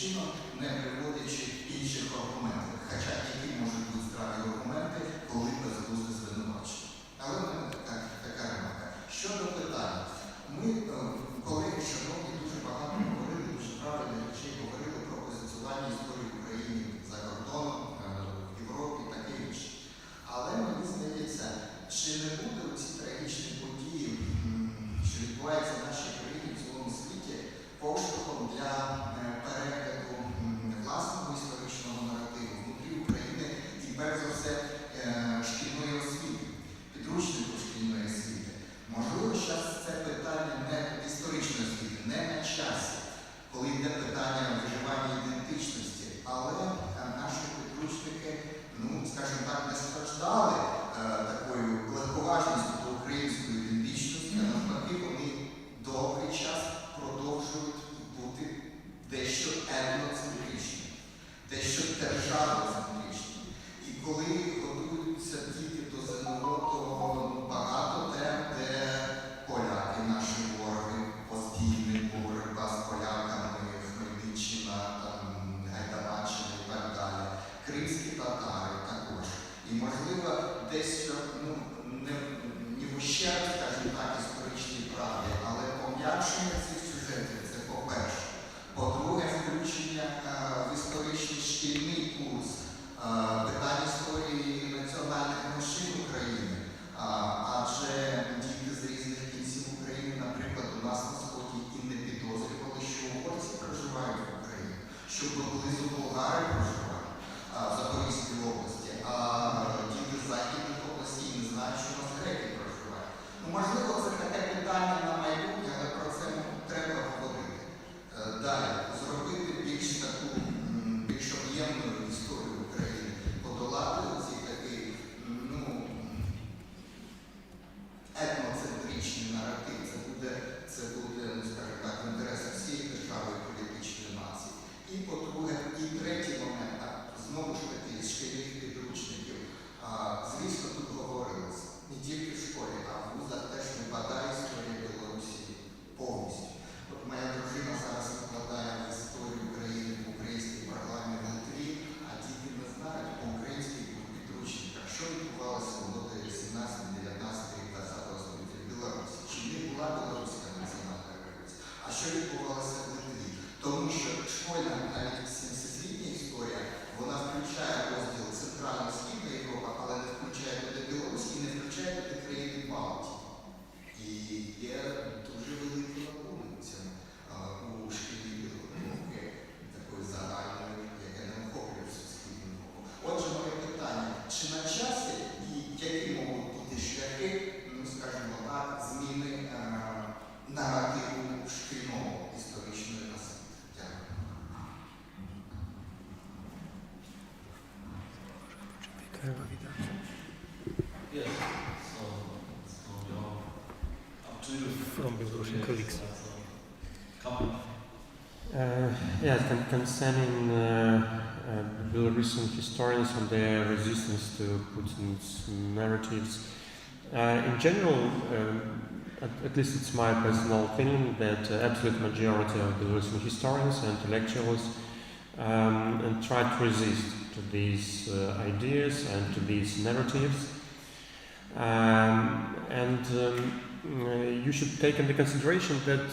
чином, не приводячи інших аргументів, хоча які можуть бути здраві аргументи, коли безглузде звинувачення. Але в мене така ремарка. Щодо питань, ми, колеги, шановні, дуже багато говорили, дуже правильні речі, говорили про позиціювання історії України за кордоном, в Європі, таке інше. Але мені здається, чи не буде ці трагічні події, що відбуваються в нашій країні, в цілому світі, поштовхом для перегляду власного історичного наративу внутрі України і, перш за все, шкільної освіти, підручнику шкільної освіти. Можливо, зараз це питання не історичної освіти, не на часі, коли йде питання виживання ідентичності, але наші підручники, ну, скажімо так, не страждали такою легковажністю до української ідентичності, а навпаки, вони довгий час продовжують бути дещо етноцентричними, дещо державоцентричними. І коли готуються діти до ЗНО, то багато тем, де поляки, наші вороги, постійні боротьба з поляками, Хмельниччина, Гайдамаччина і так далі, кримські татари також. І, можливо, десь, ну, не в ущерб, скажімо так, історичній правді, але пом'якшення цих сюжетів – це по-перше. По-друге, включення в історичний шкільний курс питань історії національних меншин України. Адже діти з різних кінців України, наприклад, у нас на Сході і не підозрювали, що угорці проживають в Україні, що поблизу болгари проживають в Запорізькій області, а діти з західних областей не знають, що у нас греки проживають. Ну, можливо, це таке питання на майбутнє, але про це треба говорити. Далі, зробити більш таку, більш об'ємну історію України, подолати ці такі, ну, етноцентричний наратив. Це буде, ну, скажімо так, в інтересах всієї держави і політичної нації. І, по-друге, і третій момент, знову ж таки, з шкільних підручників. Звісно, тут говорилось, не тільки в школі, а в вузах теж випадає історія Білорусі повністю. От моя дружина зараз викладає в історію України в українській програмі в Литві, а діти не знають по українських підручниках, що відбувалося в годи 17, 19 і 20 століття в Білорусі. Чи не була білоруська національна революція? А що відбувалося в Литві? Тому що школьна, навіть всесвітня історія, вона включає розділ Центрально-Східна Європа, але не включає туди Білорусь і не включає туди країни Балтії. І є дуже великі лакуни у цьому у шкільній підготовці, такої загальної, яке не охоплює всю східну Європу. Отже, моє питання, чи на часі і які можуть бути шляхи, ну, скажімо так, зміни наративу шкільного історичної освіти? Дякую. Yes, so your opportunity from Belarusian colleagues. Yes, concerning Belarusian historians and their resistance to Putin's narratives. In general, at least it's my personal opinion that absolute majority of Belarusian historians and intellectuals try to resist to these ideas and to these narratives. You should take into consideration that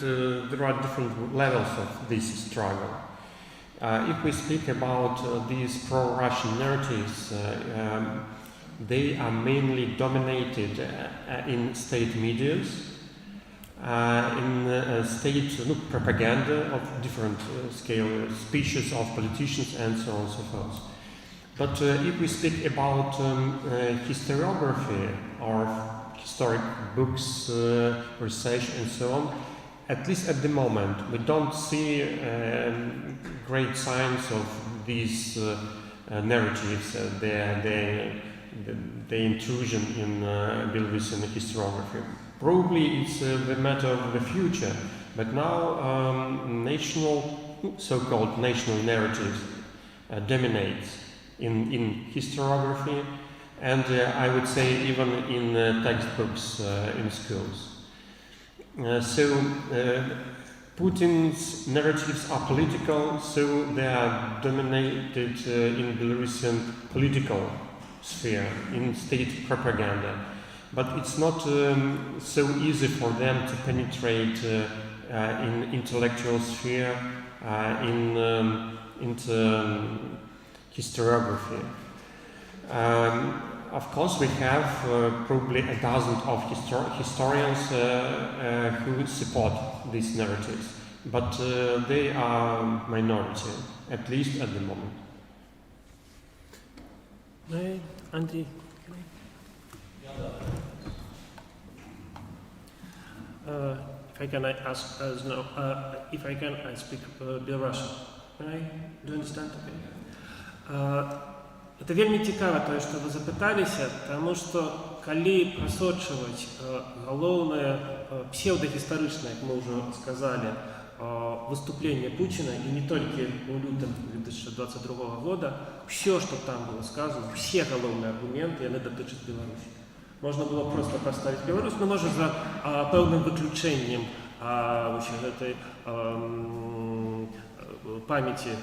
there are different levels of this struggle. If we speak about these pro-Russian narratives, they are mainly dominated in state medias, in state propaganda of different scale, speeches of politicians and so on and so forth. But if we speak about historiography or historic books, research and so on, at least at the moment, we don't see great signs of these narratives, the intrusion in Belarusian historiography. Probably it's the matter of the future, but now so-called national narratives dominate in historiography, and I would say even in textbooks in schools. Putin's narratives are political, so they are dominated in Belarusian political sphere, in state propaganda. But it's not so easy for them to penetrate in intellectual sphere, into historiography. Of course, we have probably a dozen of historians who support these narratives, but they are minority, at least at the moment. Andy? If I can ask, if I can, I speak Belarusian. Do you understand? Okay. Это вельмі цікава тое, што вы запыталіся, таму што калі прасочваць галоўнае псеўдагістарычнае, як мы ўжо сказалі, выступленне Пуціна, і не толькі ў лютым 2022 года, ўсё, што там было сказано, усе галоўныя аргументы, яны датычаць Беларусі. Можна было проста паставіць Беларусь, но можа за пэўным выключэннем гэтай памяці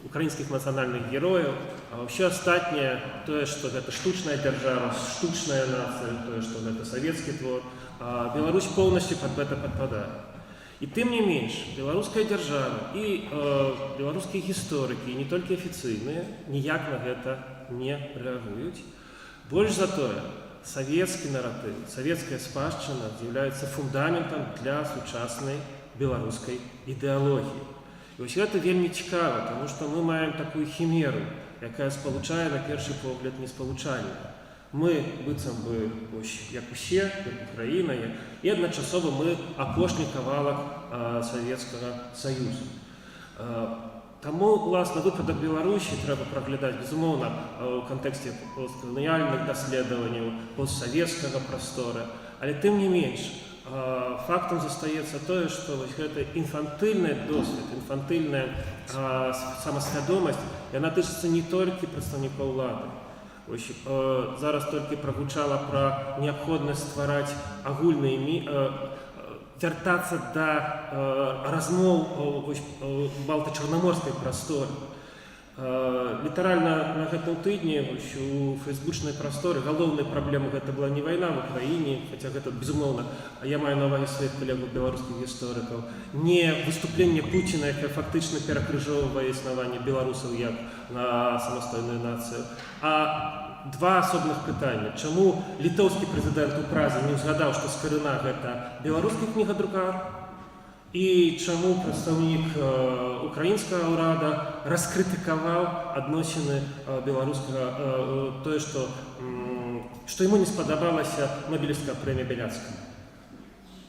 украінскіх нацыянальных герояў, а ўсё астатняе, тое, што гэта штучная дзяржава, штучная нацыя, тое, што гэта савецкі твор, Беларусь поўнасцю пад гэта падпадае. І тым не менш, беларуская дзяржава і беларускія гісторыкі, і не толькі афіцыйныя, ніяк на гэта не рэагуюць. Больш за тое, савецкі наратыў, савецкая спадчына з'яўляецца фундаментам для сучаснай беларускай ідэалогіі. І вось гэта вельмі цікава, таму што мы маем такую хімеру, якая спалучае на першы погляд неспалучальна. Мы, быццам бы, як усе, як Украіна, і адначасова мы апошні кавалак Савецкага Саюзу. Таму, уласна, выпадак Беларусі трэба праглядаць, безумоўна, у кантэксце посткаланіяльных даследаванняў, постсавецкага прастора, але тым не менш, фактам застаецца тое, што гэта інфантыльны досвед, інфантыльная самасвядомасць, яна тычыцца не толькі прадстаўнікоў улады. Зараз толькі прагучала пра неабходнасць ствараць агульныя, вяртацца да размоў балта-чарнаморскай прасторы. Літаральна на гэтым тыдні у фейсбучнай прасторы галоўнай праблемай гэта была не вайна в Украіне, хаця гэта безумоўна, а я маю на ўвазе сваіх калегаў беларускіх гісторыкаў, не выступленне Пуціна, якое фактычна перакрыжоўвае існаванне беларусаў як на самастойную нацыю, а два асобных пытання. Чаму літоўскі прэзідэнт у Празе не ўзгадаў, што Скарына гэта беларускі кнігадрукар, і чаму прадстаўнік украінскага ўрада раскрытыкаваў адносіны беларускага, тое, што яму не спадабалася Нобелевская прэмія Бяляцкага.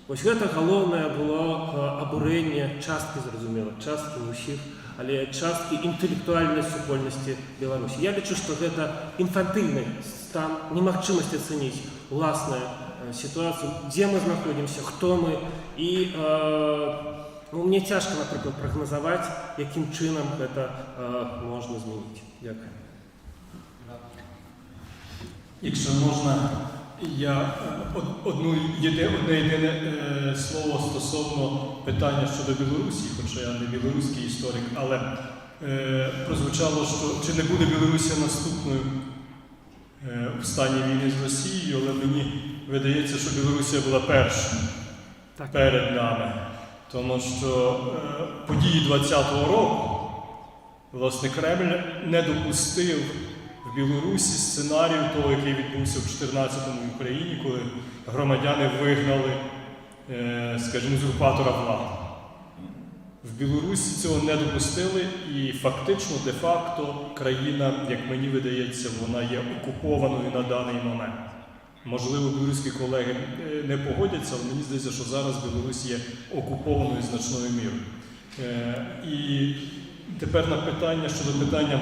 Вось гэта галоўнае было абурэнне часткі, зразумела, часткі не ўсіх, але часткі інтэлектуальнай супольнасці Беларусі. Я лічу, што гэта інфантыльны стан, немагчымасць ацэніць уласную ситуацию, где мы находимся, кто мы. И мне цяжка, например, прогнозовать, яким чином это можно изменить. Дякую. Якщо можна, я одне єдине слово стосовно питання щодо Білорусі, хоча я не білоруський історик, але прозвучало, що чи не буде Білорусі наступною в стані війни з Росією, але мені видається, що Білорусія була першою перед нами. Тому що події 20-го року, власне, Кремль не допустив в Білорусі сценарію того, який відбувся в 14-му в Україні, коли громадяни вигнали, скажімо, узурпатора влади. В Білорусі цього не допустили і фактично, де-факто, країна, як мені видається, вона є окупованою на даний момент. Можливо, білоруські колеги не погодяться, але мені здається, що зараз Білорусь є окупованою значною мірою. І тепер на питання, щодо питання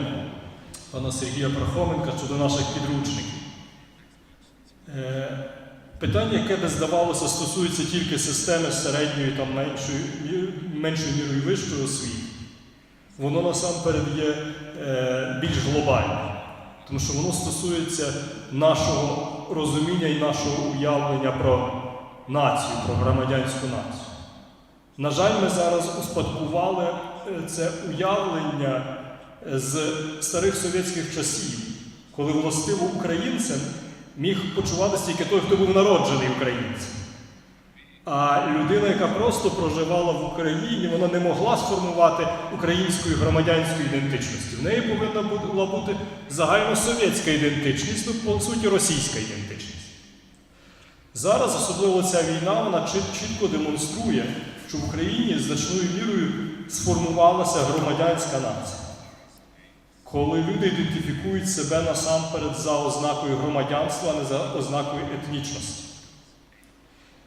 пана Сергія Пархоменка, щодо наших підручників. Питання, яке би здавалося, стосується тільки системи середньої, там, меншою мірою вищої освіти. Воно насамперед є більш глобальним, тому що воно стосується нашого розуміння і нашого уявлення про націю, про громадянську націю. На жаль, ми зараз успадкували це уявлення з старих совєтських часів, коли властиво українцем міг почуватися тільки той, хто був народжений українцем. А людина, яка просто проживала в Україні, вона не могла сформувати української громадянської ідентичності. В неї повинна була бути загальносовєтська ідентичність, ну, по суті, російська ідентичність. Зараз, особливо ця війна, вона чітко демонструє, що в Україні значною мірою сформувалася громадянська нація. Коли люди ідентифікують себе насамперед за ознакою громадянства, а не за ознакою етнічності.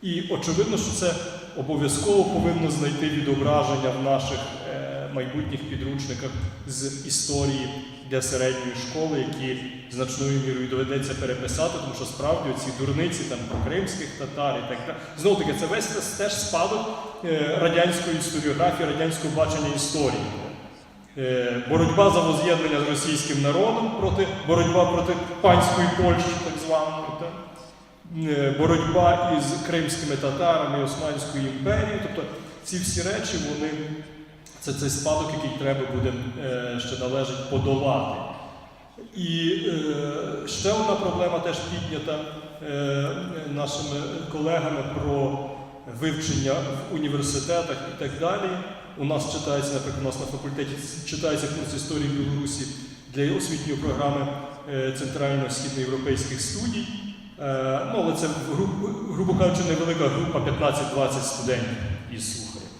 І очевидно, що це обов'язково повинно знайти відображення в наших майбутніх підручниках з історії для середньої школи, які значною мірою доведеться переписати, тому що справді ці дурниці там, про кримських татар і так далі. Знову-таки, це весь теж спадок радянської історіографії, радянського бачення історії. Боротьба за воз'єднання з російським народом, боротьба проти панської Польщі, так званої, боротьба із кримськими татарами, Османською імперією. Тобто ці всі речі, вони, це цей спадок, який треба буде, ще належить подолати. І ще одна проблема теж піднята нашими колегами про вивчення в університетах і так далі. У нас читається, наприклад, у нас на факультеті читається курс історії Білорусі для освітньої програми Центрально-Східноєвропейських студій. Ну, але це, грубо кажучи, невелика група, 15-20 студентів із слухає.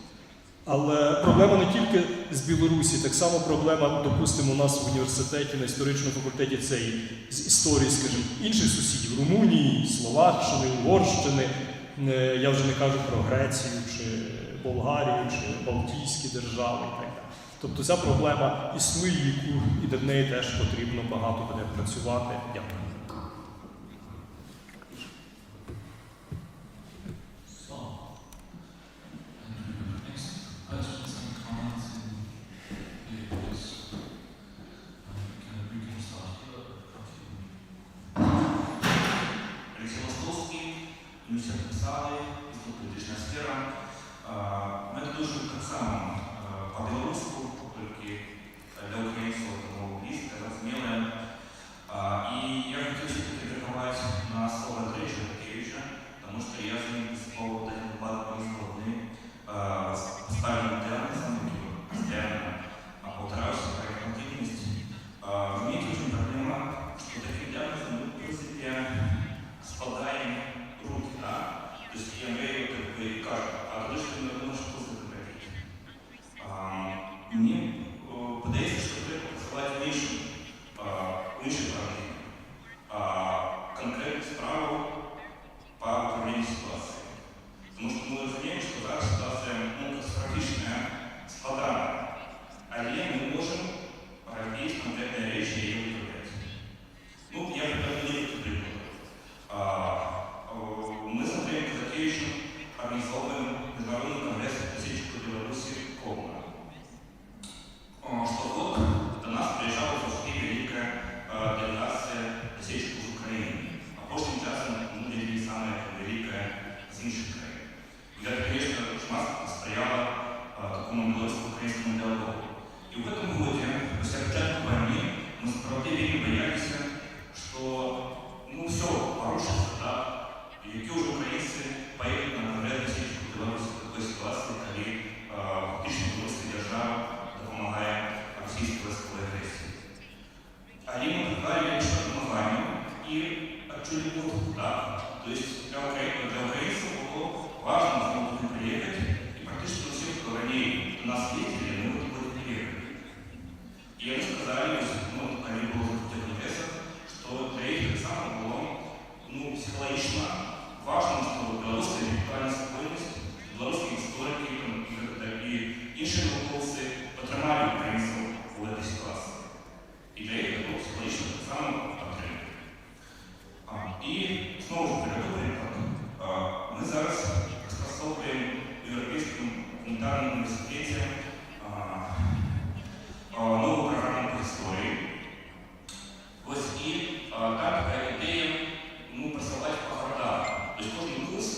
Але проблема не тільки з Білорусі, так само проблема, допустимо, у нас в університеті, на історичному факультеті, це і з історії, скажімо, інших сусідів, Румунії, Словаччини, Угорщини, я вже не кажу про Грецію, чи Болгарію, чи Балтійські держави і так далі. Тобто ця проблема існує, і над нею теж потрібно багато буде працювати. Дякую. Ми дуже так само по-білоруську, тільки для українців це мова близька, зрозуміла. І я хотів все-таки реагувати на слова Андрія Шевкевича, тому що я з ним по таким випадкам складний ставлю диагнозом, який постоянно повторяюся про их активность. Имеет очень проблема, что таким диагнозом мы, в принципе, складаем руки, да? То есть я имею как бы каждый. А коли ж ти не думаєш, що це зробити? Мені подається, що треба працювати в іншій проблемі. Конкретну справу по управлінню ситуацією. Тому що ми розуміємо, що зараз ситуація катастрофічна, складана. Але ми можемо робити конкретні речі і її виправляти. Ну, я приведу некоторые приклади. Мы с Андреем Казакевичем организовываем Международный конгресс «Тысячку Беларуси» Ковна. Что год до нас приезжала почти великая делегация «Тысячку из Украины». А прошлым часом мы видели самая великая из інших країн. И это, конечно, нас стояло такому белорусско-украинскому диалогу. И в этом году, после початку войны, мы справедливо боялись, что все порушится, да, и які уже українці поїдуть на конкретну січку Білорусі в такій ситуації, коли фактично білоруська держава допомагає російській військовій агресії. Але ми призвали лише допомаганню і отчули воздух, да. То есть для украинцев было важно снова приехать, и практически все, кто ранее до нас ездили, мы вот будем приехать. И они сказали, когда было закрытие конгресса, что для их так само было психологично важно, что белорусская интеллектуальная спокойность, белорусские историки и іншие науковцы потримали українців у этой ситуации. И для их это было психологично так само потрібно. И снова же приведу приклад. Мы зараз способствуем в Европейском гуманитарном университете новую программу по истории. И там такая идея просылать по городам. То есть кожен курс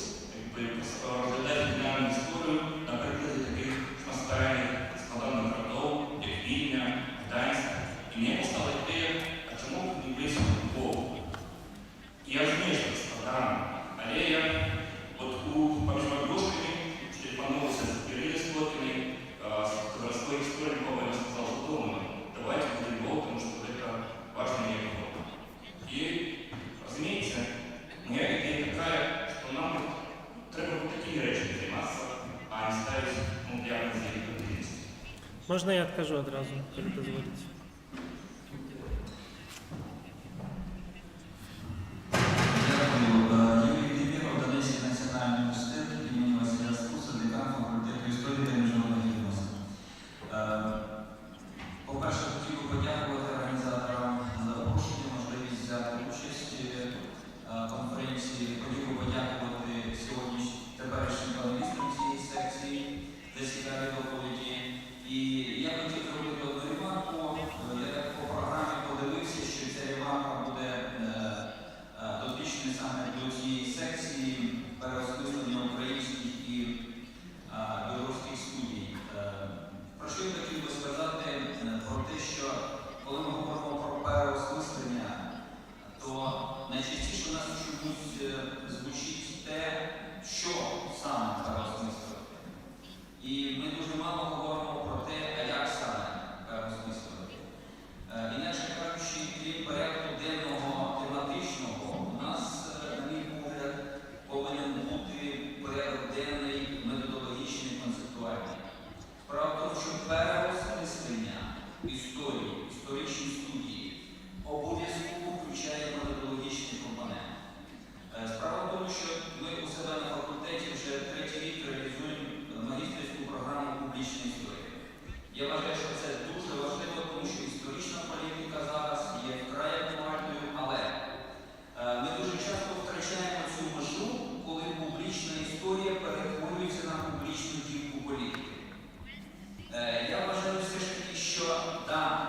Можна я откажу одразу, коли дозволите? По-перше, хотів би подякувати організаторам за запрошення, можливість взяти участь в конференції. Хотів би подякувати сьогодні теперішнім панелістам цієї секції за цікаві доповіді. І я хотів зробити одну ремарку. Я так по програмі подивився, що ця ремарка буде дотична саме до цієї секції переосмислення українських і білоруських студій. Про що я хотів би сказати? Про те, що коли ми говоримо про переосмислення, то найчастіше у нас чомусь звучить те, що саме переосмислювати. І ми дуже мало говоримо про те, а як саме переосмислювати. Інакше кажучи, крім порядку денного тематичного, у нас, на мій погляд, повинен бути порядок денний методологічний, концептуальний. Справа в тому, що переосмислення історії, історичні студії обов'язково включає методологічний компонент. Справа в тому, що ми у себе на факультеті вже третій рік реалізуємо магістерську програму «Публічна історія». Я вважаю, що це дуже важливо, тому що історична політика зараз є вкрай актуальною, але ми дуже часто втрачаємо цю межу, коли публічна історія перетворюється на публічну ділку політики. Я вважаю все ж таки, що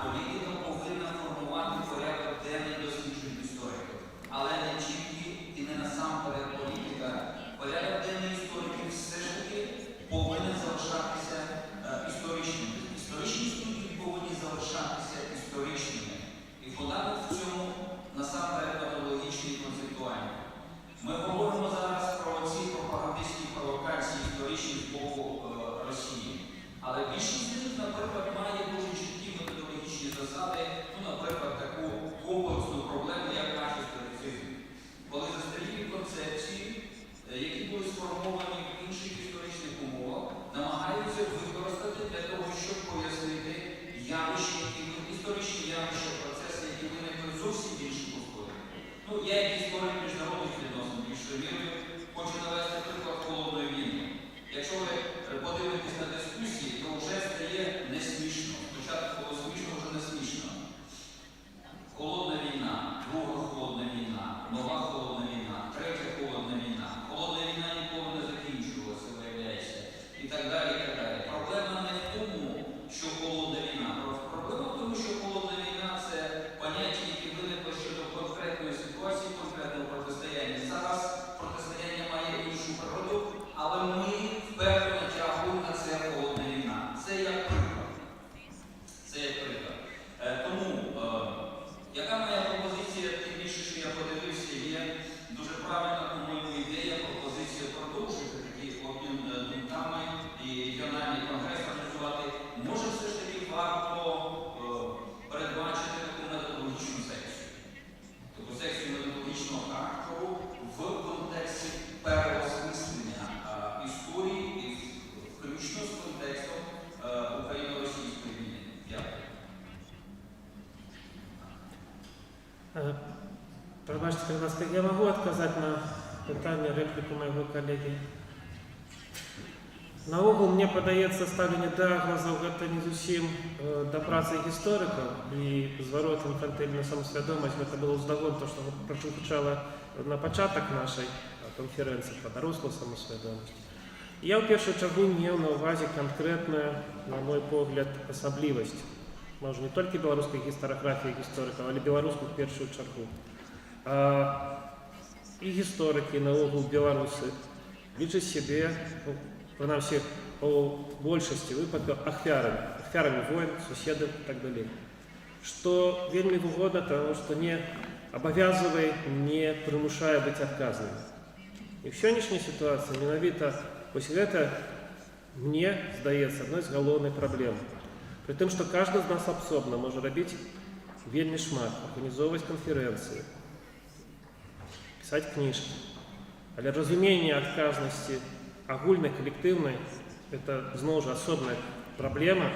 політика повинна формувати порядок денний досліджень істориків, але не тільки і не насамперед політика. Порядок денний істориків все ж таки повинен залишатися історичними. Історичні студії повинні залишатися історичними. І фундамент в цьому насамперед методологічний і концептуальний. Ми говоримо зараз про ці пропагандистські провокації історичні з боку Росії. Але більшість з них, наприклад, має дуже чіткі методологічні засади, наприклад, таку комплексну проблему, як антиісторицизм. Коли застарілі концепції, які були сформовані в інших історичних умовах, намагаються використати для того, щоб пояснити явища, історичні явища, процеси, які виникли зовсім в інших условиях. Я як історик міжнародних відносин більшою мірою хочу навести приклад холодної війни. Якщо ви подивитесь на дискусії, то вже стає не смішно. Спочатку було смішно, вже не смішно. Холодна війна, друга холодна війна, нова холодна війна, третя холодна війна. Холодна війна ніколи не закінчувалася, виявляється. І так далі, і так далі. Проблема не в тому, що холодна війна. Проблема в тому, що холодна війна – це поняття, які виникли щодо конкретної ситуації, конкретного протистояння. Зараз протистояння має іншу природу, але ми впевнено тягуємо на це холодна війна. Це як приклад. Це як приклад. Тому, яка моя пропозиція, тим більше, що я подивився, є дуже правильна, по-моєму, ідея, пропозиція продовжити такий обмін думками і регіональний конгрес організувати. Може все ж таки варто передбачити таку методологічну секцію. Таку секцію методологічного характеру в контексті переосмислення історії і включно з контекстом Україно-російської війни. Дякую. Пробачте, будь ласка, я можу відказати на питання, репліку моєго колеги? Наогул мне падаецца ставленне дыагназаў гэта не зусім да працы гісторыкаў і зварот інфантыльна самасвядомасць, гэта было ўздагон то, што прагучала на пачатак нашай конференцыі пра дарослую самасвядомасць. Я ў першую чаргу меў на ўвазе канкрэтную, на мой погляд, асаблівасць. Можа, не толькі беларускай гістарыяграфіі гісторыкаў, але беларускую ў першую чаргу. І гісторыкі, наогул беларусы, лічаць сябе, прынамсі, у большасці выпадкаў ахвярамі войн, суседаў і так далей. Што вельмі выгодна, таму што не абавязвае, не прымушае быць адказным. І ў сённяшняй сітуацыі менавіта вось гэта, мне здаецца, адной з галоўных праблем. Пры тым, што кожны з нас асобна можа рабіць вельмі шмат, арганізоўваць канферэнцыі, пісаць кніжкі. Але разуменне адказнасці агульнай, калектыўнай, это зноў жа асобная праблема,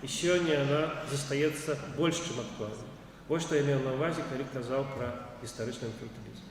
і сьогодні вона зостається більш чим актуальною. Ось що я мав на увазі, коли казав про історичний інфантилізм.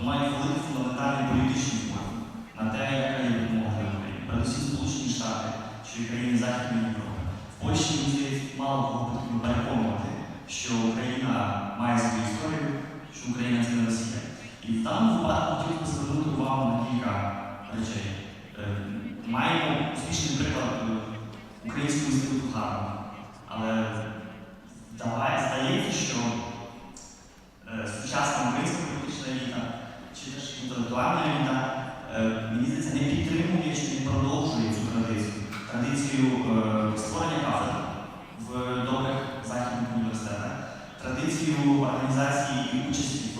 Мають великий фундаментальний політичний вплив на те, яка є допомога для України. Передусім Сполучені Штати речей. Маємо успішний приклад Українського інституту харму, але здається, що сучасна українська політична еліта чи теж інтелектуальна еліта, мені здається, не підтримує чи не продовжує цю традицію створення кафедр в добрих західних університетах, традицію організації і участі в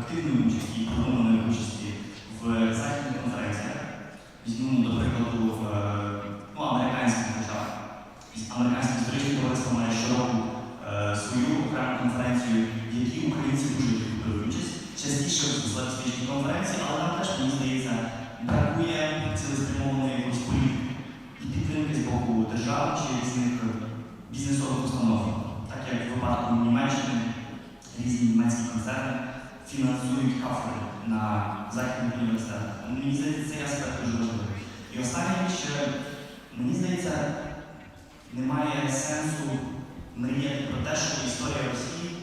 активної участі і продуманої участі в західних конференціях. Візьмемо, до прикладу, американських почав. Американське історичне товариство має щороку свою окрему конференцію, в якій українці дуже беруть участь. Частіше в історичній конференції, але нам теж, мені здається, бракує цілеспрямованої якоїсь політики і підтримки з боку держави чи різних бізнесових установ. Так як в випадку Німеччини різні німецькі концерни фінансують кафедри на західних університетах. Мені здається, цей аспект дуже важливий. І останнє, що, мені здається, немає сенсу мріяти про те, що історія Росії,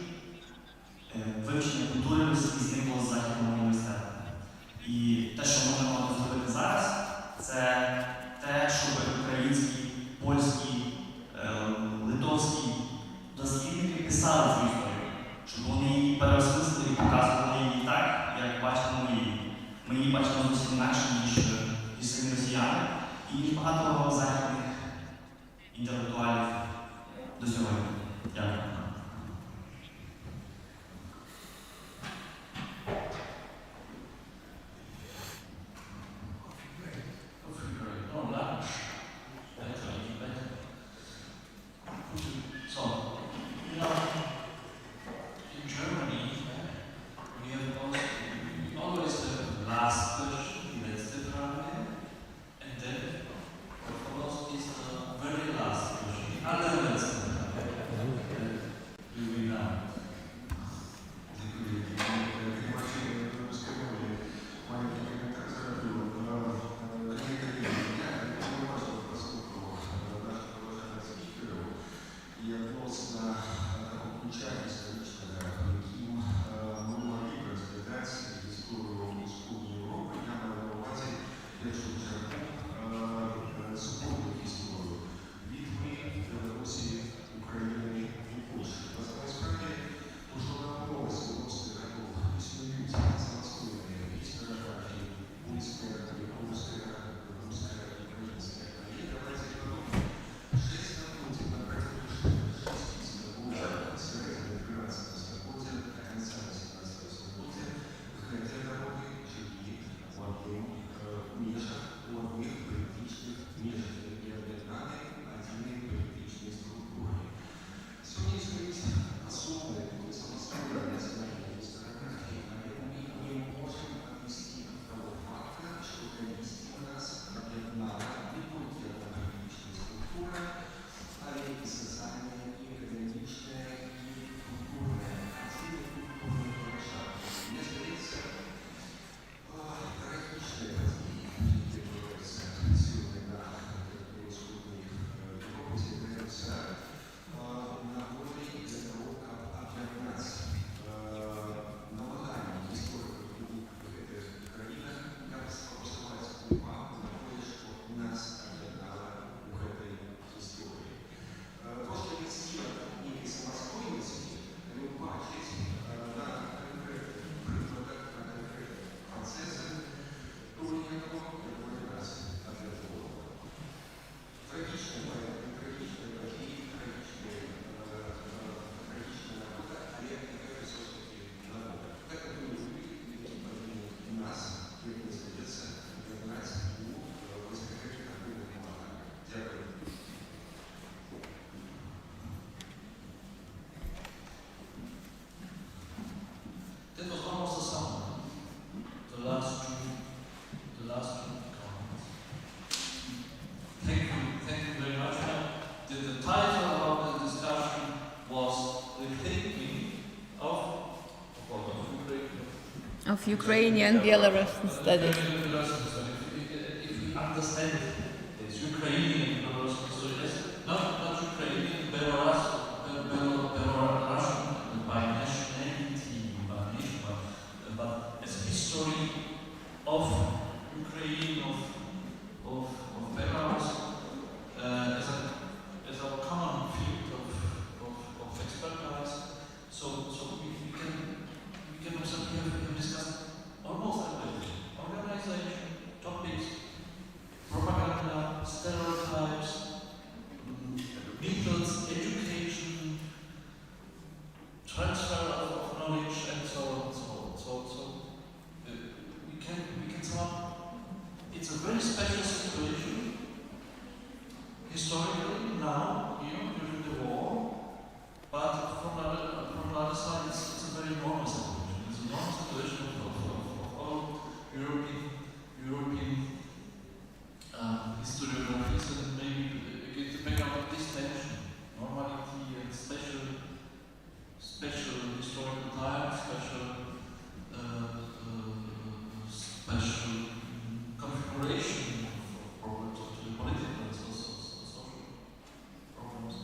вивчення культури Росії зникло з західного університету. І те, що можна мати зробити зараз, це те, щоб українські, польські, литовські дослідники писали цю історію, щоб вони її переосмислили і показували її так, як бачимо ми її. Ми її бачимо зовсім інакше, ніж самі росіяни, і ніж багато західних інтелектуалів до сьогодні. Дякую. Of Ukrainian Belarusian studies. If we understand this Ukrainian Belarusian history, not Ukrainian, Belarusian by nationality, but as a history of Ukraine, of Belarus, as our common field of expertise. So we can observe, we have discussed almost everything: organization, topics, propaganda, stereotypes, methods, education, transfer of knowledge, and so on and so on. So we can sum up. It's a very special situation historically now, during the war, but from the other side, it's a very normal situation. It's a normal situation of all European historiographies, and maybe against the background of this tension, normality and special historical time, special configuration of problems, of the political and social problems.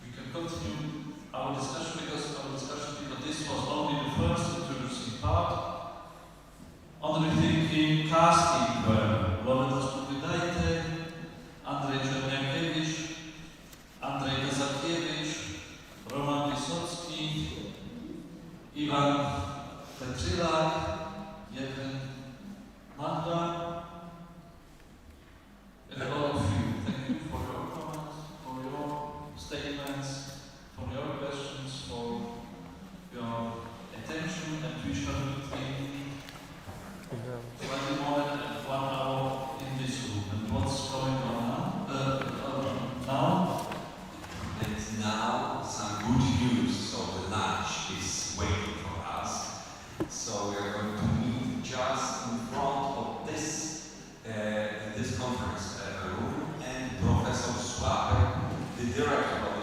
We can continue our discussion because this was only the first introducing part. On the thinking casting were Lorenzo Spowiedajte, Andrzej Czerniakiewicz, Andrzej Kazakiewicz, Roman Wysocki, Iwan Petrzylak, Jewgen Manda, and all of you. Thank you for your comments, for your statements, for your questions, for your attention, and we shall be slightly more than 1 hour in this room. And what's going on now? And now some good news. So the lunch is waiting for us. So we are going to meet just in front of this conference room, and Professor Sławek, the director of